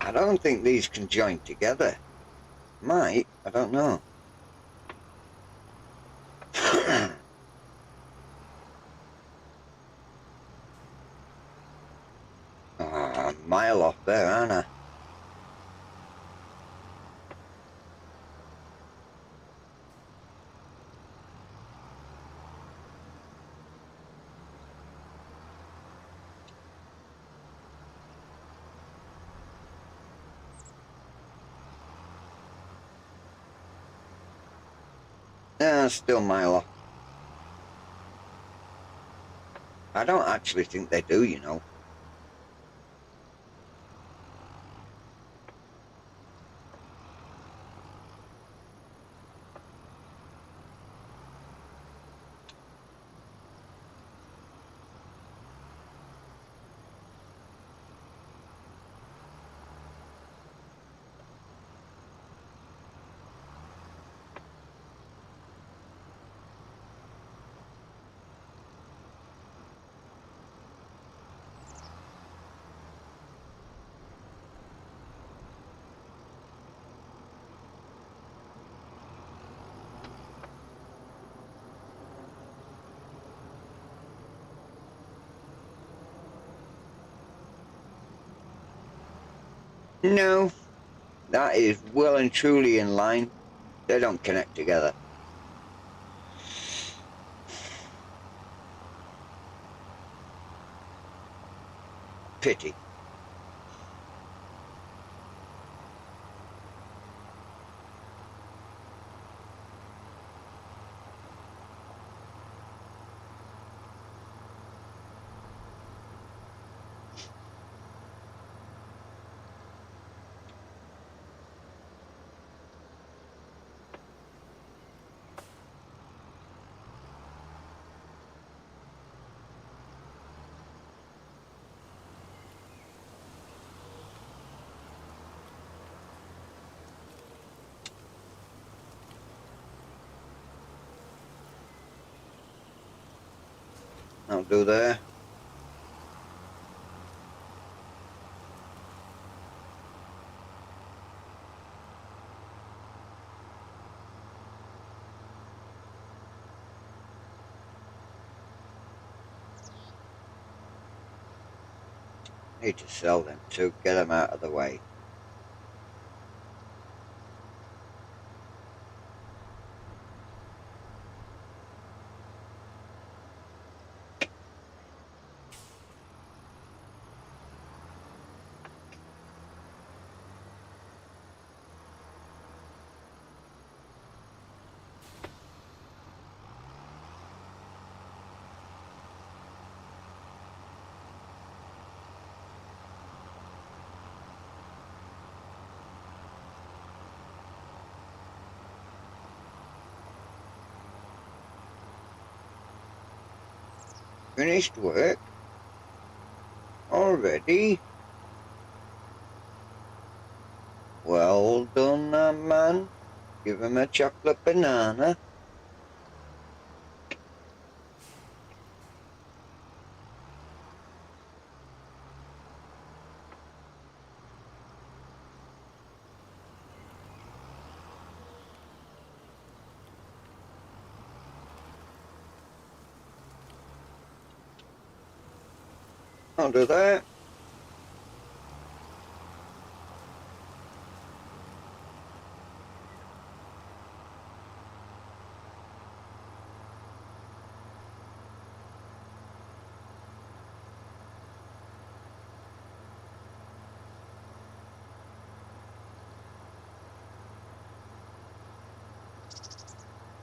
I don't think these can join together. Might, I don't know. Oh, a mile off there, aren't I? Yeah, still a mile off. I don't actually think they do, you know. No, that is well and truly in line. They don't connect together. Pity. I'll do there. Need to sell them too, get them out of the way. Finished work? Already? Well done, that man. Give him a chocolate banana. I'll do that.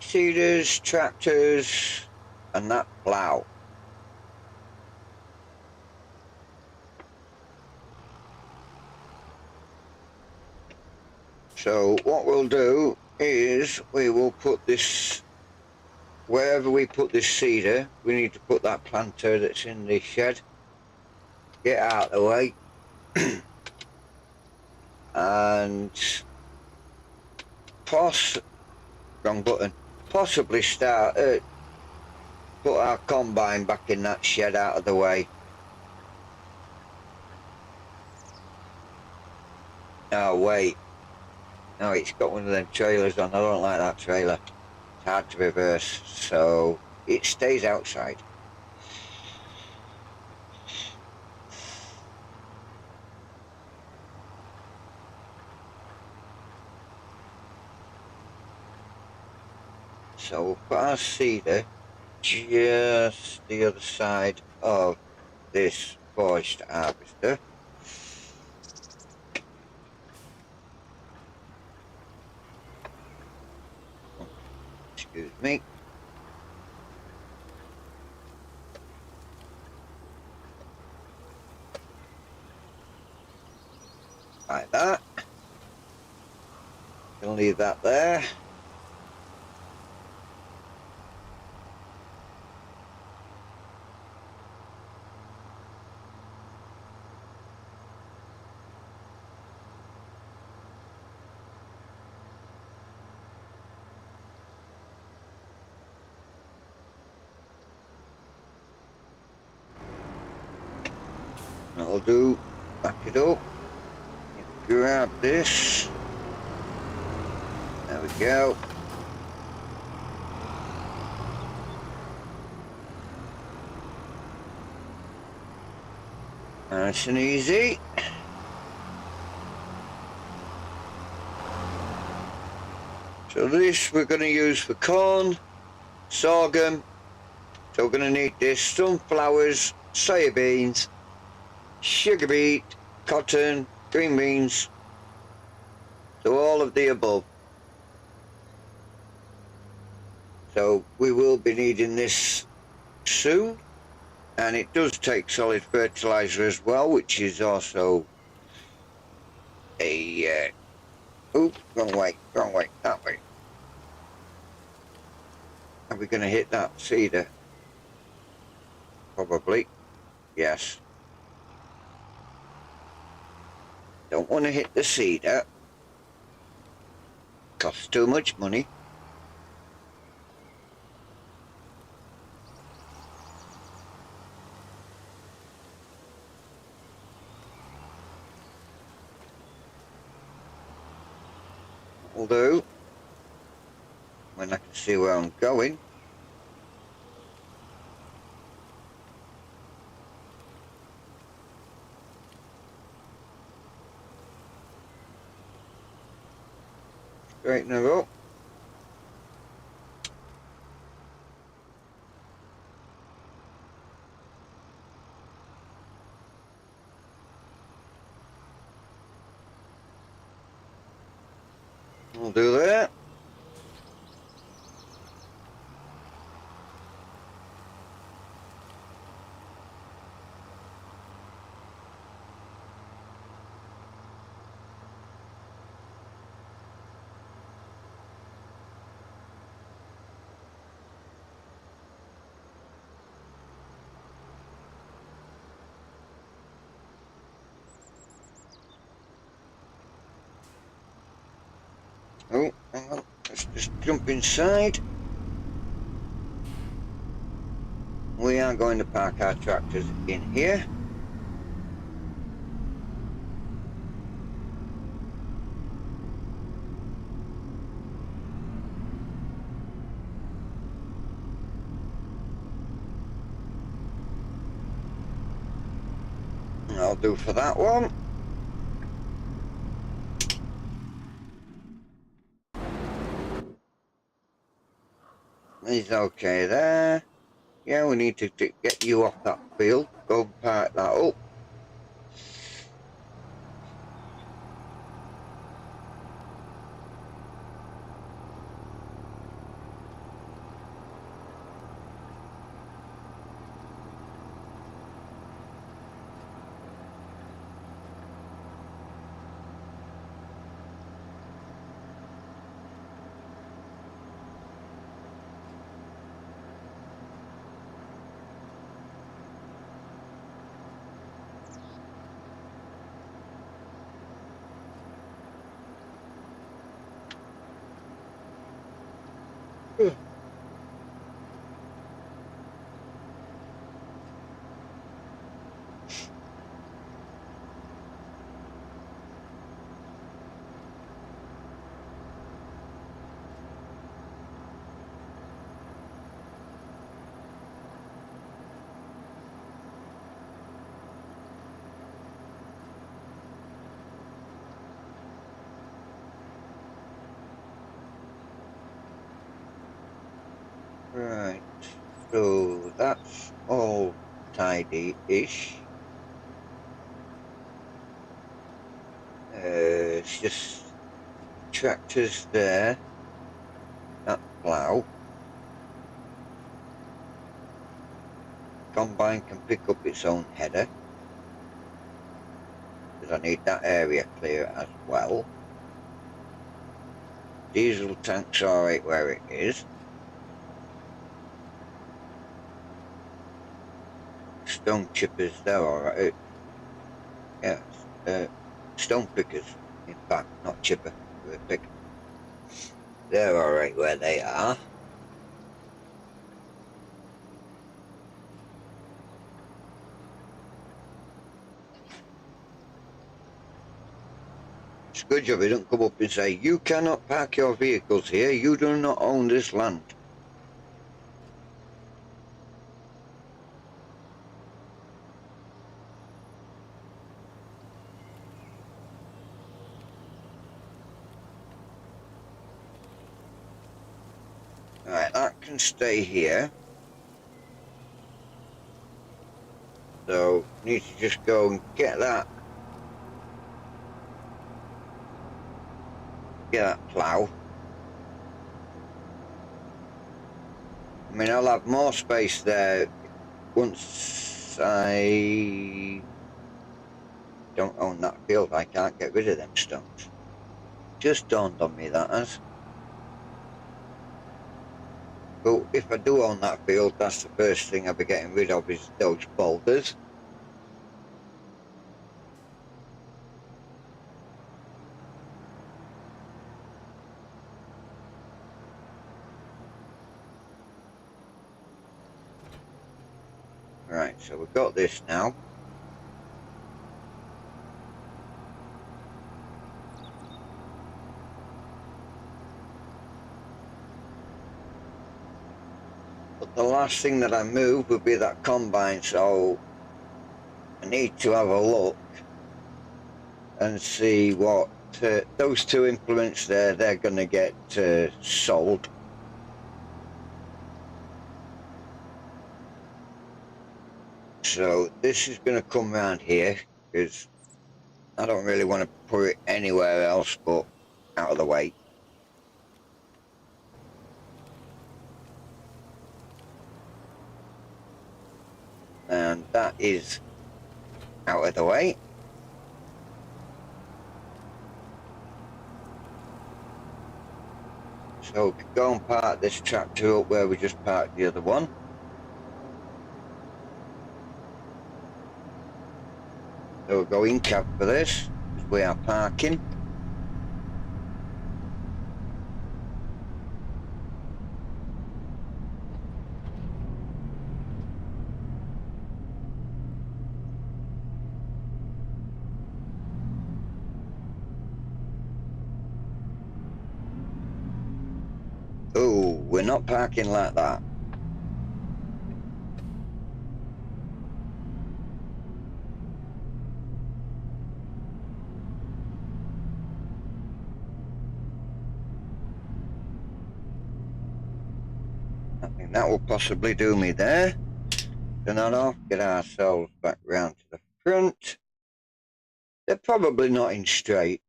Seeders, tractors, and that plough. So what we'll do is we will put this, wherever we put this seeder, we need to put that planter that's in the shed. Get out of the way. And wrong button. Possibly start put our combine back in that shed out of the way. Oh, wait. No, it's got one of them trailers on. I don't like that trailer. It's hard to reverse, so it stays outside. So we'll put our cedar just the other side of this forged harvester. Excuse me. Like that. Gonna leave that there. That'll do. Back it up. Grab this. There we go. Nice and easy. So this we're going to use for corn, sorghum. So we're going to need this: sunflowers, soybeans, sugar beet, cotton, green beans. So all of the above. So we will be needing this soon, and it does take solid fertilizer as well, which is also a wrong way, that way. Are we going to hit that cedar? Probably, yes. Don't want to hit the cedar. Costs too much money. Although, when I can see where I'm going. Straighten her up. We'll do that. Oh, hang on. Let's just jump inside. We are going to park our tractors in here. I'll do for that one. He's okay there. Yeah, we need to get you off that field. Go and park that up. So that's all tidy-ish. It's just tractors there, that plough. Combine can pick up its own header, because I need that area clear as well. Diesel tank's alright where it is. Stone chippers, they're alright. Yeah, stone pickers, in fact, not chipper, picker. They're alright where they are. It's a good job they don't come up and say, you cannot park your vehicles here, you do not own this land. Alright, that can stay here. So, need to just go and get that plough. I mean, I'll have more space there once I don't own that field. I can't get rid of them stones. Just dawned on me, that has. But if I do own that field, that's the first thing I'll be getting rid of is those boulders. Right, so we've got this now. But the last thing that I move would be that combine, so I need to have a look and see what those two implements there, they're going to get sold. So this is going to come around here because I don't really want to put it anywhere else but out of the way. And that is out of the way. So we can go and park this tractor up where we just parked the other one. So we'll go in cab for this, because we are parking. Oh, we're not parking like that. I think that will possibly do me there. Turn that off, get ourselves back round to the front. They're probably not in straight.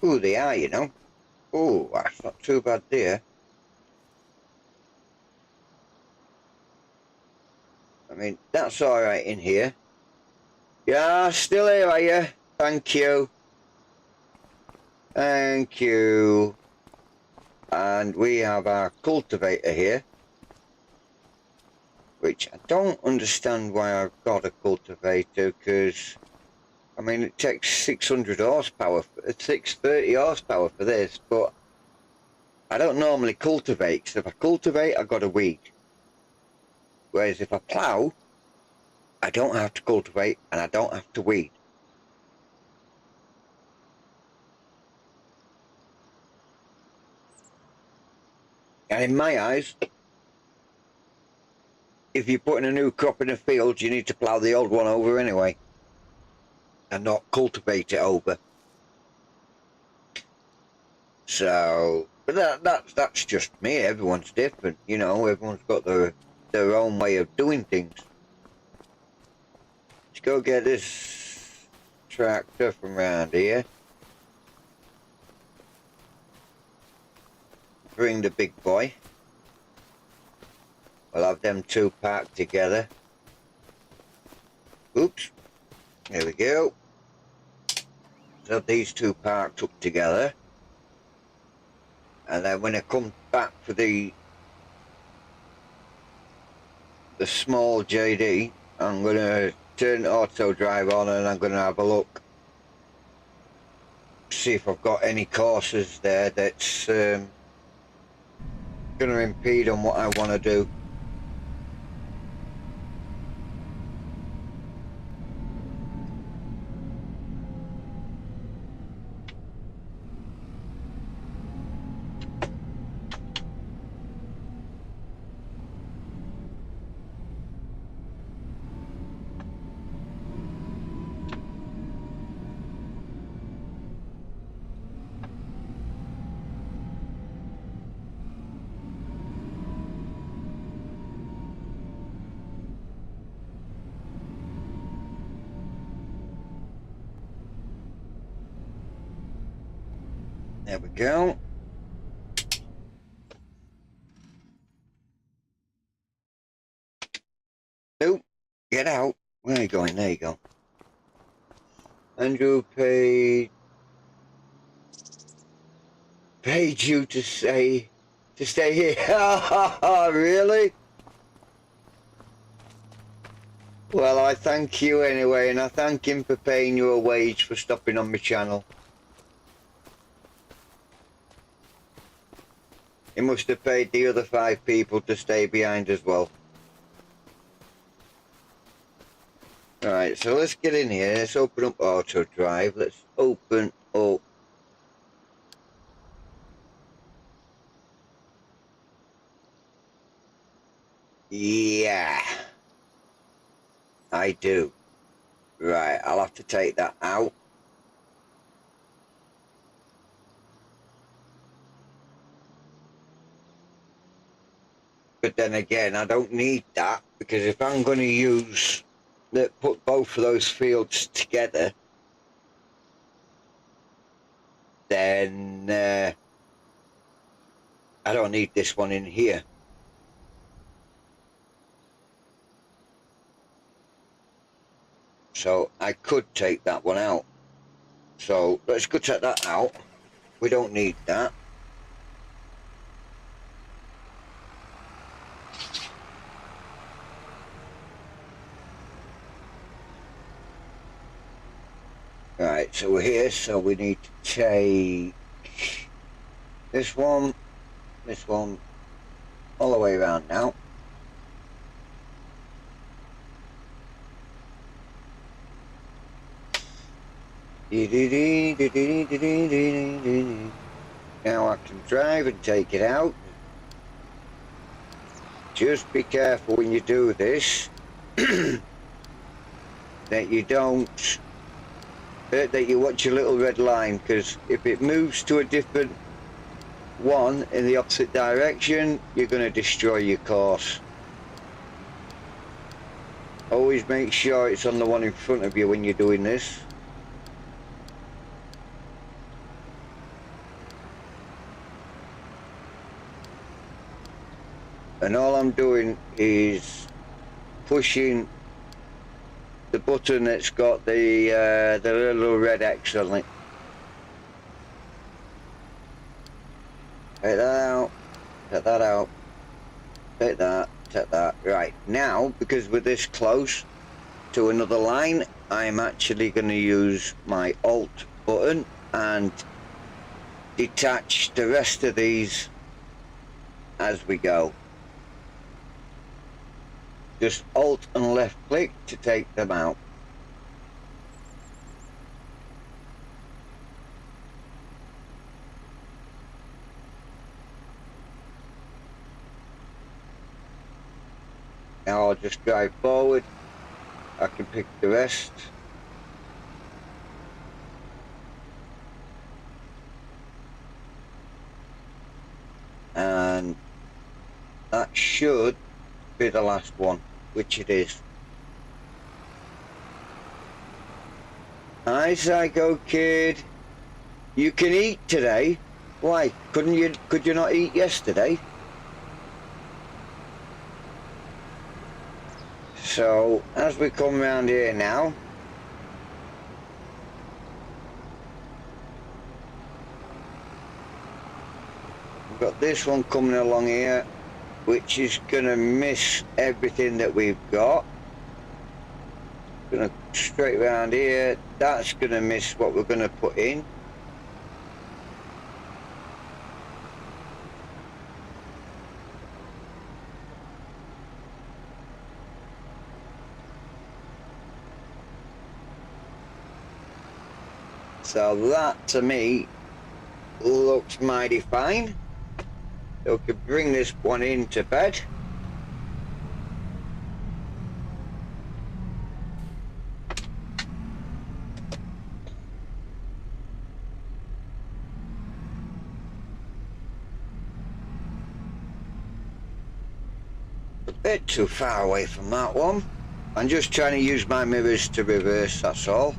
Oh, they are, you know. Oh, that's not too bad there. I mean, that's all right in here. Yeah, still here, are you? Thank you. Thank you. And we have our cultivator here, which I don't understand why I've got a cultivator, because, I mean, it takes 600 horsepower, 630 horsepower for this, but I don't normally cultivate, because if I cultivate, I've got to weed. Whereas if I plough, I don't have to cultivate and I don't have to weed. And in my eyes, if you're putting a new crop in a field, you need to plough the old one over anyway, and not cultivate it over. So, but that's just me. Everyone's different, you know. Everyone's got their own way of doing things. Let's go get this tractor from around here. Bring the big boy. We'll have them two parked together. Oops. There we go. So these two parked up together. And then when I come back for the small JD, I'm going to turn auto drive on and I'm going to have a look. See if I've got any courses there that's going to impede on what I want to do. There we go. Nope. Get out. Where are you going? There you go. Andrew paid you to stay here. Really? Well, I thank you anyway, and I thank him for paying you a wage for stopping on my channel. He must have paid the other 5 people to stay behind as well. Alright, so let's get in here. Let's open up auto drive. Let's open up. Yeah, I do. Right, I'll have to take that out. But then again, I don't need that, because if I'm going to use that, put both of those fields together, then I don't need this one in here. So I could take that one out. So let's go take that out. We don't need that. Right, so we're here, so we need to take this one, all the way around now. Now I can drive and take it out. Just be careful when you do this that you don't that you watch your little red line, because if it moves to a different one in the opposite direction, you're going to destroy your course. Always make sure it's on the one in front of you when you're doing this. And all I'm doing is pushing the button that's got the little red X on it. Take that out, take that out, take that. Right, now, because we're this close to another line, I'm actually going to use my Alt button and detach the rest of these as we go. Just Alt and left click to take them out. Now I'll just drive forward. I can pick the rest. that should be the last one, which it is. Hi, Psycho Kid. You can eat today. Why? Could you not eat yesterday? So, as we come round here now, we've got this one coming along here, which is going to miss everything that we've got. Going to straight round here, that's going to miss what we're going to put in. So that, to me, looks mighty fine. So we could bring this one into bed. A bit too far away from that one. I'm just trying to use my mirrors to reverse, that's all.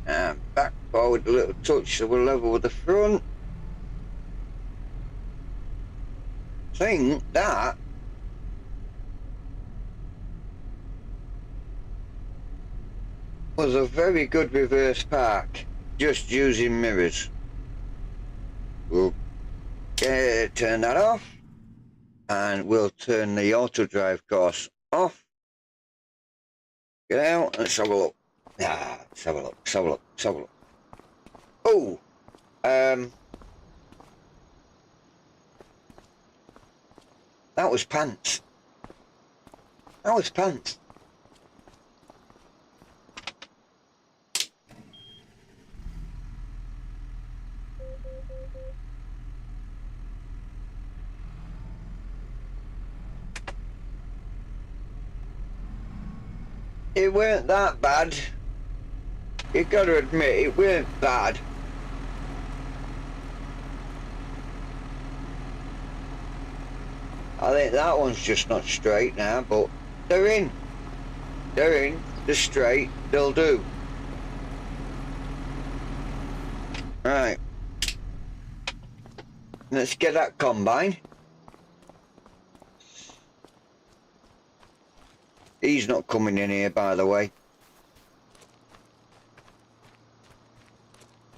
And back forward a little touch so we're level with the front. I think that was a very good reverse park, just using mirrors. We'll turn that off, and we'll turn the auto drive course off. Get out, let's have a look. Let's have a look, let's have a look, let's have a look. Oh, that was pants. That was pants. It weren't that bad. You gotta admit, it weren't bad. I think that one's just not straight now, but they're in. They're in. They're straight. They'll do. Right. Let's get that combine. He's not coming in here, by the way.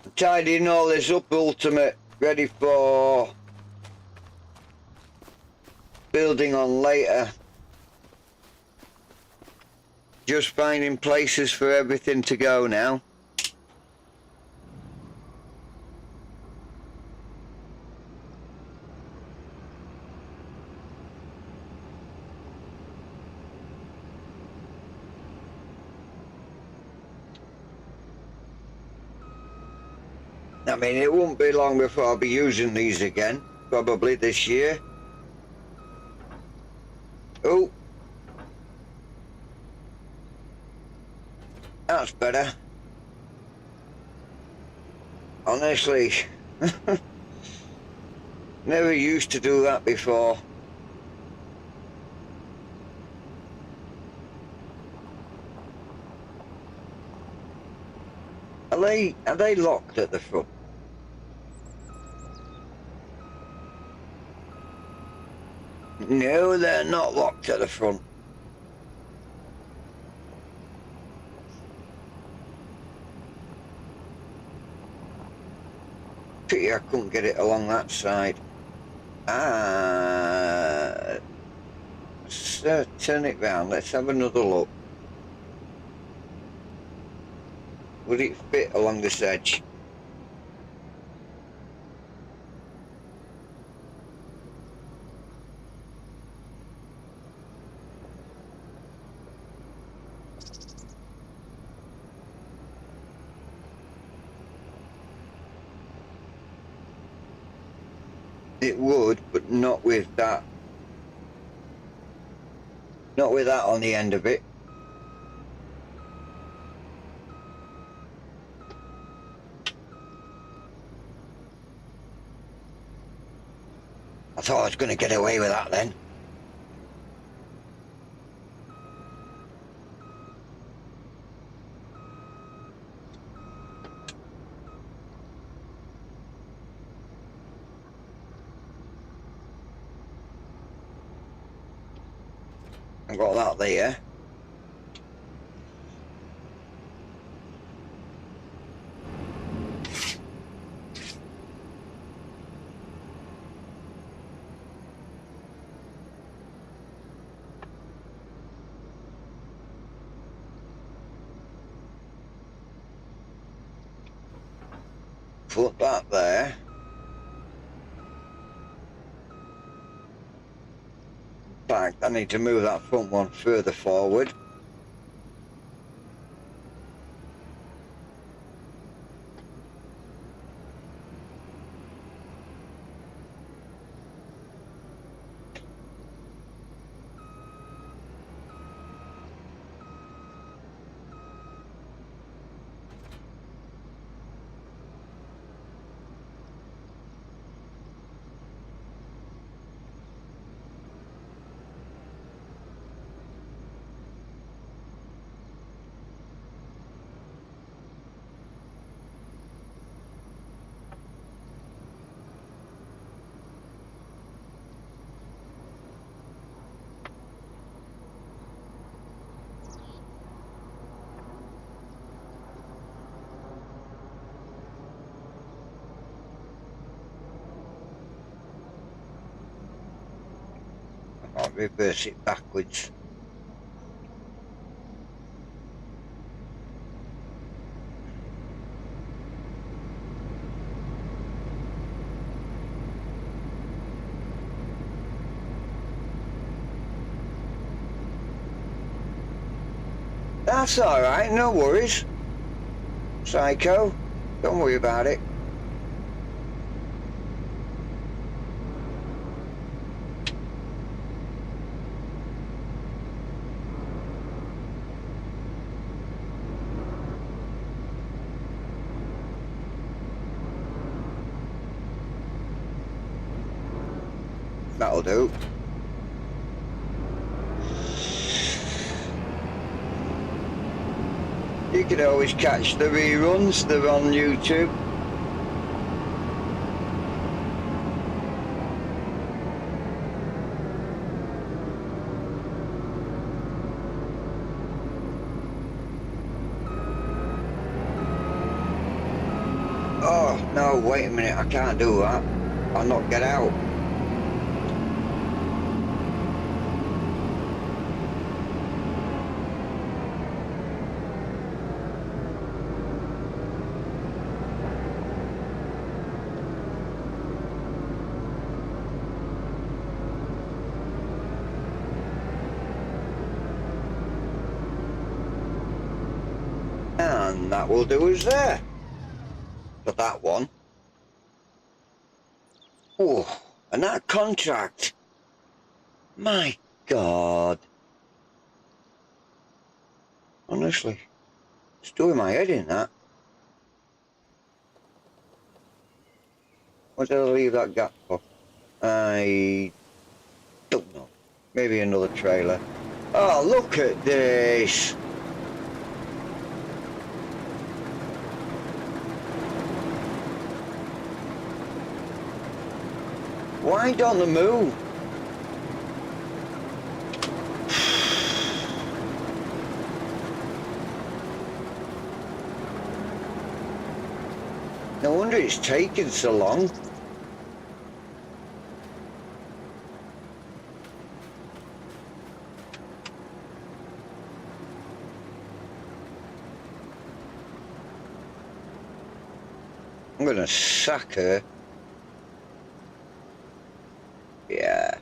I'm tidying all this up, Ultimate, ready for building on later. Just finding places for everything to go now. I mean, it won't be long before I'll be using these again, probably this year. Oh, that's better. Honestly, never used to do that before. Are they locked at the front? No, they're not locked at the front. Pity I couldn't get it along that side. So turn it round, let's have another look. Would it fit along this edge? It would, but not with that. Not with that on the end of it. I thought I was going to get away with that then. I've got that there. Put that there. In fact, I need to move that front one further forward. I'll reverse it backwards. That's alright, no worries. Psycho, don't worry about it. That'll do. You can always catch the reruns, they're on YouTube. Oh, no, wait a minute, I can't do that. I'll not get out. And that will do us there. For that one. Oh, and that contract. My God. Honestly, it's doing my head in that. What did I leave that gap for? I don't know. Maybe another trailer. Oh, look at this. Why don't they move? No wonder it's taken so long. I'm gonna sack her. Yeah.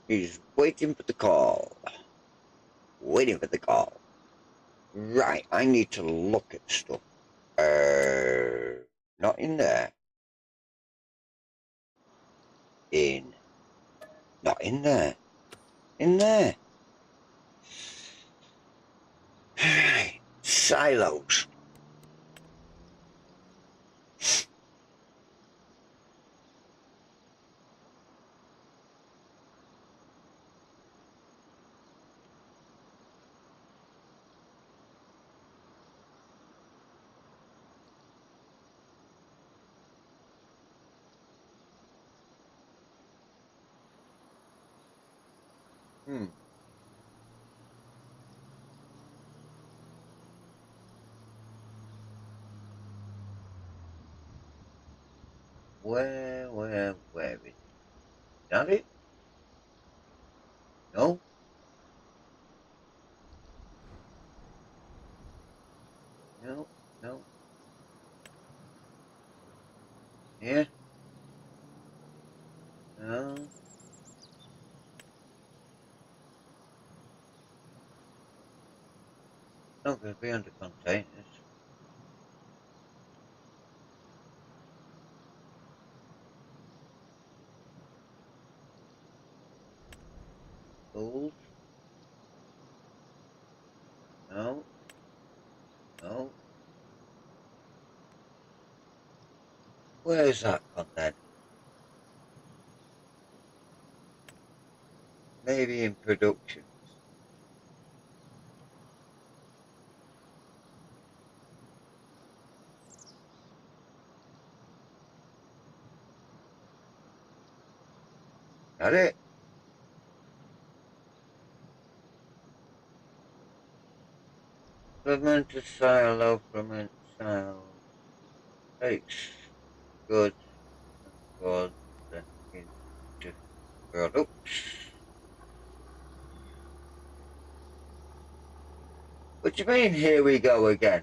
He's waiting for the call. Waiting for the call. Right, I need to look at stuff. Not in there. In. Not in there. In there. Right. Silos. Hmm. Where is it? Is that it? No? No? No? Yeah? No? Not going to be under containers. Tools? No? No? Where's that gone then? Maybe in production. That it? Fermented silo, fermented silo. Takes goods and goes them into products. What do you mean, here we go again?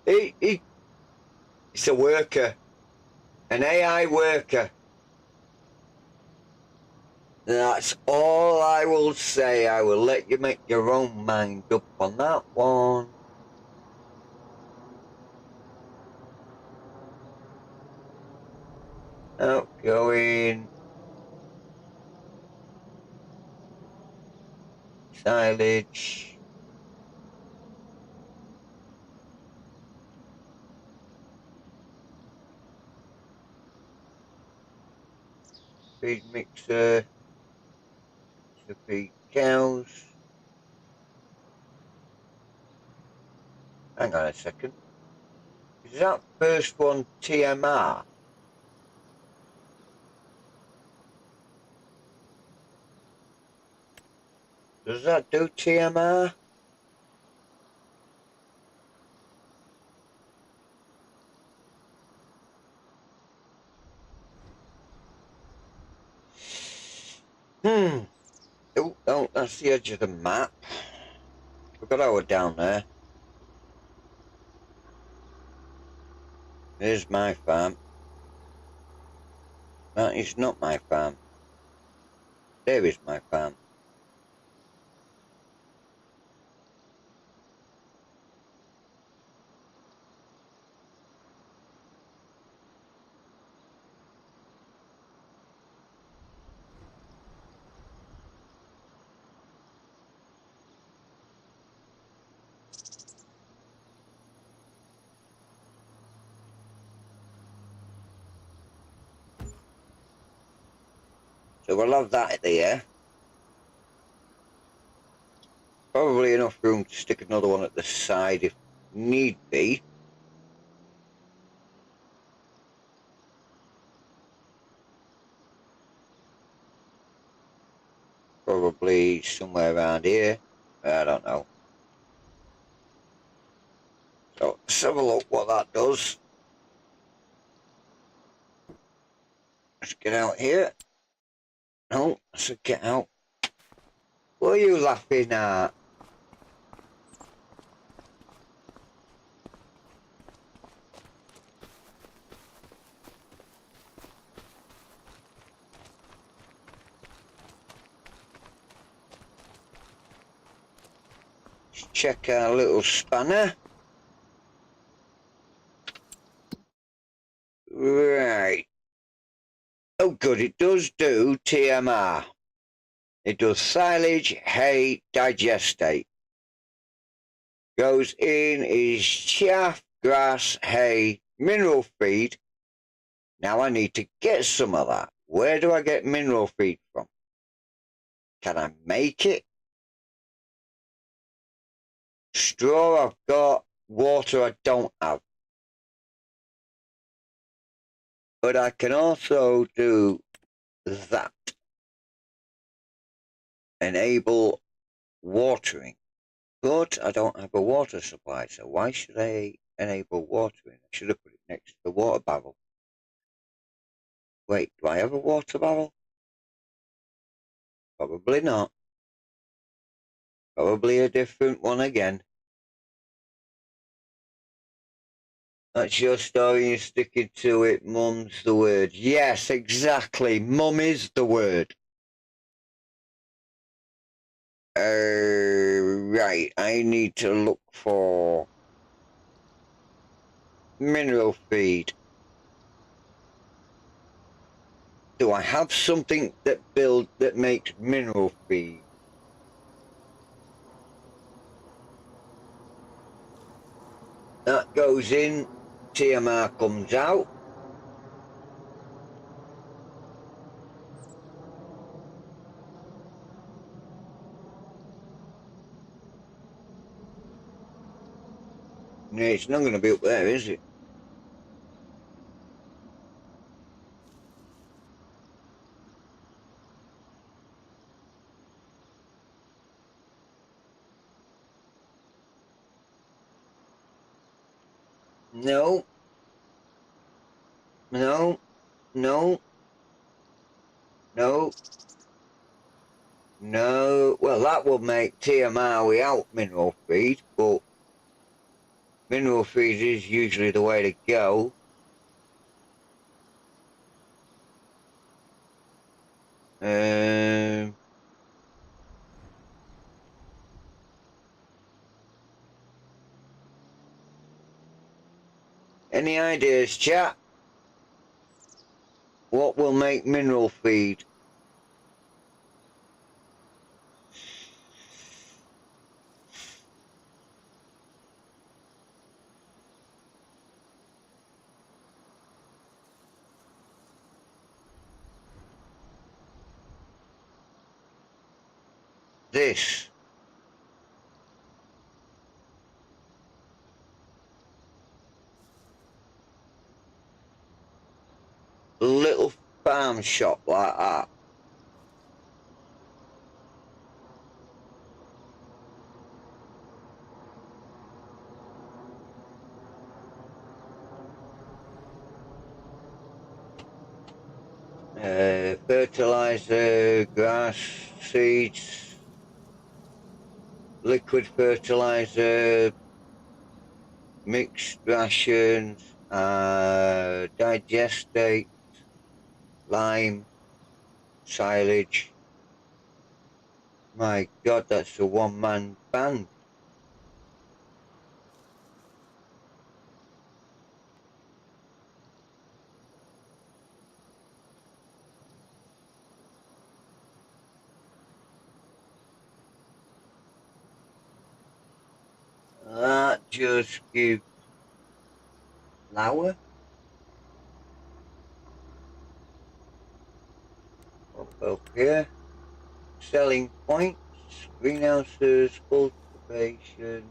he, he's a worker, an AI worker. That's all I will say. I will let you make your own mind up on that one. Outgoing. Silage. Feed mixer. To feed cows. Hang on a second. Is that first one TMR? Does that do TMR? Hmm. Oh, oh, that's the edge of the map. Forgot I was down there. There's my farm. That is not my farm. There is my farm. So we'll have that there. Probably enough room to stick another one at the side if need be. probably somewhere around here. I don't know. So let's have a look what that does. Let's get out here. No, let's get out. What are you laughing at? Let's check our little spanner. Right. Oh good, it does do TMR. It does silage, hay, digestate. Goes in is chaff, grass, hay, mineral feed. Now I need to get some of that. Where do I get mineral feed from? Can I make it? Straw I've got, water I don't have. But I can also do that. Enable watering. But I don't have a water supply, so why should I enable watering? I should have put it next to the water barrel. Wait, do I have a water barrel? Probably not. Probably a different one again. That's your story, you're sticking to it. Mum's the word. Yes, exactly. Mum is the word. Right, I need to look for mineral feed. Do I have something that makes mineral feed? That goes in, TMR comes out. No, it's not going to be up there, is it? No. No. No. No. No. Well, that would make TMR without mineral feed, but mineral feed is usually the way to go. Any ideas, chat? What will make mineral feed? This. Little farm shop like that. Fertilizer, grass, seeds, liquid fertilizer, mixed rations, digestate, lime, silage. My God, that's a one-man band. That just gives flour. Up here. Selling points, greenhouses, cultivation.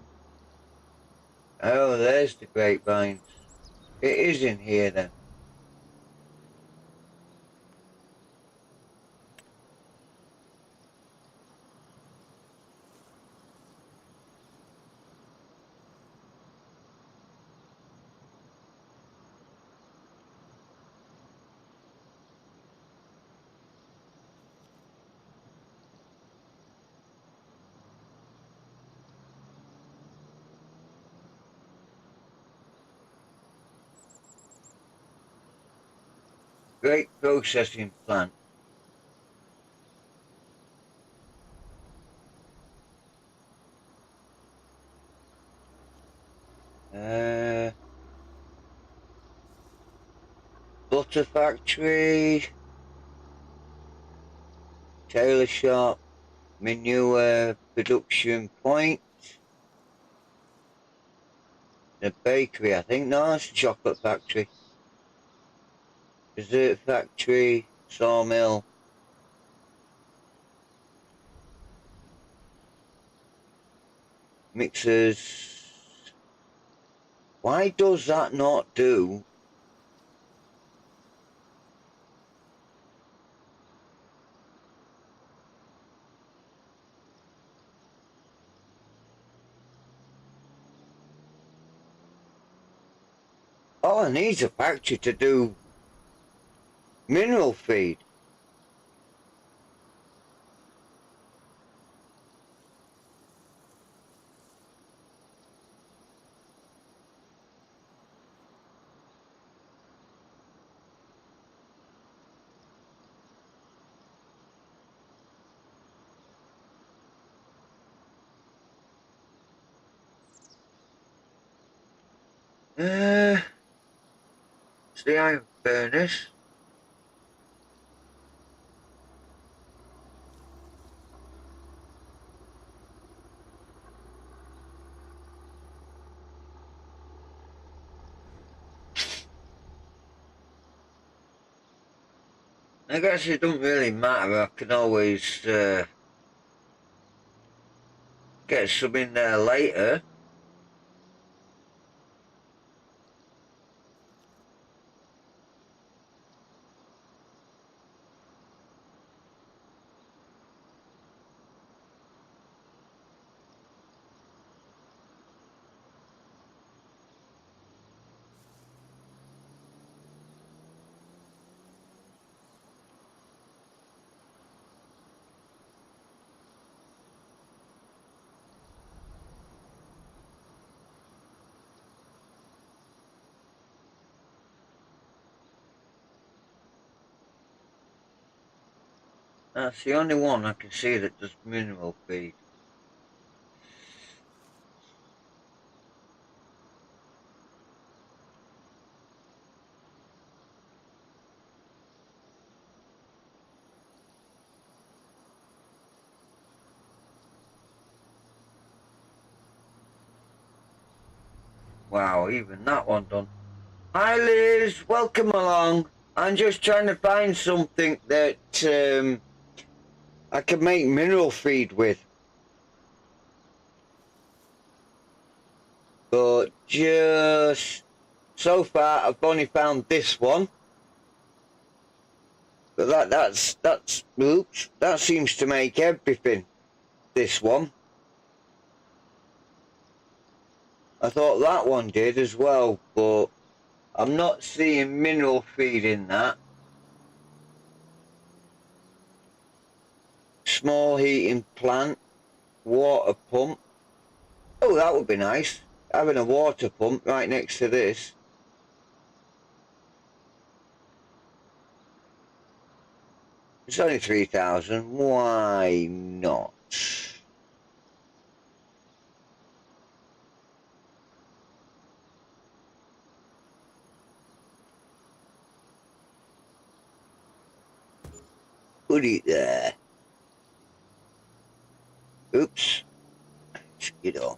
Oh, there's the grapevines. It is in here then. Great processing plant. Butter factory, tailor shop, manure production point, the bakery, I think. No, it's a chocolate factory. Dessert factory, sawmill. Mixers. Why does that not do? Oh, it needs a factory to do mineral feed. It's the iron furnace. I guess it doesn't really matter. I can always get some in there later. That's the only one I can see that does mineral feed. Wow, even that one done. Hi Liz, welcome along. I'm just trying to find something that I can make mineral feed with. But just so far I've only found this one. But that's oops, that seems to make everything. This one. I thought that one did as well, but I'm not seeing mineral feed in that. Small heating plant, water pump. Oh, that would be nice. Having a water pump right next to this. It's only 3,000. Why not? Put it there. Oops. Let's get on.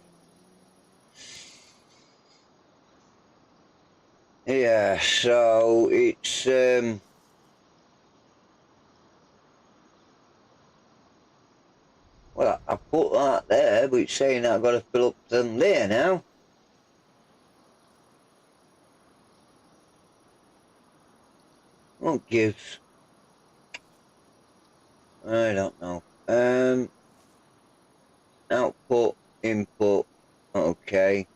Yeah, so it's well, I put that there, but it's saying I've got to fill up them there now. What gives? I don't know. Output, input, okay.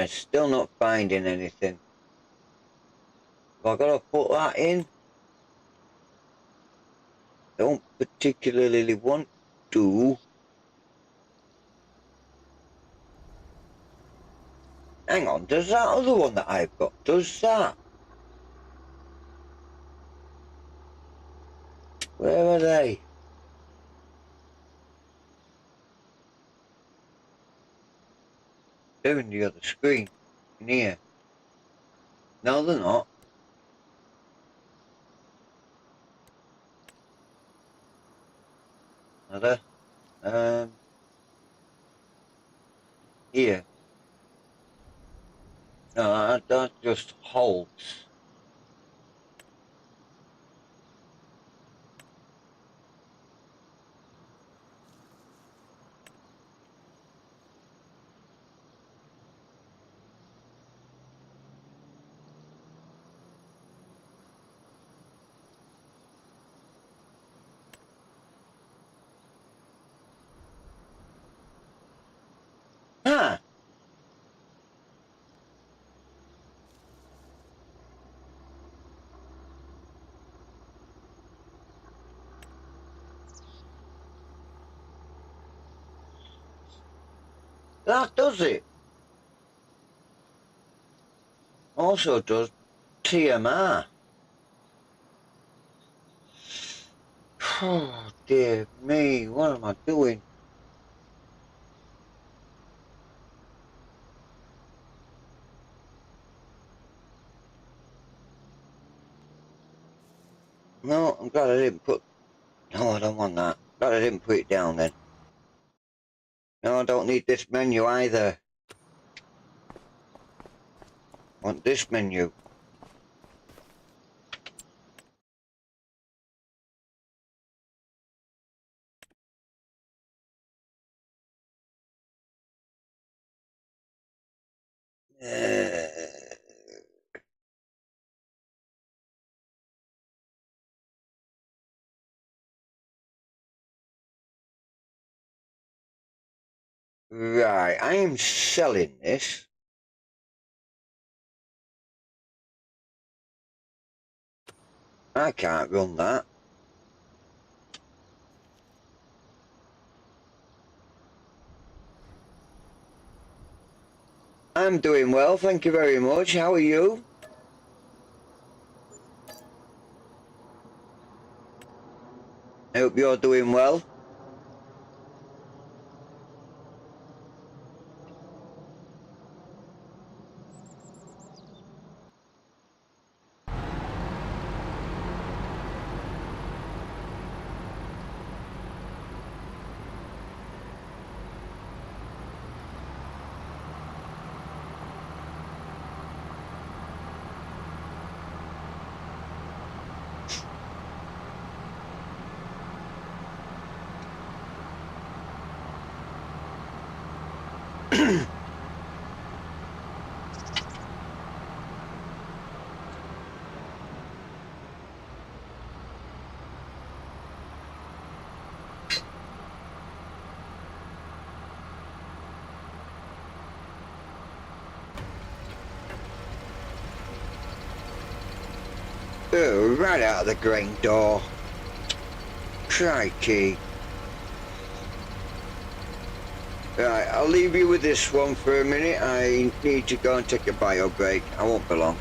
Still not finding anything. Have I got to put that in? Don't particularly want to. Hang on, does that other one that I've got, does that? Where are they? They're in the other screen. In here. No, they're not. Are they? Here. No, that just holds. Huh. That does it. Also does TMR. Oh dear me, what am I doing? No, I'm glad I didn't put... No, I don't want that. Glad I didn't put it down then. No, I don't need this menu either. I want this menu. Right, I am selling this. I can't run that. I'm doing well, thank you very much. How are you? I hope you're doing well. Oh, right out of the grain door. Crikey. Right, I'll leave you with this one for a minute. I need to go and take a bio break. I won't be long.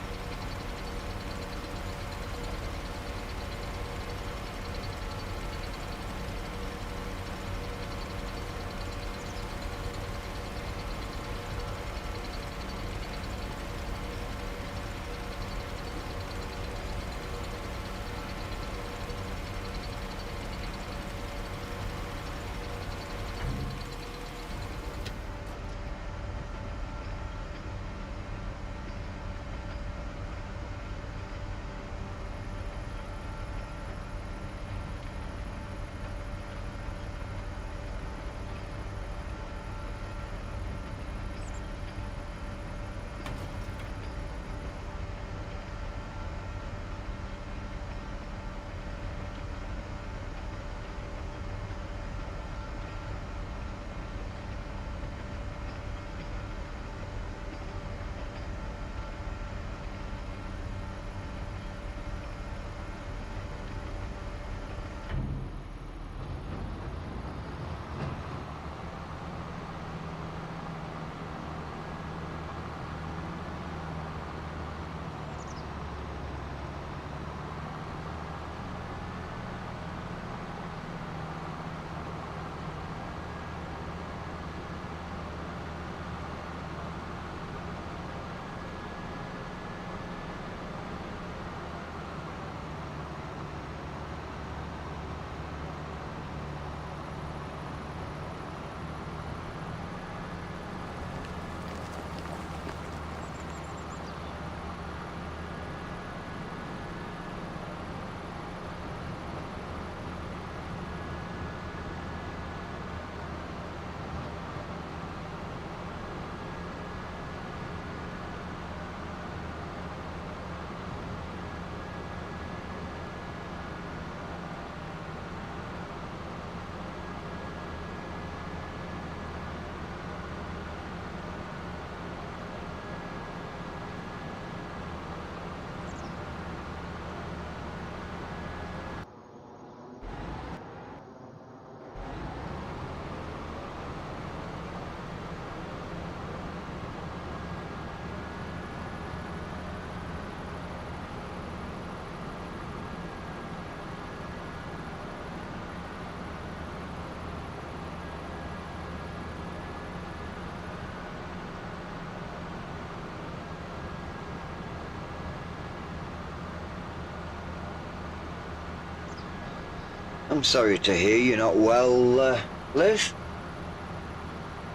I'm sorry to hear you're not well, Liz.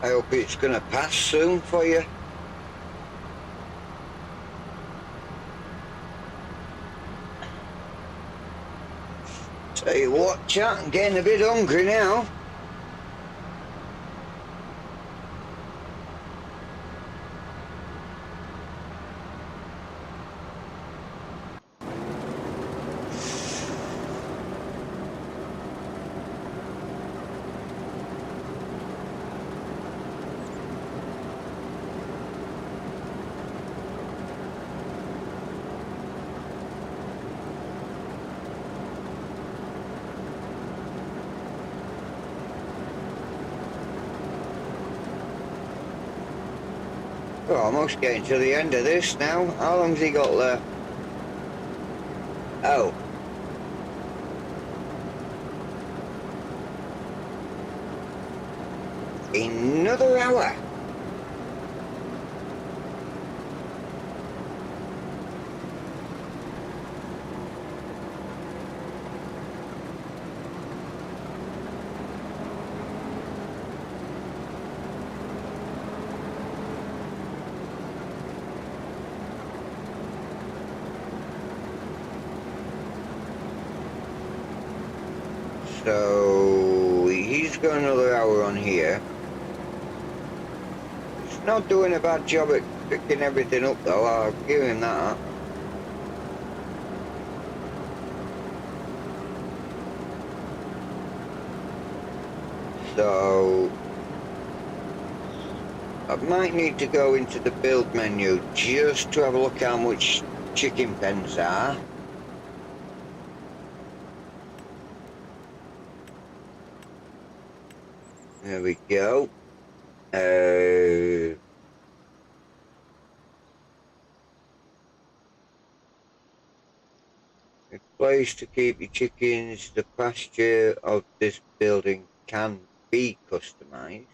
I hope it's gonna pass soon for you. Tell you what, chat, I'm getting a bit hungry now. We're almost getting to the end of this now. How long's he got left? Oh. Another hour. So he's got another hour on here. He's not doing a bad job at picking everything up though, I'll give him that. So I might need to go into the build menu just to have a look how much chicken pens are. There we go. A place to keep your chickens. The pasture of this building can be customized.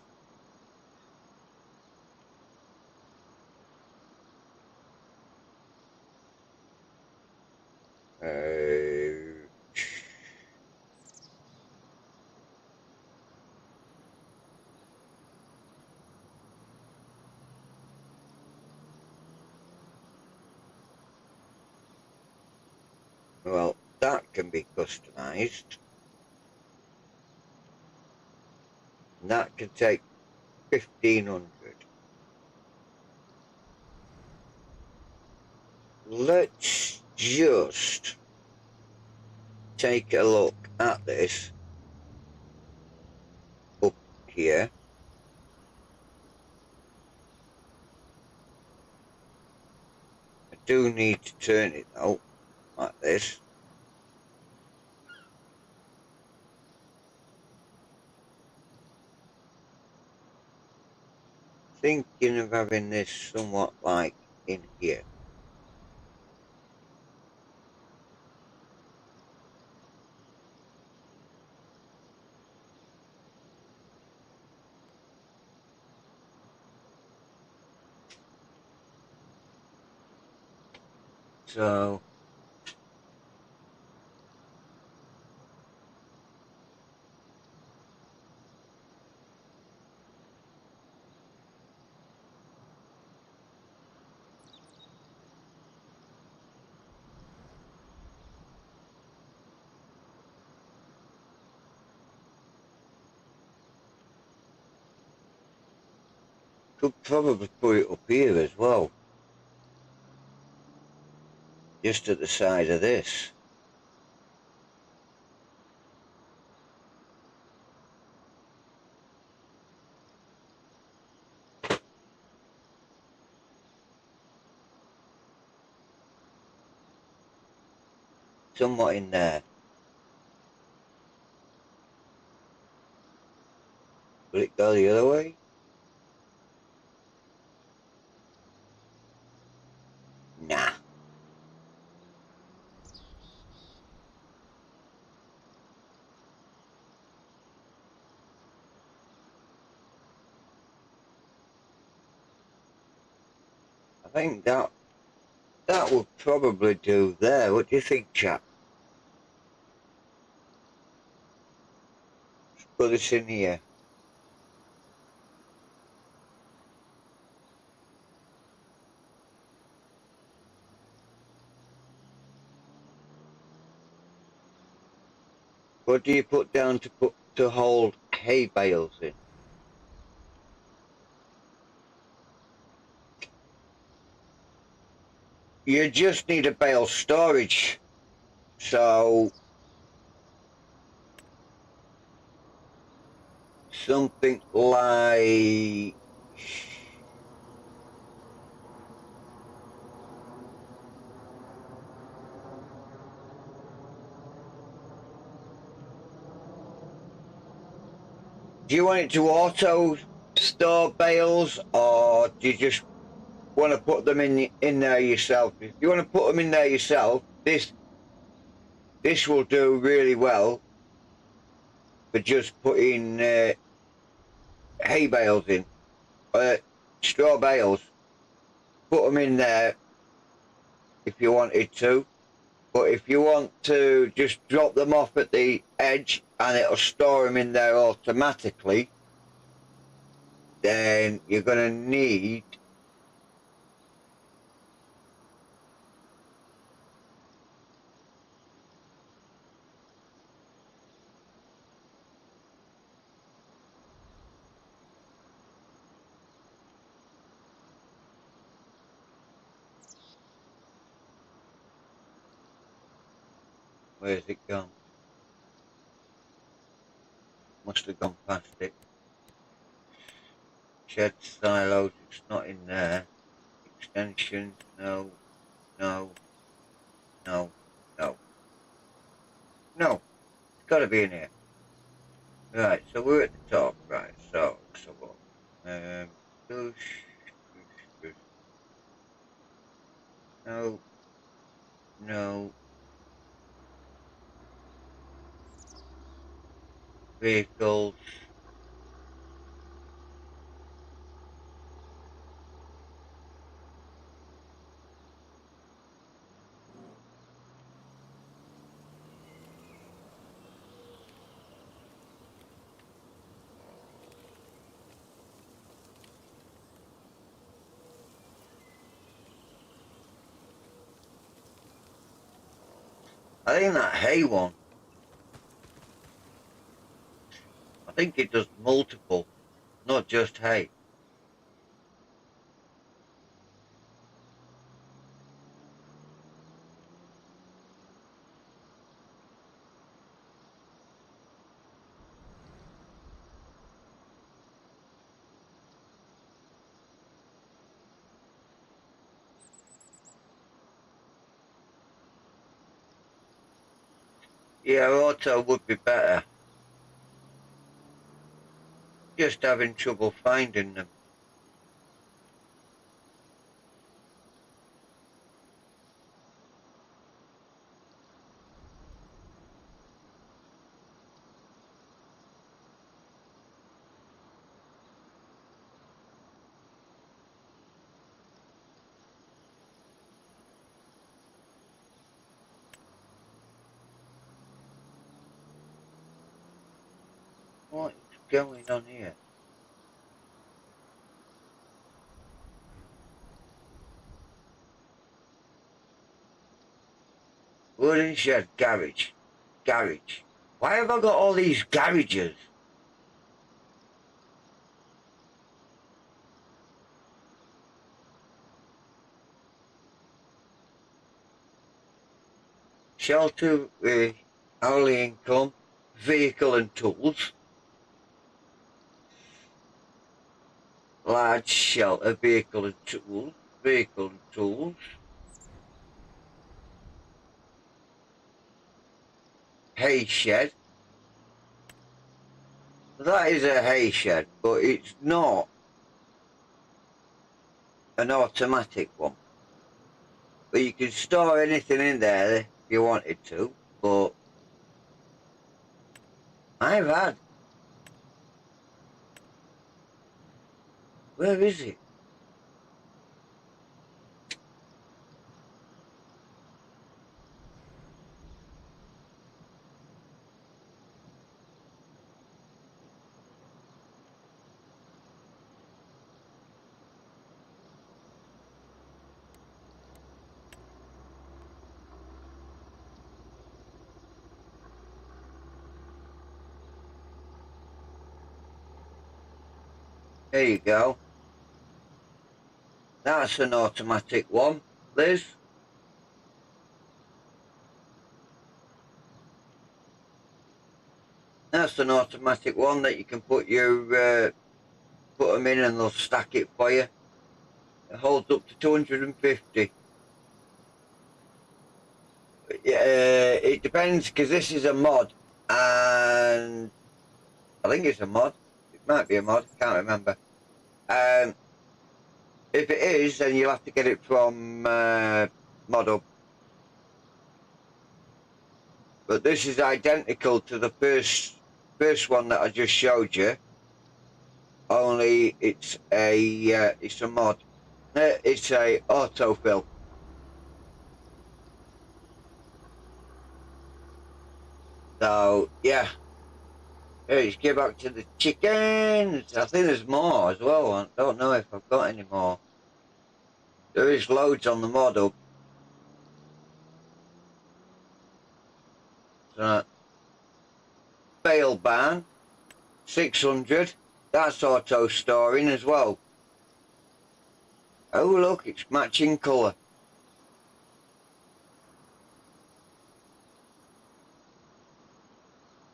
Well, that can be customized. And that can take 1,500. Let's just take a look at this up here. I do need to turn it though, like this. Thinking of having this somewhat like in here. So could probably put it up here as well. Just at the side of this. Somewhat in there. Will it go the other way? Nah. I think that would probably do there. What do you think, chap? put this in here. What do you put down to hold hay bales in? You just need a bale storage. So something like do you want it to auto store bales, or do you just want to put them in there yourself? If you want to put them in there yourself, this will do really well for just putting hay bales in, straw bales. Put them in there if you wanted to, but if you want to just drop them off at the edge and it'll store them in there automatically, then you're going to need where's it gone? Must have gone past it. Shed silos, it's not in there. Extensions, no, no, no, no. No, it's got to be in here. Right, so we're at the top, right, so let's have a look. Douche, douche. No, no. Vehicles. I think that hay one, I think it does multiple, not just hay. Yeah, auto would be better. Just having trouble finding them. What is going on here? Wooden shed, garage. Why have I got all these garages? Shelter with hourly income, vehicle and tools. Large shelter, vehicle and tools. Hay shed. That is a hay shed, but it's not an automatic one. But you can store anything in there if you wanted to, but I've had... Where is it? There you go. That's an automatic one, Liz. That's an automatic one that you can put your put them in and they'll stack it for you. It holds up to 250. It depends, because this is a mod, and I think it's a mod. It might be a mod, can't remember. If it is, then you'll have to get it from Mod Hub. But this is identical to the first one that I just showed you. Only it's a mod. It's a autofill. So yeah. Let's get back to the chickens. I think there's more as well. I don't know if I've got any more. There is loads on the Mod Hub. So, bale barn, 600. That's auto storing as well. Oh look, it's matching colour.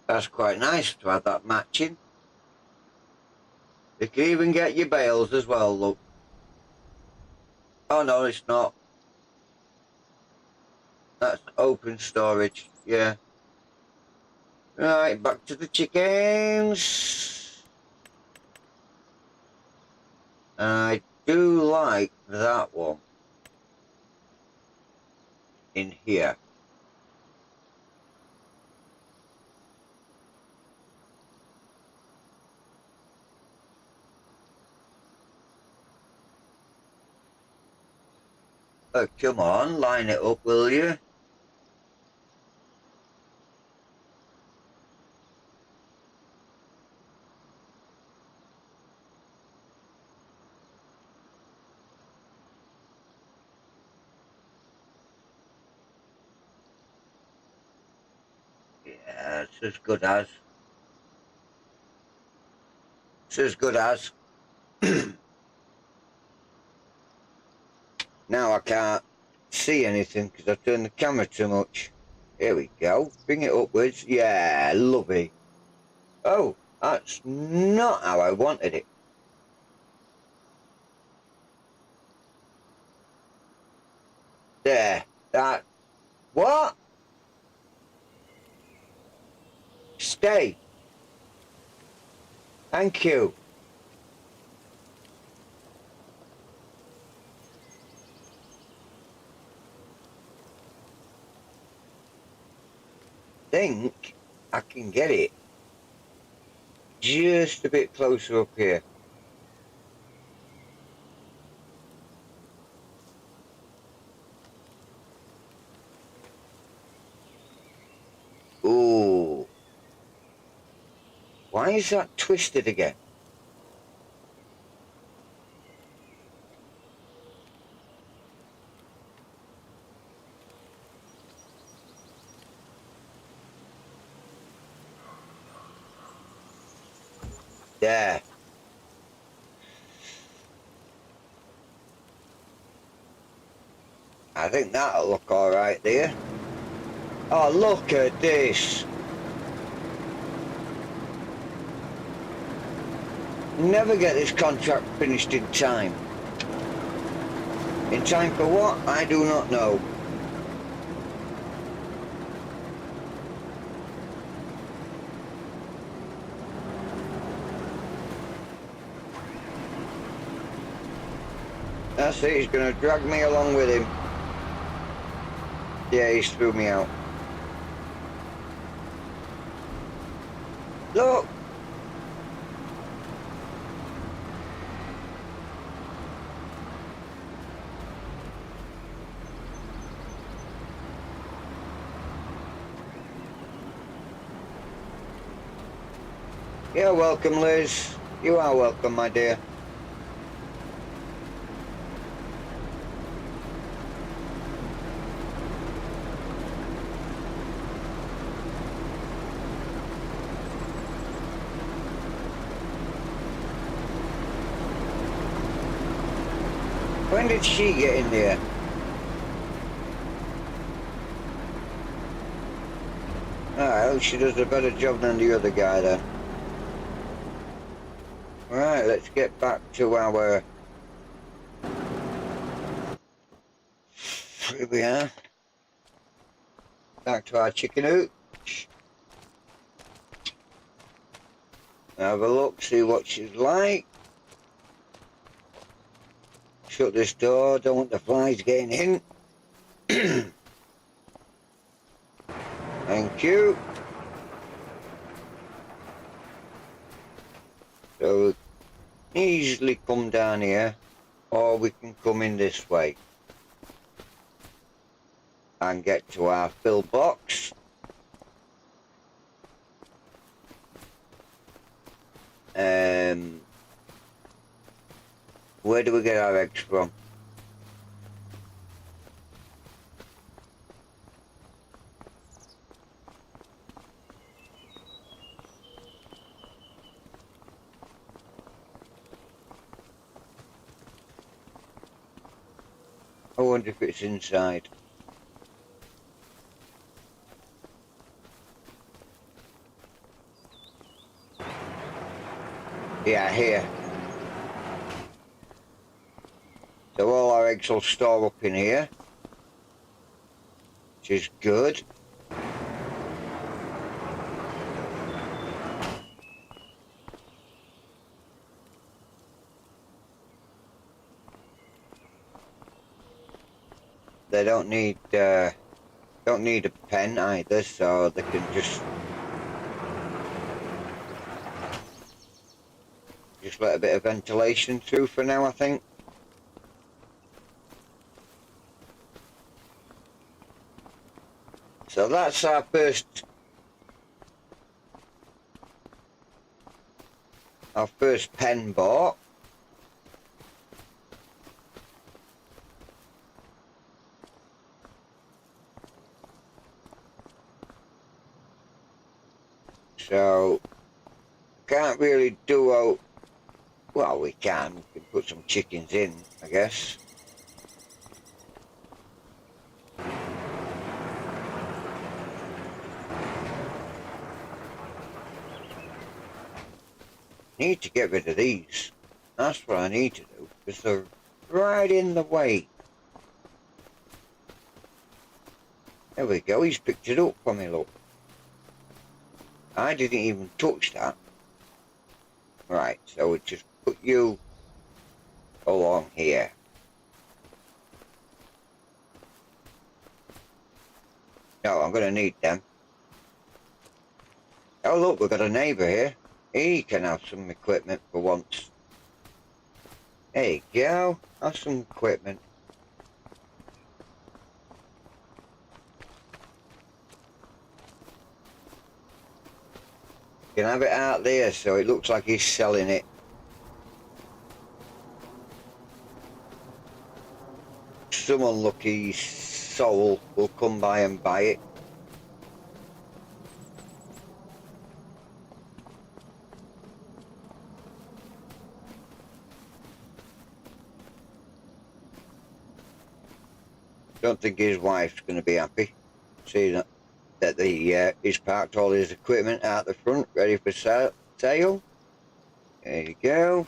That's quite nice to have that matching. You can even get your bales as well, look. Oh no, it's not. That's open storage, yeah. Right, back to the chickens. I do like that one in here. Oh, come on, line it up, will you? Yeah, it's as good as. It's as good as. Now I can't see anything because I've turned the camera too much. Here we go. Bring it upwards. Yeah, lovely. Oh, that's not how I wanted it. There. That. What? Stay. Thank you. Think I can get it just a bit closer up here. Ooh. Why is that twisted again? There. I think that'll look alright there. Oh, look at this. Never get this contract finished in time. In time for what? I do not know. That's it, he's gonna drag me along with him. Yeah, he's threw me out. Look! You're welcome, Liz. You are welcome, my dear. time did she get in there? Alright, she does a better job than the other guy then. Right, let's get back to our... Here we are. Back to our chicken hooch. Have a look, see what she's like. Shut this door, don't want the flies getting in. Thank you. So we can easily come down here, or we can come in this way and get to our fill box. Where do we get our eggs from? I wonder if it's inside. Yeah, here. So all our eggs will store up in here, which is good. They don't need a pen either, so they can just let a bit of ventilation through for now, I think. So that's our first pen bought. So can't really do well, we can put some chickens in, I guess. Need to get rid of these. That's what I need to do, because they're right in the way. There we go, he's picked it up for me, look. I didn't even touch that. Right, so we just put you along here. No, I'm going to need them. Oh look, we've got a neighbour here. He can have some equipment for once. There you go, have some equipment. You can have it out there so it looks like he's selling it. Some unlucky soul will come by and buy it. Don't think his wife's going to be happy seeing that he's parked all his equipment out the front ready for sale. There you go.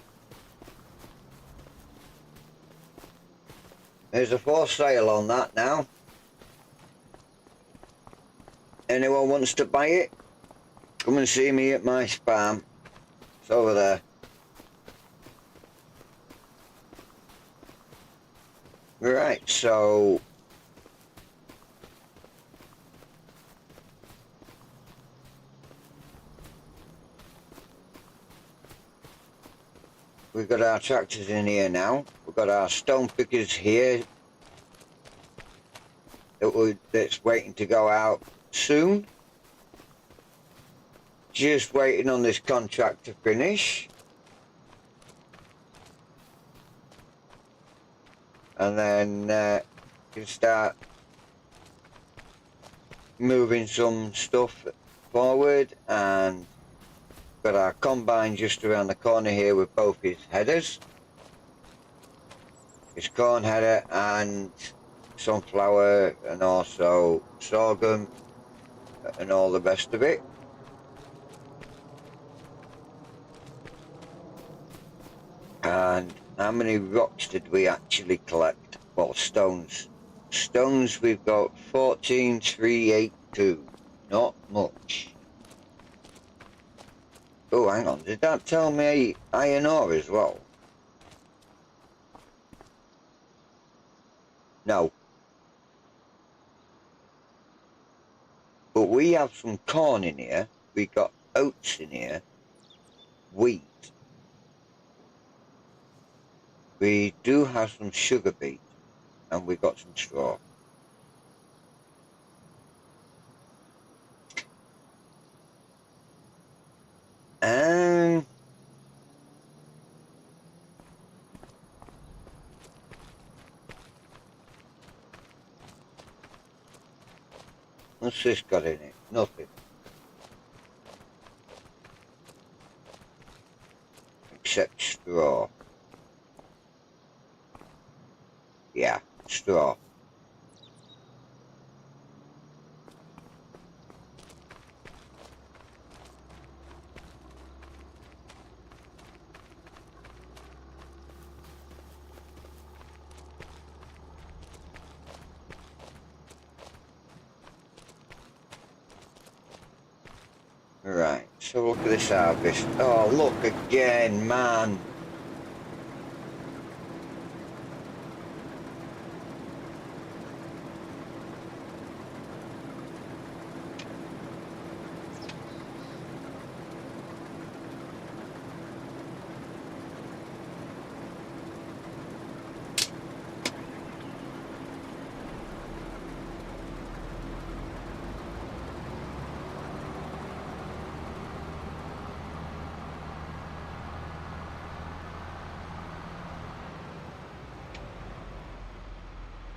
There's a for sale on that now. Anyone wants to buy it? Come and see me at my farm. It's over there. Right, so we've got our tractors in here now. We've got our stone pickers here that's waiting to go out soon. Just waiting on this contract to finish. And then you can start moving some stuff forward, and got our combine just around the corner here with both his headers. It's corn header and sunflower and also sorghum and all the rest of it. And how many rocks did we actually collect? Well, stones. Stones, we've got 14,382. Not much. Oh, hang on. Did that tell me iron ore as well? No. But we have some corn in here. We got oats in here. Wheat. We do have some sugar beet. And we got some straw. And what's this got in it? Nothing. Except straw. Yeah, straw. Right, so look at this harvest. Oh, look again, man.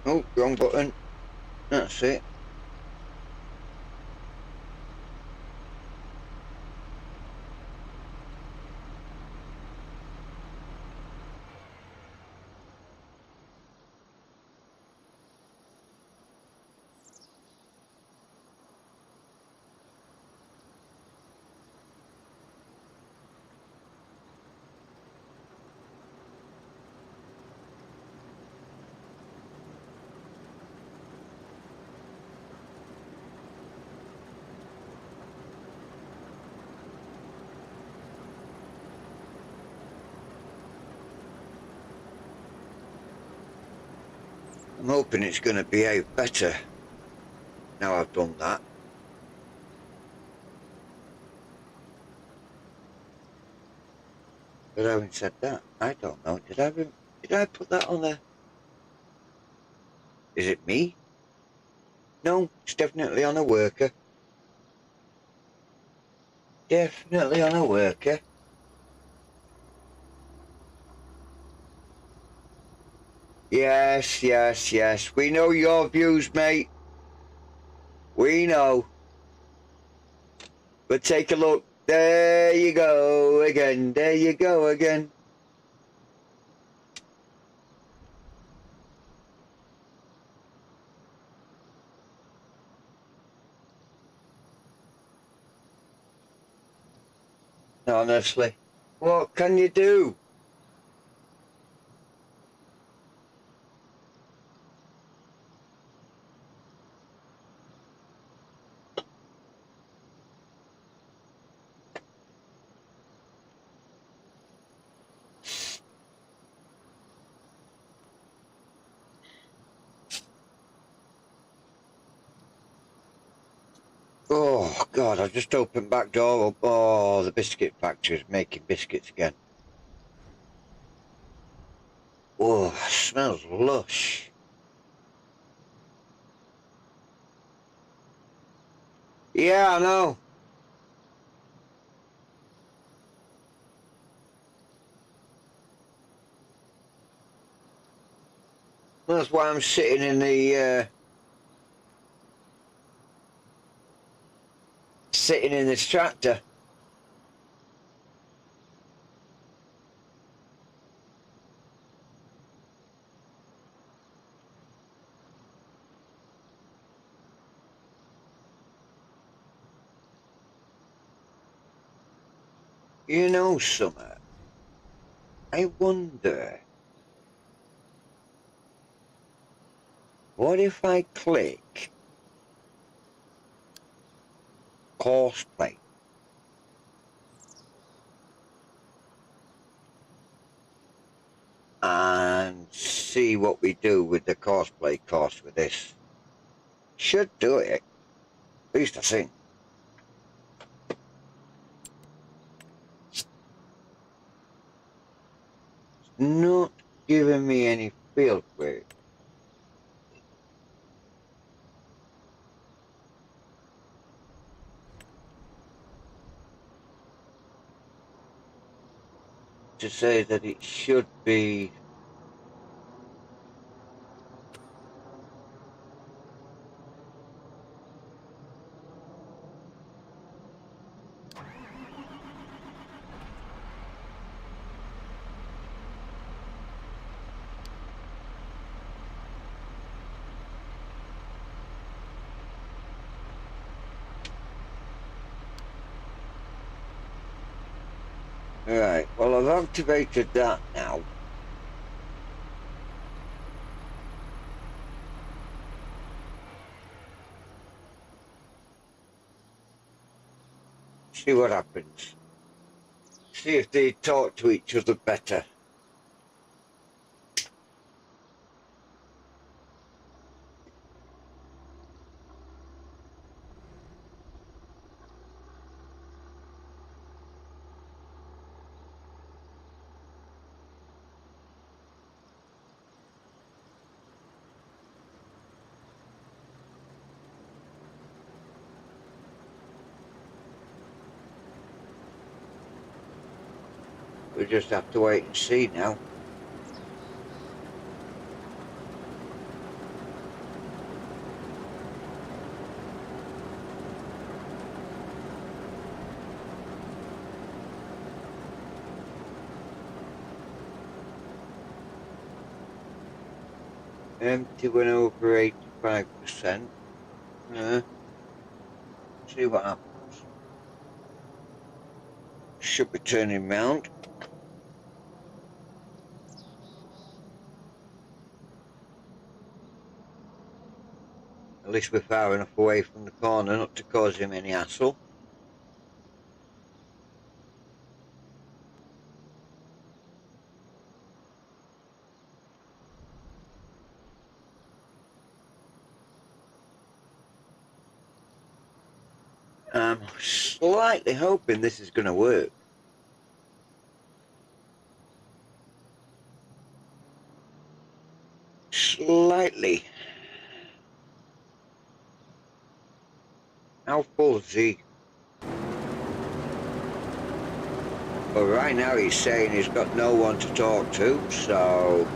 Oh, wrong button. That's it. I'm hoping it's going to behave better now I've done that. But having said that, I don't know. Did I put that on there? Is it me? No, it's definitely on a worker. Definitely on a worker. Yes, yes, yes. We know your views, mate. We know. But take a look. There you go again. There you go again. Honestly, what can you do? Oh, God, I just opened back door up. Oh, the biscuit factory is making biscuits again. Oh, smells lush. Yeah, I know. That's why I'm sitting in this tractor. You know, Summer, I wonder, what if I click course play and see what we do with the cosplay course with this? Should do it, at least I think. It's not giving me any feel for it. To say that it should be right. Well, I've activated that now. See what happens. See if they talk to each other better. We just have to wait and see now. Empty went over 85%. See what happens. Should be turning round. At least we're far enough away from the corner not to cause him any hassle. I'm slightly hoping this is going to work. Slightly. How full is he? But right now he's saying he's got no one to talk to, so...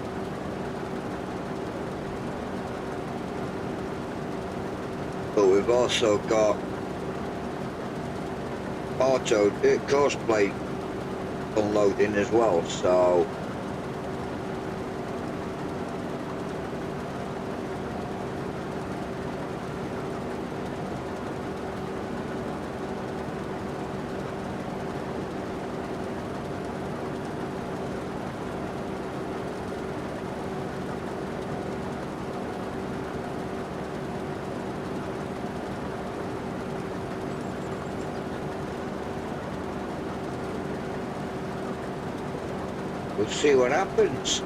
But we've also got auto course plate unloading as well, so... We'll see what happens.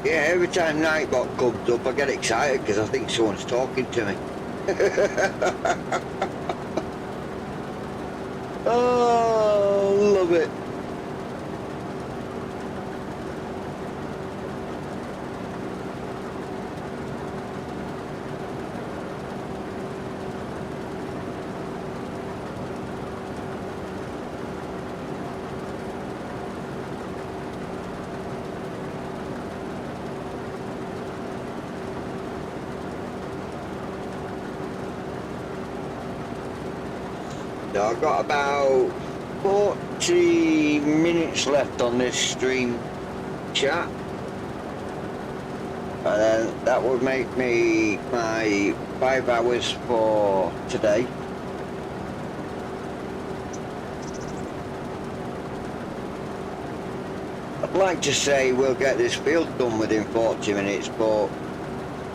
Yeah, every time Nightbot comes up I get excited because I think someone's talking to me. Oh, love it. So I've got about 40 minutes left on this stream. chat. And then that would make me my 5 hours for today. I'd like to say we'll get this field done within 40 minutes, but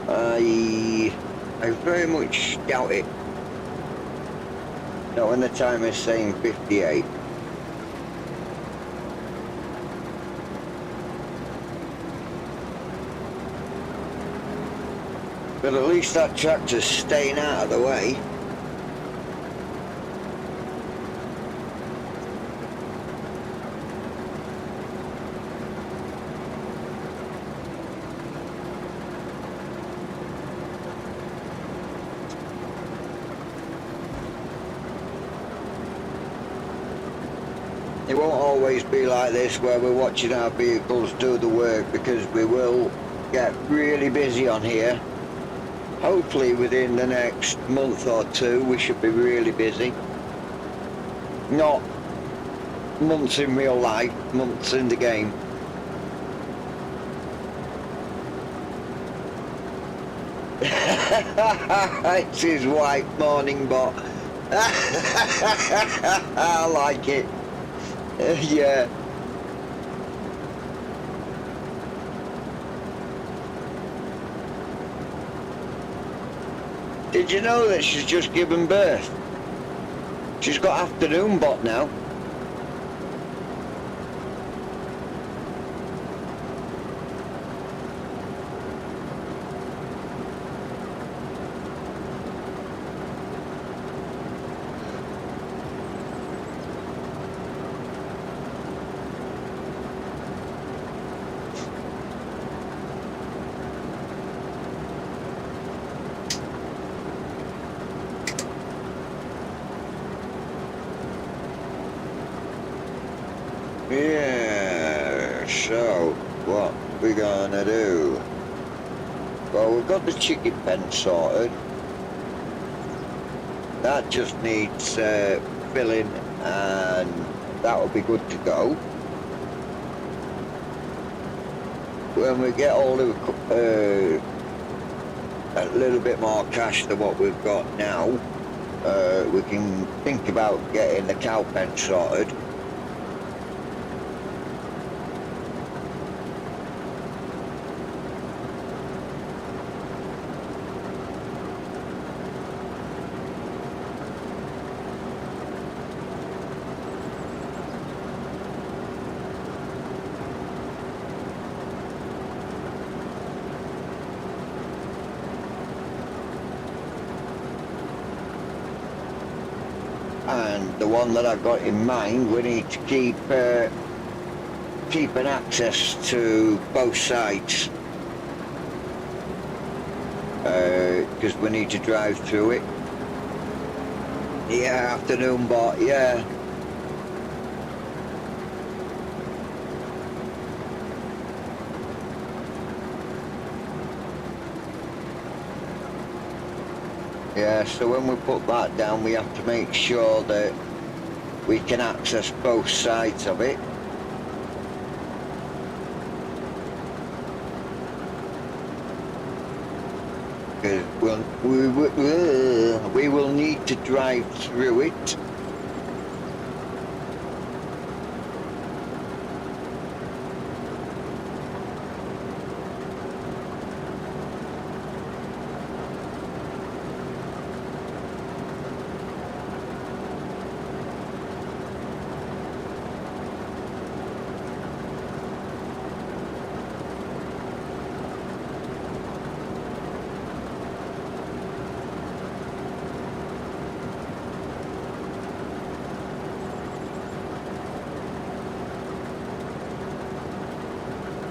I very much doubt it. Not when the timer is saying 58. But at least that tractor's staying out of the way. It won't always be like this where we're watching our vehicles do the work, because we will get really busy on here. Hopefully within the next month or two we should be really busy. Not months in real life, months in the game. It's his white morning bot. I like it. Yeah. Did you know that she's just given birth? She's got afternoon bot now. Yeah, so what we gonna do? Well, we've got the chicken pen sorted. That just needs filling, and that will be good to go. When we get all of a little bit more cash than what we've got now, we can think about getting the cow pen sorted. And the one that I've got in mind, we need to keep an access to both sides, because we need to drive through it. Yeah, afternoon bot, yeah. Yeah, so when we put that down, we have to make sure that we can access both sides of it. Because we will need to drive through it.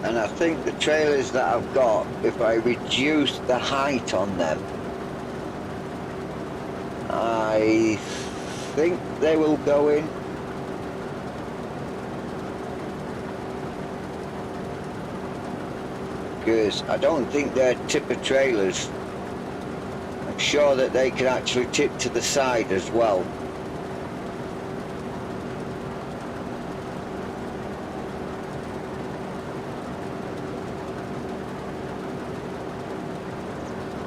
And I think the trailers that I've got, if I reduce the height on them, I think they will go in. Because I don't think they're tipper trailers. I'm sure that they can actually tip to the side as well.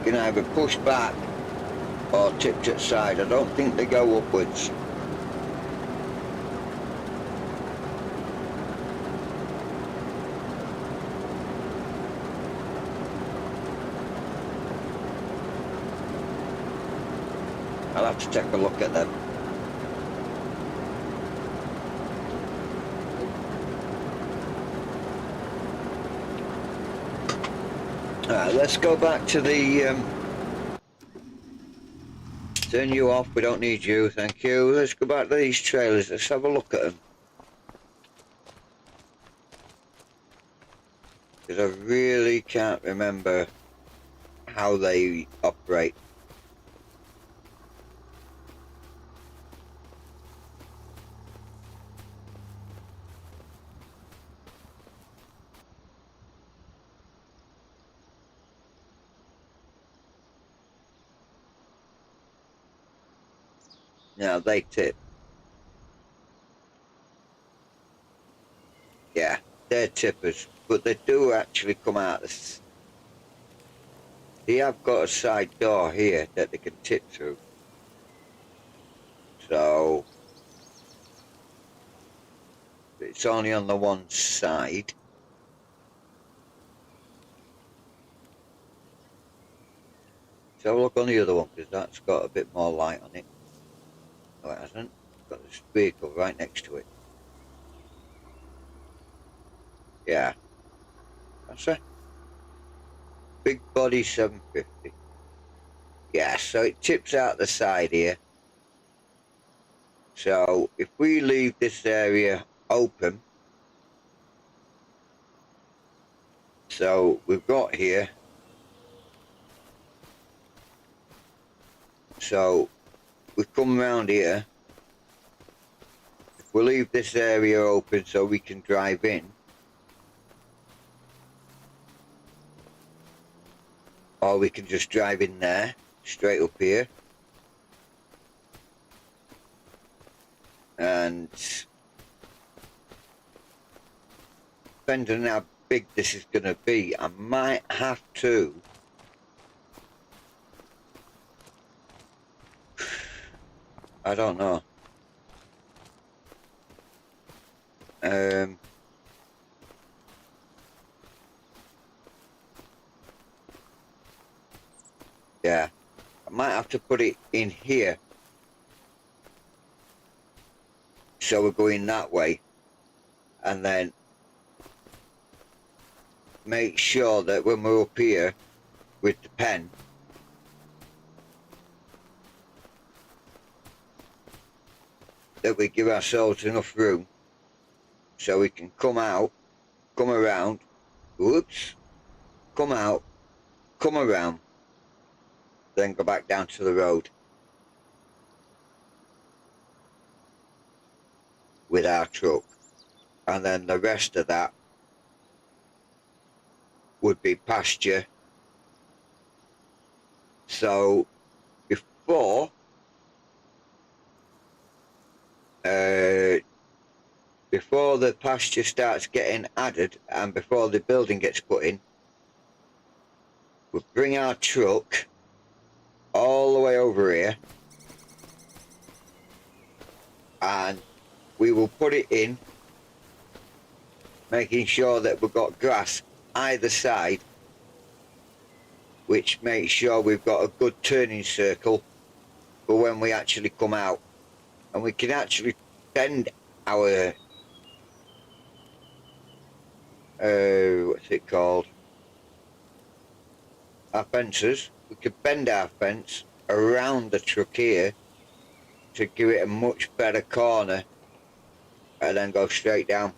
can either push back or tip to the side. I don't think they go upwards. I'll have to take a look at them. Alright, let's go back to the turn you off, we don't need you, thank you. Let's go back to these trailers, let's have a look at them. Because I really can't remember how they operate. Now they tip. Yeah, they're tippers, but they do actually come out this. They have got a side door here that they can tip through. So it's only on the one side. So look on the other one, because that's got a bit more light on it. No, it hasn't. It's got this vehicle right next to it. Yeah. That's a big body 750. Yeah, so it tips out the side here. So if we leave this area open, so we've got here, so we come around here, if we leave this area open so we can drive in, or we can just drive in there, straight up here, and depending on how big this is going to be, I might have to I don't know. Yeah, I might have to put it in here. So we're going that way. And then make sure that when we're up here with the pen, that we give ourselves enough room so we can come out, come around, whoops, come out, come around, then go back down to the road with our truck. And then the rest of that would be pasture. So before the pasture starts getting added and before the building gets put in, we'll bring our truck all the way over here and we will put it in, making sure that we've got grass either side, which makes sure we've got a good turning circle for when we actually come out, and we can actually bend our what's it called, our fences. We could bend our fence around the truck here to give it a much better corner and then go straight down.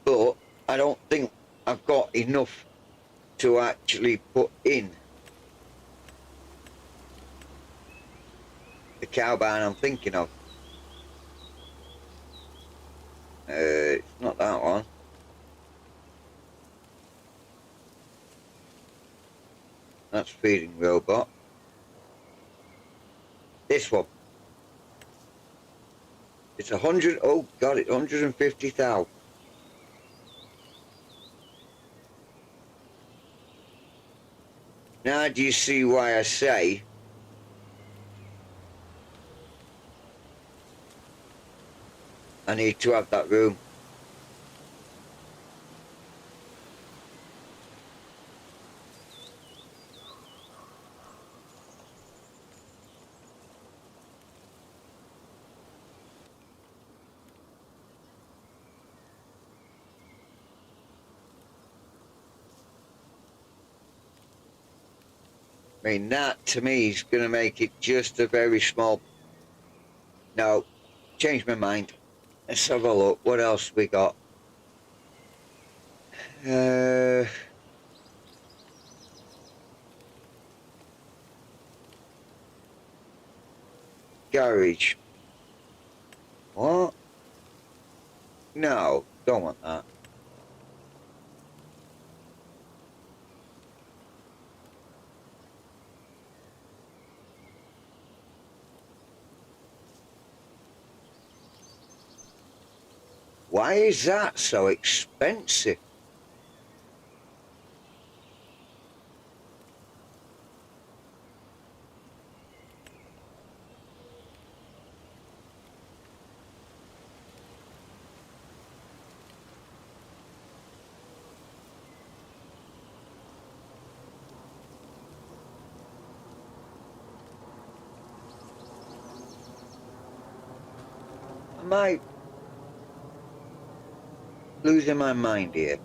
But I don't think I've got enough to actually put in the cow barn I'm thinking of. It's not that one. That's feeding robot. This one. It's 100. Oh God, it's 150,000. Now do you see why I say I need to have that room? I mean, that to me is going to make it just a very small. No, change my mind. Let's have a look. What else we got? Garage. What? No, don't want that. Why is that so expensive? Am I losing my mind here?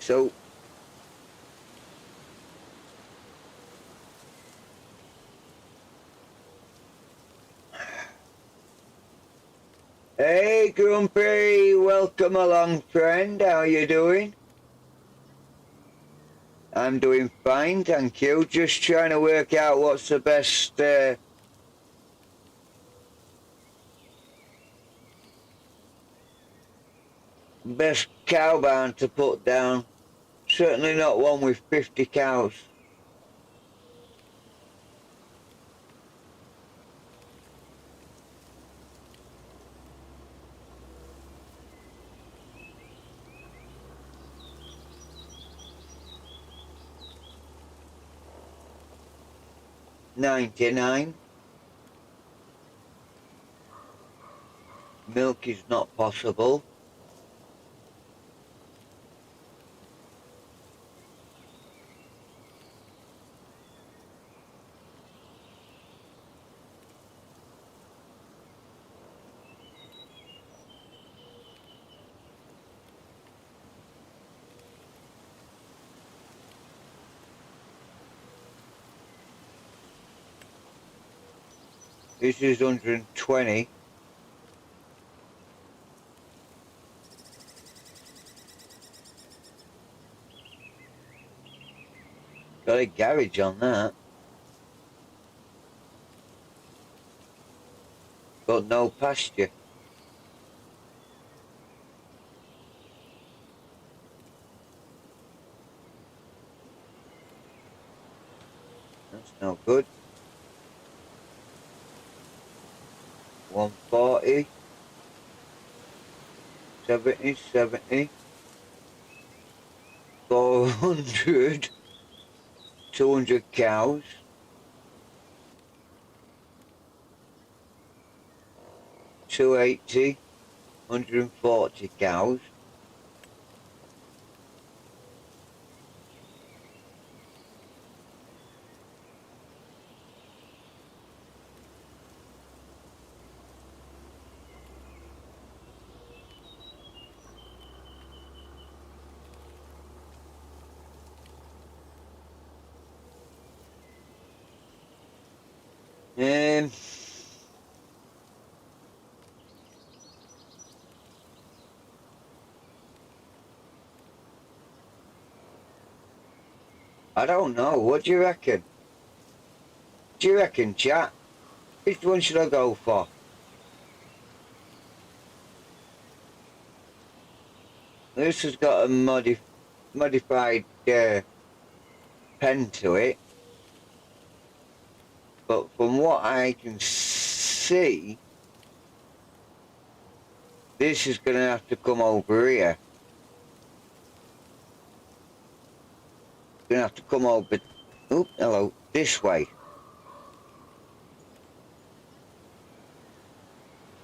So, hey Grumpy, welcome along friend, how you doing? I'm doing fine, thank you. Just trying to work out what's the best best cow barn to put down. Certainly not one with 50 cows. $99. Milk is not possible. This is 120. Got a garage on that. But no pasture. That's no good. 140. 70, 70. 400. 200 cows. 280. 140 cows. Um, I don't know. What do you reckon? Do you reckon, chat? Which one should I go for? This has got a modified pen to it, but from what I can see, this is going to have to come over here. Going to have to come over, oh, hello, this way,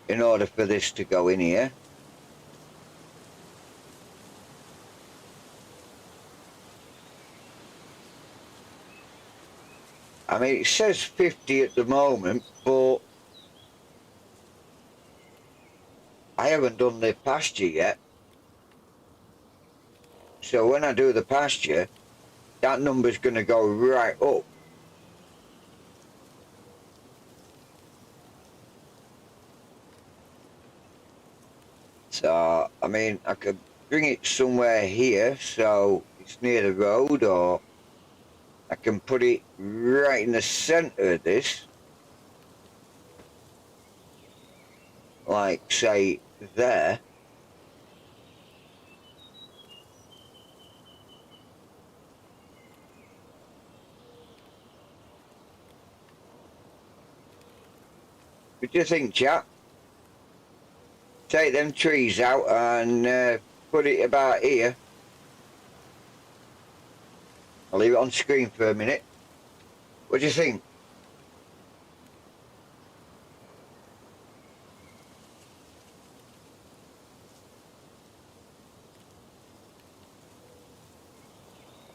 in order for this to go in here. I mean, it says 50 at the moment, but I haven't done the pasture yet. So when I do the pasture, that number's going to go right up. So, I mean, I could bring it somewhere here so it's near the road, or I can put it right in the centre of this. Like, say, there. What do you think, chap? Take them trees out and put it about here. I'll leave it on screen for a minute. What do you think?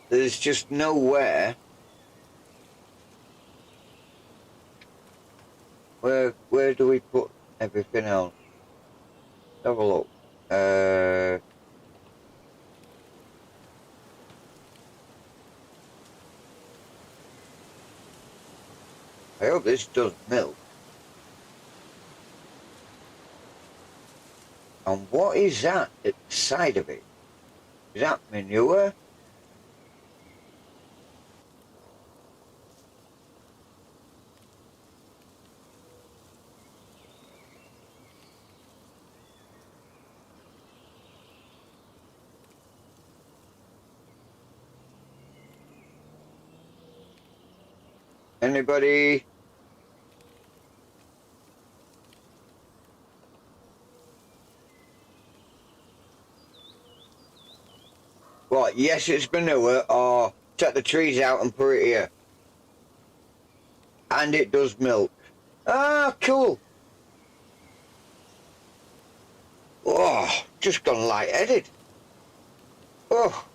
There's just nowhere. Where do we put everything else? Have a look. I hope this does milk. And what is that at the side of it? Is that manure? Anybody? What? Yes, it's manure, or take the trees out and put it here. And it does milk. Ah, cool. Oh, just gone light-headed. Oh.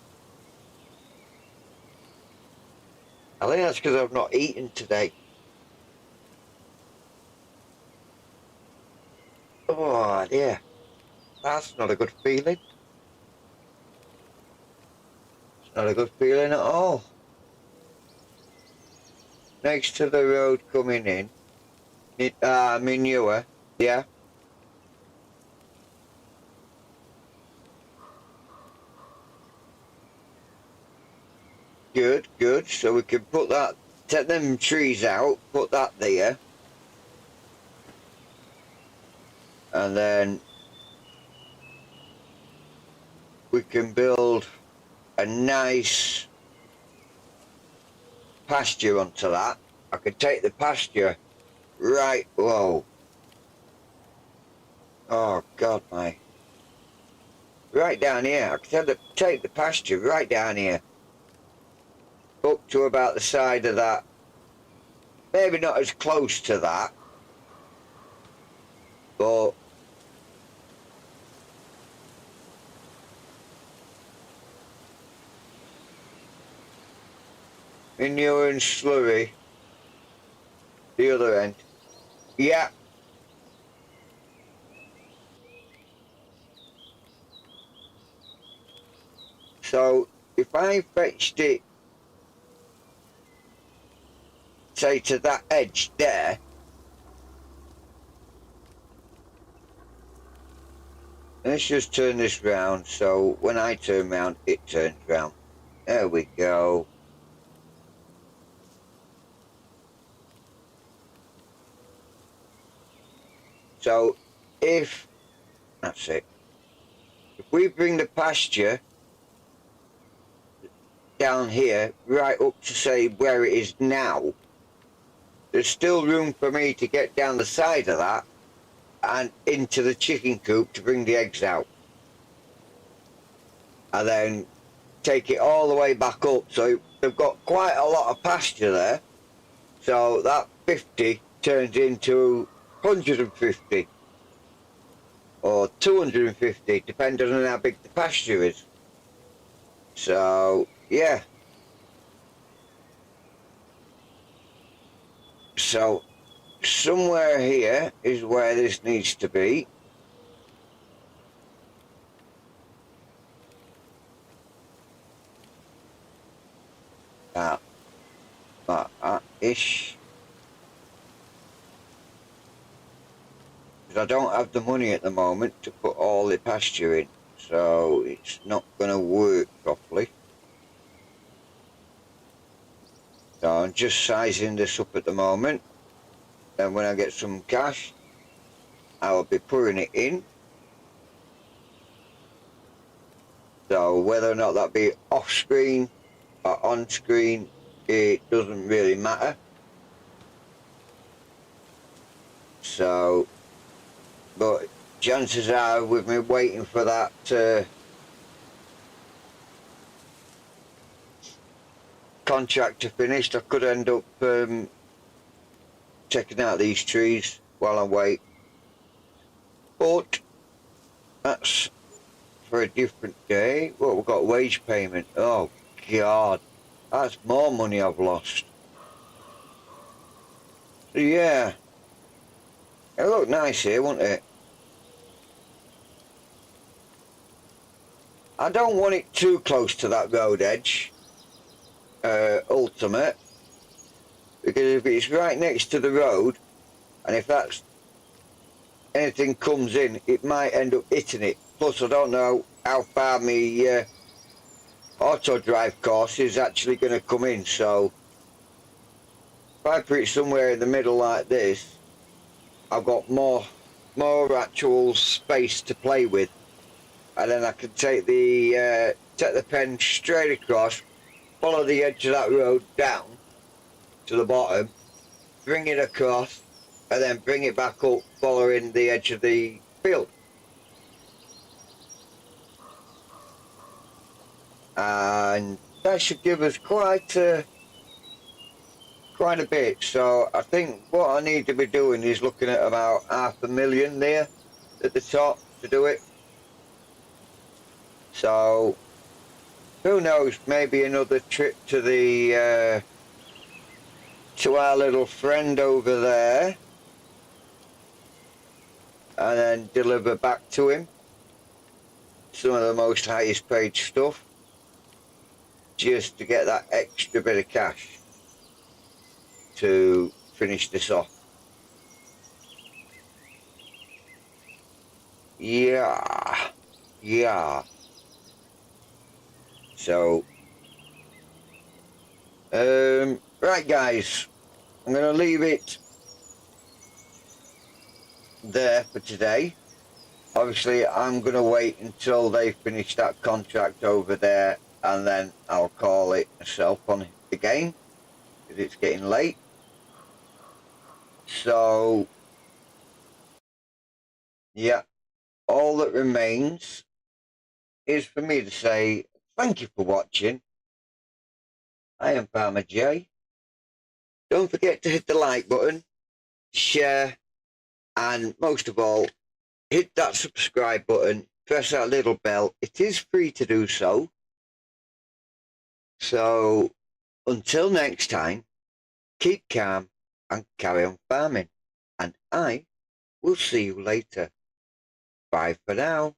I think that's because I've not eaten today. Oh, dear. That's not a good feeling. It's not a good feeling at all. Next to the road coming in, manure, yeah. Good, good. So we can put that, take them trees out, put that there. And then we can build a nice pasture onto that. I could take the pasture right, whoa. Oh God, my. Right down here. I could take the pasture right down here. Up to about the side of that. Maybe not as close to that. But manure and slurry. The other end. Yeah. So if I fetched it, say to that edge there, let's just turn this round so when I turn round it turns round. There we go. So if, that's it, if we bring the pasture down here right up to say where it is now, there's still room for me to get down the side of that and into the chicken coop to bring the eggs out, and then take it all the way back up. So they've got quite a lot of pasture there, so that 50 turns into 150 or 250 depending on how big the pasture is. So yeah, so somewhere here is where this needs to be. Ish. Because I don't have the money at the moment to put all the pasture in, so it's not going to work properly. So I'm just sizing this up at the moment, and when I get some cash I'll be putting it in. So whether or not that be off screen or on screen, it doesn't really matter. So, but chances are with me waiting for that contract to finish, I could end up checking out these trees while I wait. But that's for a different day. Well, we've got wage payment. Oh God, that's more money I've lost. So yeah, it looked nice here, wouldn't it? I don't want it too close to that road edge, ultimate, because if it's right next to the road, and if that's anything comes in, it might end up hitting it. Plus, I don't know how far my auto drive course is actually going to come in, so if I put it somewhere in the middle like this, I've got more actual space to play with, and then I can take the pen straight across, follow the edge of that road down to the bottom, bring it across, and then bring it back up following the edge of the field. And that should give us quite a bit. So I think what I need to be doing is looking at about 500,000 there at the top to do it. So who knows, maybe another trip to the to our little friend over there, and then deliver back to him some of the most highest paid stuff, just to get that extra bit of cash to finish this off. Yeah. So right guys, I'm gonna leave it there for today. Obviously I'm gonna wait until they finish that contract over there, and then I'll call it myself on the game, because it's getting late. So yeah, all that remains is for me to say thank you for watching. I am Farmer J. Don't forget to hit the like button, share, and most of all, hit that subscribe button, press that little bell. It is free to do so. So until next time, keep calm and carry on farming. And I will see you later. Bye for now.